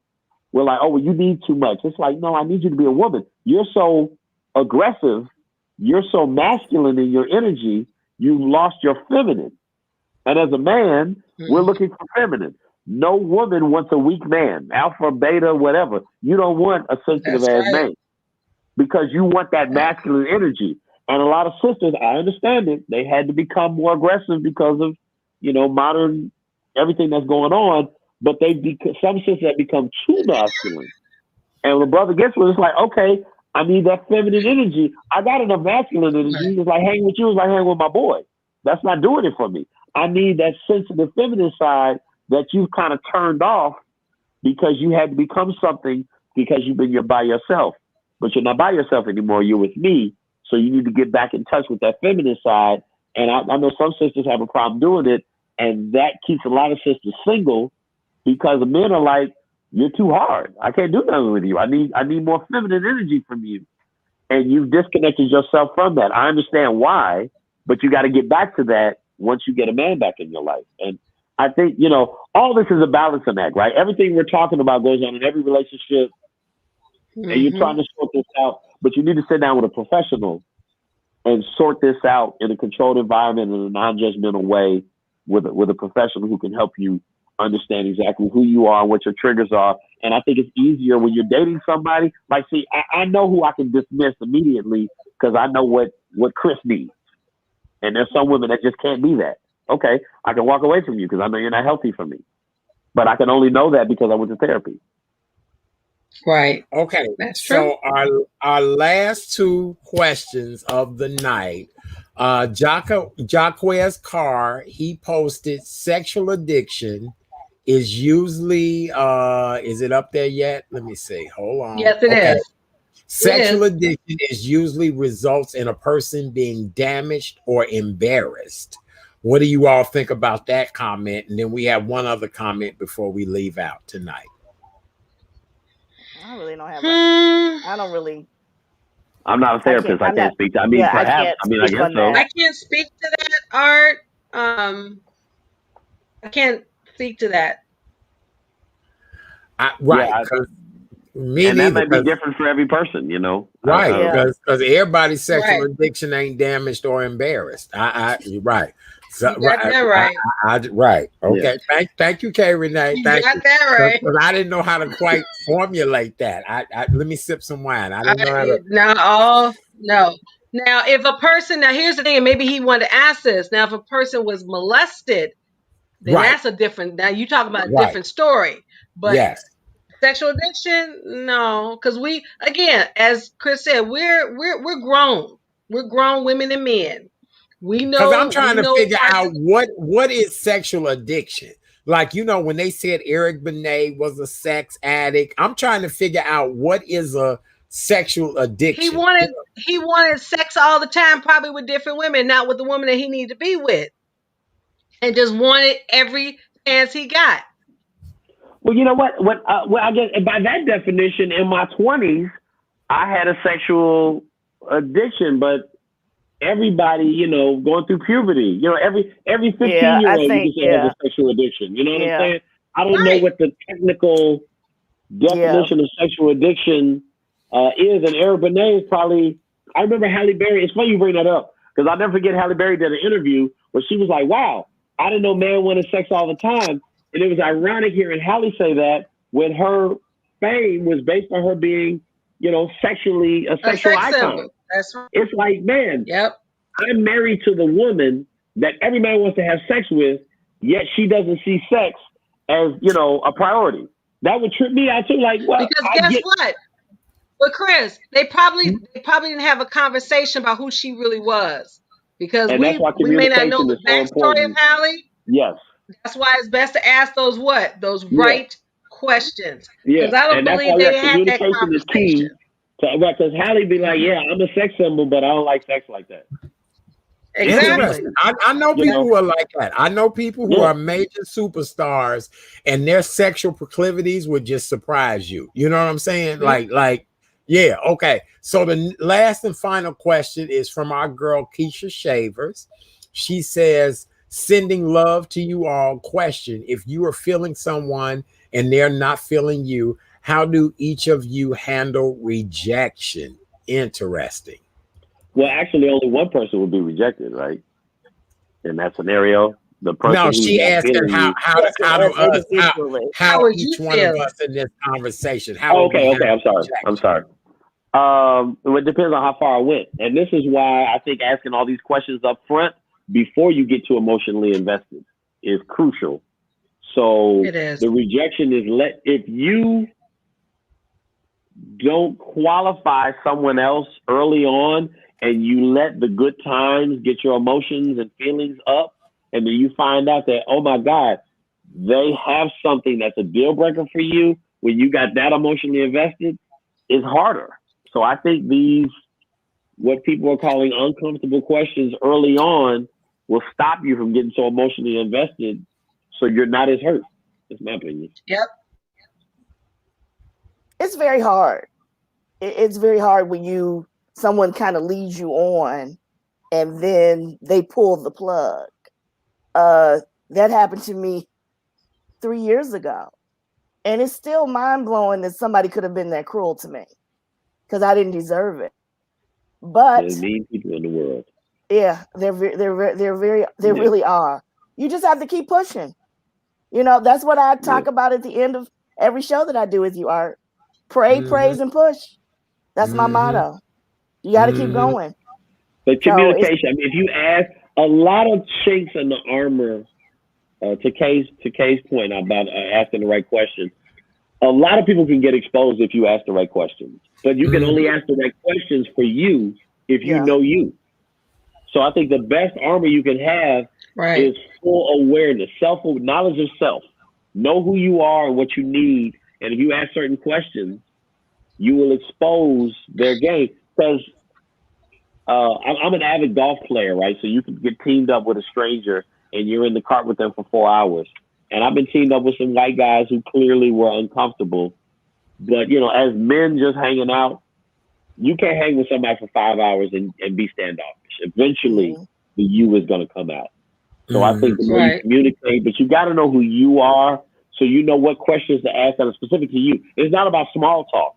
we're like, well, you need too much. It's like, no, I need you to be a woman. You're so aggressive. You're so masculine in your energy. You've lost your feminine. And as a man, we're looking for feminine. No woman wants a weak man, alpha, beta, whatever. You don't want a sensitive ass man because you want that masculine energy. And a lot of sisters, I understand it, they had to become more aggressive because of, modern everything that's going on. But some sisters have become too masculine. And when the brother gets with it, it's like, okay, I need that feminine energy. I got enough masculine energy. It's like hanging with you is like hanging with my boy. That's not doing it for me. I need that sensitive feminine side that you've kind of turned off because you had to become something because you've been by yourself. But you're not by yourself anymore. You're with me. So you need to get back in touch with that feminine side. And I know some sisters have a problem doing it. And that keeps a lot of sisters single because the men are like, you're too hard. I can't do nothing with you. I need more feminine energy from you. And you've disconnected yourself from that. I understand why, but you got to get back to that once you get a man back in your life. And I think, all this is a balancing act, right? Everything we're talking about goes on in every relationship. And you're trying to sort this out, but you need to sit down with a professional and sort this out in a controlled environment in a non-judgmental way with a professional who can help you understand exactly who you are and what your triggers are. And I think it's easier when you're dating somebody. Like, see, I know who I can dismiss immediately because I know what Chris needs. And there's some women that just can't be that. Okay, I can walk away from you because I know you're not healthy for me. But I can only know that because I went to therapy. Right. Okay. That's true. So our last two questions of the night. Jaquez Carr, he posted sexual addiction is usually is it up there yet? Let me see. Hold on. Yes, it Okay. is. Sexual addiction is usually results in a person being damaged or embarrassed. What do you all think about that comment? And then we have one other comment before we leave out tonight. I really don't have. Hmm. I don't really. I'm not a therapist. I can't speak to. I mean, yeah, perhaps. I speak guess on so. that. I can't speak to that, Art. I can't speak to that. Right. Yeah, Me and neither. that might be different for every person, you know. Right, Yeah. because everybody's sexual Right. addiction ain't damaged or embarrassed. You're right. So, You got that right. Right. Okay. Yeah. Thank you, Kay Renee. You Thank got you. that right. Because I didn't know how to quite formulate that. Let me sip some wine. I didn't know how to. No. Now, if a person, now here's the thing, and maybe he wanted to ask this. Now, if a person was molested, then Right. that's a different. Now you talk about a Right. different story. But Yes. sexual addiction, no, because we, again, as Chris said, we're grown. We're grown women and men. We Because I'm know. trying to figure out what is sexual addiction. Like, you know, when they said Eric Benet was a sex addict, I'm trying to figure out what is a sexual addiction. He wanted sex all the time, probably with different women, not with the woman that he needed to be with, and just wanted every chance he got. Well, you know what? Well, I guess by that definition, in my 20s, I had a sexual addiction, but everybody, you know, going through puberty, you know, every 15-year-old you can say has a sexual addiction. You know what I'm saying? I don't know what the technical definition of sexual addiction is, and Eric Benet is probably. I remember Halle Berry. It's funny you bring that up because I'll never forget Halle Berry did an interview where she was like, "Wow, I didn't know men wanted sex all the time," and it was ironic hearing Halle say that when her fame was based on her being, you know, sexually a sexual icon. Symbol. That's right. It's like, man, yep. I'm married to the woman that every man wants to have sex with, yet she doesn't see sex as, you know, a priority. That would trip me out too. Like, well, because guess what? But Chris, they probably didn't have a conversation about who she really was, because we may not know the backstory of Halle. Yes. That's why it's best to ask those right questions. Yeah. Because I don't believe they had that conversation. Because Halle be like, yeah, I'm a sex symbol, but I don't like sex like that. Exactly. I know people who are like that. I know people who are major superstars, and their sexual proclivities would just surprise you. You know what I'm saying? Mm-hmm. Yeah, okay. So the last and final question is from our girl Keisha Shavers. She says, sending love to you all. Question: if you are feeling someone and they're not feeling you, how do each of you handle rejection? Interesting. Well, actually, only one person would be rejected, right? In that scenario, the person. No, she asked how each one of us in this conversation. Okay. I'm sorry. It depends on how far I went, and this is why I think asking all these questions up front before you get too emotionally invested is crucial. So the rejection is if you don't qualify someone else early on and you let the good times get your emotions and feelings up, and then you find out that, oh my God, they have something that's a deal breaker for you when you got that emotionally invested, it's harder. So I think what people are calling uncomfortable questions early on will stop you from getting so emotionally invested so you're not as hurt. That's my opinion. Yep. It's very hard. It's very hard when someone kind of leads you on and then they pull the plug. That happened to me 3 years ago. And it's still mind-blowing that somebody could have been that cruel to me because I didn't deserve it. But there's mean people in the world. Yeah, they really are. You just have to keep pushing. You know, that's what I talk about at the end of every show that I do with you, Art. Pray, praise, and push. That's my motto. You got to keep going. But communication. I mean, if you ask a lot of chinks in the armor, to Kay's point about asking the right question, a lot of people can get exposed if you ask the right questions. But you can only ask the right questions for you if you know you. So I think the best armor you can have is full awareness, knowledge of self. Know who you are and what you need. And if you ask certain questions, you will expose their game. Because I'm an avid golf player, right? So you could get teamed up with a stranger and you're in the cart with them for 4 hours. And I've been teamed up with some white guys who clearly were uncomfortable. But, you know, as men just hanging out, you can't hang with somebody for 5 hours and be standoffish. Eventually, the you is going to come out. So I think the more you communicate, but you got to know who you are so you know what questions to ask that are specific to you. It's not about small talk.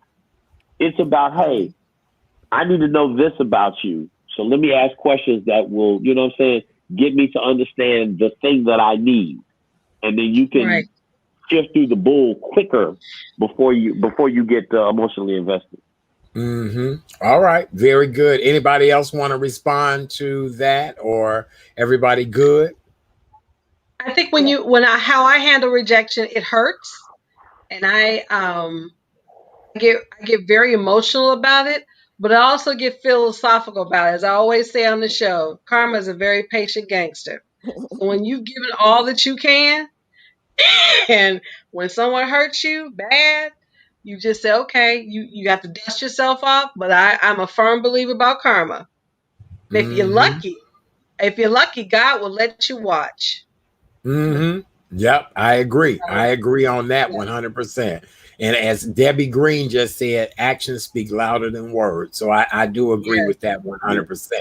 It's about, hey, I need to know this about you. So let me ask questions that will, you know what I'm saying, get me to understand the thing that I need. And then you can shift through the bull quicker before you get emotionally invested. All right. Very good. Anybody else want to respond to that, or everybody good? I think how I handle rejection, it hurts, and I get very emotional about it, but I also get philosophical about it. As I always say on the show, karma is a very patient gangster. So when you've given all that you can, and when someone hurts you bad, you just say, okay, you have to dust yourself off. But I'm a firm believer about karma. And if you're lucky, God will let you watch. Yep, I agree. I So, agree on that yeah. 100%. And as Debbie Green just said, actions speak louder than words. So I do agree Yes. with that 100%.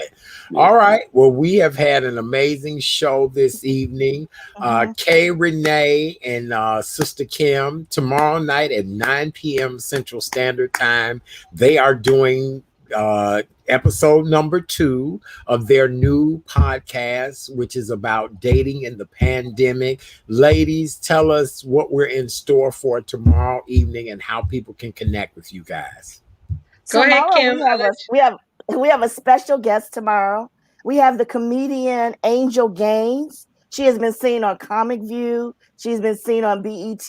All right. Well, we have had an amazing show this evening. Kay Renee and Sister Kim, tomorrow night at 9 p.m. Central Standard Time, they are doing episode number 2 of their new podcast, which is about dating in the pandemic. Ladies, tell us what we're in store for tomorrow evening and how people can connect with you guys. Go ahead, Tomorrow Kim. we have a special guest tomorrow. We have the comedian Angel Gaines. She has been seen on Comic View. She's been seen on BET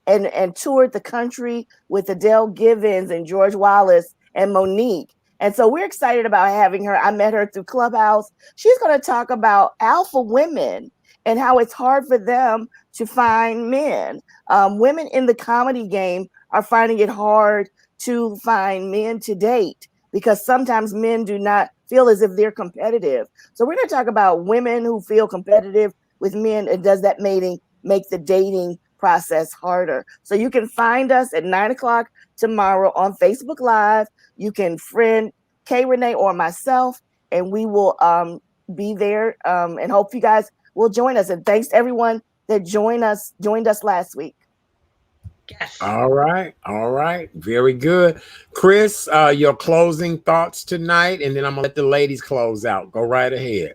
and toured the country with Adele Givens and George Wallace and Monique. And so we're excited about having her. I met her through Clubhouse. She's going to talk about alpha women and how it's hard for them to find men. Women in the comedy game are finding it hard to find men to date because sometimes men do not feel as if they're competitive. So we're going to talk about women who feel competitive with men, and does that make the dating process harder? So you can find us at 9 o'clock tomorrow on Facebook Live. You can friend Kay Renee or myself, and we will be there, and hope you guys will join us. And thanks to everyone that joined us last week. Yes. All right. Very good. Chris, your closing thoughts tonight, and then I'm gonna let the ladies close out. Go right ahead.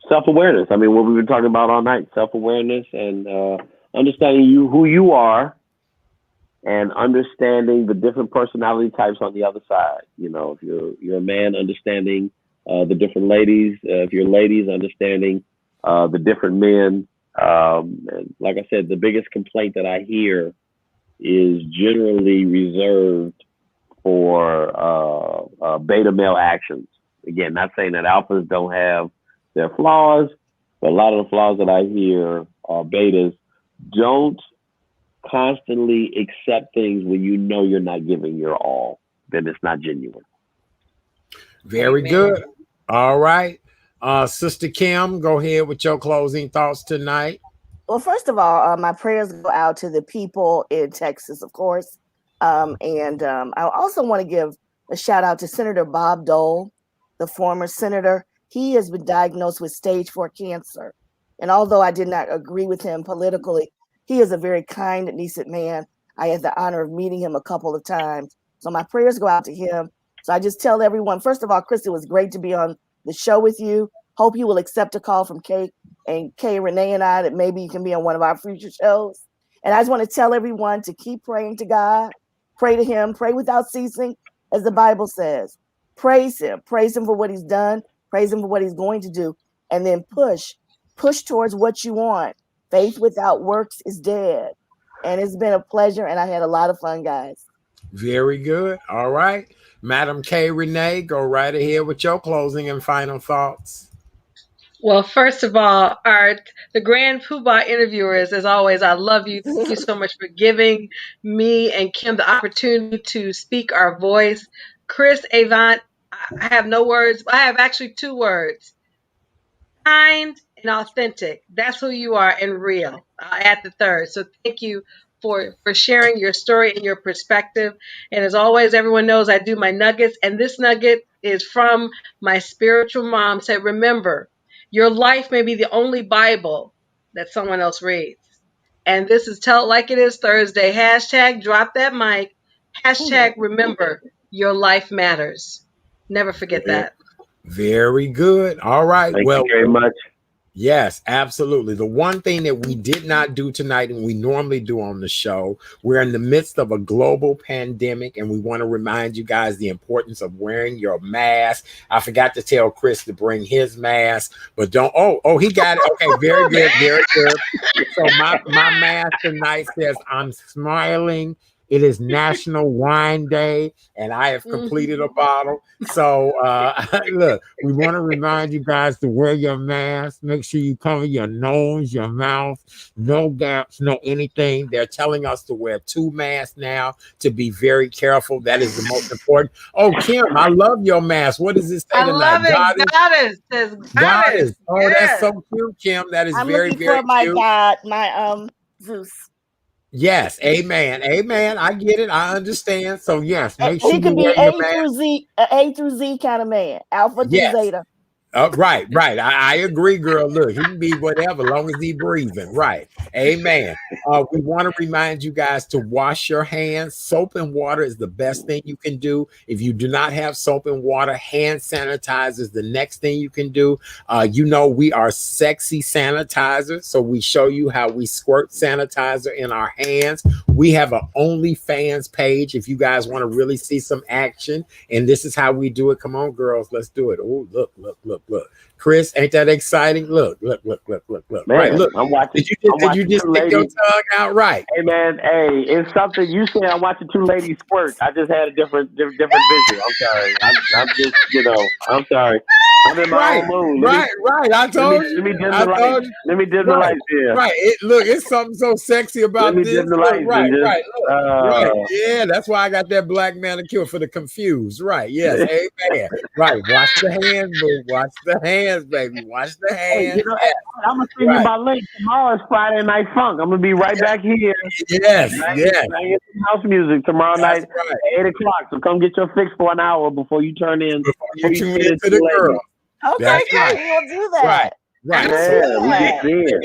Self-awareness. I mean, what we've been talking about all night: self-awareness and understanding who you are, and understanding the different personality types on the other side. You know, if you're a man, understanding the different ladies. If you're ladies, understanding the different men. And like I said, the biggest complaint that I hear is generally reserved for beta male actions. Again, not saying that alphas don't have their flaws, but a lot of the flaws that I hear are betas. Don't constantly accept things when you know you're not giving your all. Then it's not genuine. Very good. All right. Sister Kim, go ahead with your closing thoughts tonight. Well, first of all, my prayers go out to the people in Texas, of course. I also want to give a shout out to Senator Bob Dole, the former senator. He has been diagnosed with stage 4 cancer. And although I did not agree with him politically, he is a very kind and decent man. I had the honor of meeting him a couple of times. So my prayers go out to him. So I just tell everyone, first of all, Chris, it was great to be on the show with you. Hope you will accept a call from Kay Renee and I, that maybe you can be on one of our future shows. And I just want to tell everyone to keep praying to God, pray to him, pray without ceasing, as the Bible says. Praise him for what he's done, praise him for what he's going to do, and then push towards what you want. Faith without works is dead. And it's been a pleasure, and I had a lot of fun, guys. Very good. All right. Madam Kay Renee, go right ahead with your closing and final thoughts. Well, first of all, the Grand Poobah interviewers, as always, I love you. Thank you so much for giving me and Kim the opportunity to speak our voice. Chris Avant, I have no words. I have actually two words: kind and authentic. That's who you are and real. At the third. So thank you for sharing your story and your perspective. And as always, everyone knows I do my nuggets, and this nugget is from my spiritual mom. Said, remember, your life may be the only Bible that someone else reads. And this is Tell It Like It Is Thursday. Hashtag drop that mic. Hashtag remember, your life matters. Never forget Very, that. very good. All right. Thank Well, you very much. yes, absolutely. The one thing that we did not do tonight and we normally do on the show, we're in the midst of a global pandemic and we want to remind you guys the importance of wearing your mask. I forgot to tell Chris to bring his mask, but he got it. Okay, very good, very good. So my mask tonight says I'm smiling. It is National Wine Day, and I have completed a bottle. So, look, we want to remind you guys to wear your mask. Make sure you cover your nose, your mouth, no gaps, no anything. They're telling us to wear 2 masks now to be very careful. That is the most important. Oh, Kim, I love your mask. What does it say I tonight? love it. Goddess says goddess. Goddess. Oh, that's Yes. so cute, Kim. That is I'm very, looking very for my cute. God, my Zeus. Yes, amen, amen. I get it. I understand. So yes, make sure He you could be wear your A mask. through Z, A through Z kind of man, Alpha through Yes. Zeta. Right. I agree, girl. Look, he can be whatever, long as he breathing. Right. Amen. We want to remind you guys to wash your hands. Soap and water is the best thing you can do. If you do not have soap and water, hand sanitizer is the next thing you can do. We are sexy sanitizers, so we show you how we squirt sanitizer in our hands. We have an OnlyFans page if you guys want to really see some action. And this is how we do it. Come on, girls, let's do it. Oh, look. Chris, ain't that exciting? Look. Man, Right, look. I'm watching. Did you just stick your tongue out right? Hey man, hey, it's something you said. I'm watching 2 ladies squirt. I just had a different visual. I'm sorry. I'm just, I'm sorry. I'm in my own mood. Right. I told you. Let me dim the lights. Let me dim the lights here. Right. It's something so sexy about Let me this. dim the Look, lights. right. Look, right. Uh, Yeah, that's why I got that black manicure for the confused. Right. Yes. Amen. Right. Wash the hands, boo. Wash the hands, baby. Wash the Hey, hands. I'm gonna send you my link. Tomorrow is Friday Night Funk. I'm gonna be right back here. Yes. Playing some house music tomorrow night at 8:00. So come get your fix for an hour before you turn in. Before you tune in to the girl. Okay, That's good. right. We'll do that. Right. Yeah, we get there.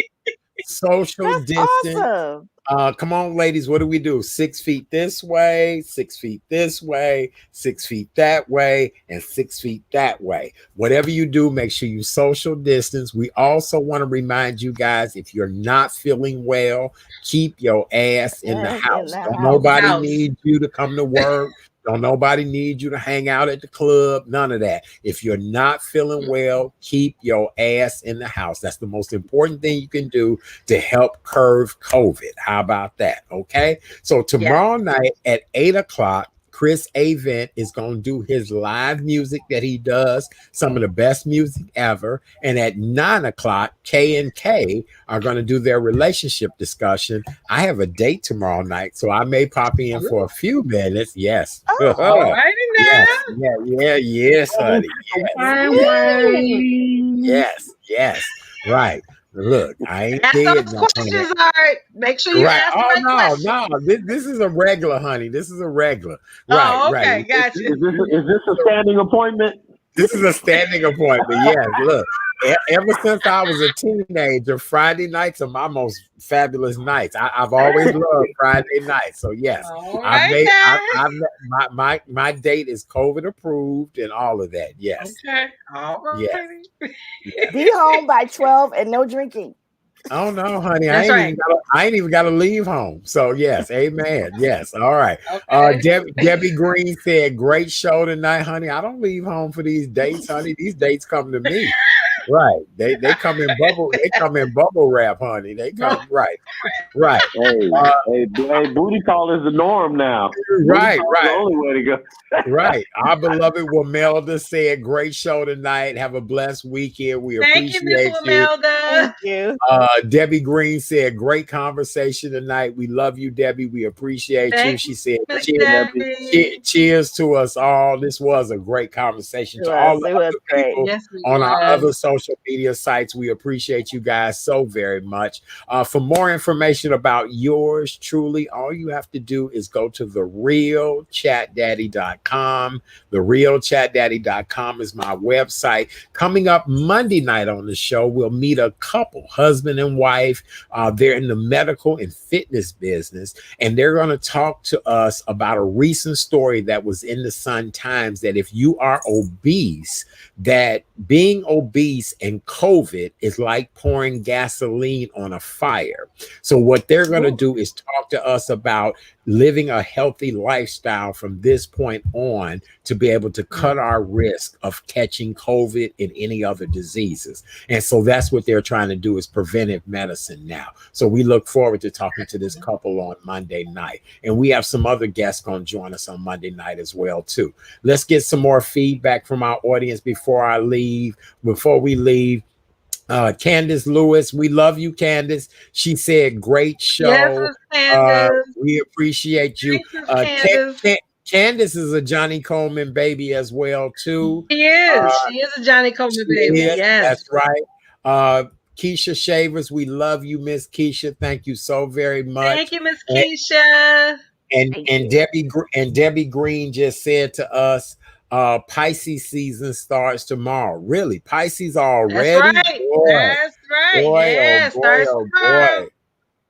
Social That's distance. awesome. Come on, ladies. What do we do? 6 feet this way, 6 feet this way, 6 feet that way, and 6 feet that way. Whatever you do, make sure you social distance. We also want to remind you guys, if you're not feeling well, keep your ass in the house. Don't nobody need you to come to work. Don't nobody need you to hang out at the club. None of that. If you're not feeling well, keep your ass in the house. That's the most important thing you can do to help curb COVID. How about that? Okay. So tomorrow night at 8:00, Chris Avant is going to do his live music that he does, some of the best music ever. And at 9:00, K and K are going to do their relationship discussion. I have a date tomorrow night, so I may pop in for a few minutes. Yes. All right now. Yes, honey. Yes. Right. Look, I ain't Ask dead. those questions, Art. Make sure you ask the right questions. No. This is a regular, honey. This is a regular. Right. Okay, gotcha. Is this a standing appointment? This is a standing appointment. Yes. Look, ever since I was a teenager, Friday nights are my most fabulous nights. I've always loved Friday nights. So yes, my date is COVID approved and all of that. Yes. Okay. All right. Yes. Be home by 12 and no drinking. Oh no, honey. I ain't even got to leave home. So yes, amen. Yes. All right. Okay. Debbie Green said, great show tonight, honey. I don't leave home for these dates, honey. These dates come to me. Right. They come in bubble wrap, honey. They come right. Right. Uh, Hey, booty call is the norm now. Booty right, call is the right. only way to go. Right. Our beloved Wamelda said, great show tonight. Have a blessed weekend. We Thank you, Miss appreciate you. Wamelda. Thank you. Debbie Green said, great conversation tonight. We love you, Debbie. We appreciate you. Thank She you, said, Miss Debbie. Debbie. cheers to us all. This was a great conversation. To all the It was other great. people Yes, we on our was. other social media sites, we appreciate you guys so very much. For more information about yours truly, all you have to do is go to therealchatdaddy.com. Therealchatdaddy.com is my website. Coming up Monday night on the show, we'll meet a couple, husband and wife. They're in the medical and fitness business, and they're going to talk to us about a recent story that was in the Sun Times, that if you are obese, that being obese and COVID is like pouring gasoline on a fire. So what they're going to do is talk to us about living a healthy lifestyle from this point on to be able to cut our risk of catching COVID and any other diseases. And so that's what they're trying to do, is preventive medicine now. So we look forward to talking to this couple on Monday night. And we have some other guests going to join us on Monday night as well, too. Let's get some more feedback from our audience before we leave. Candace Lewis, we love you, Candace. She said, great Yes, show. Miss Candace. We appreciate you. Thanks, Miss Candace. Candace is a Johnny Coleman baby as well, too. She is. She is a Johnny Coleman baby. Yes. That's right. Uh, Keisha Shavers, we love you, Miss Keisha. Thank you so very much. Thank you, Miss Keisha. And Debbie Green just said to us, Pisces season starts tomorrow. Really? Pisces That's already? right. Boy, That's right. boy, oh Yes. boy, Starts oh tomorrow. boy.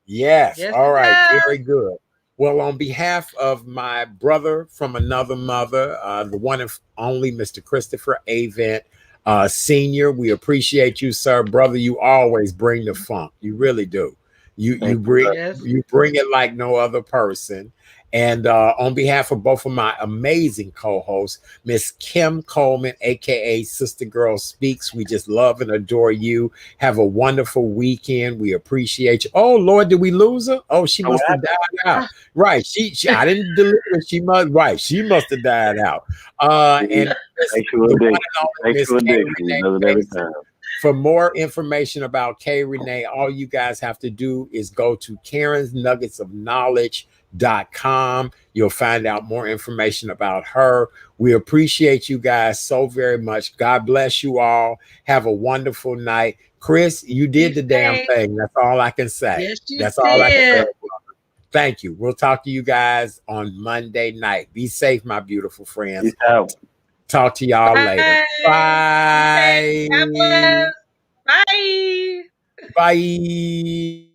Yes. Yes, All it right. does. Very good. Well, on behalf of my brother from another mother, the one and only Mr. Christopher Avent, Senior, we appreciate you, sir. Brother, you always bring the funk. You really do. You bring Yes. you bring it like no other person. And on behalf of both of my amazing co-hosts, Miss Kim Coleman, aka Sister Girl Speaks, we just love and adore you. Have a wonderful weekend. We appreciate you. Oh Lord, did we lose her? Oh, she must have died out. Right. She I didn't deliver. She must have died out. And the one and only Miss K. Renee. For more information about K. Renee, all you guys have to do is go to Karen's Nuggets of Knowledge.com. You'll find out more information about her. We appreciate you guys so very much. God bless you all. Have a wonderful night. Chris, you did the damn thing. That's all I can say. Yes, you That's all I can did. say. Thank you. We'll talk to you guys on Monday night. Be safe, my beautiful friends. Peace out. Talk to y'all later. Bye. God bless. Bye. Bye.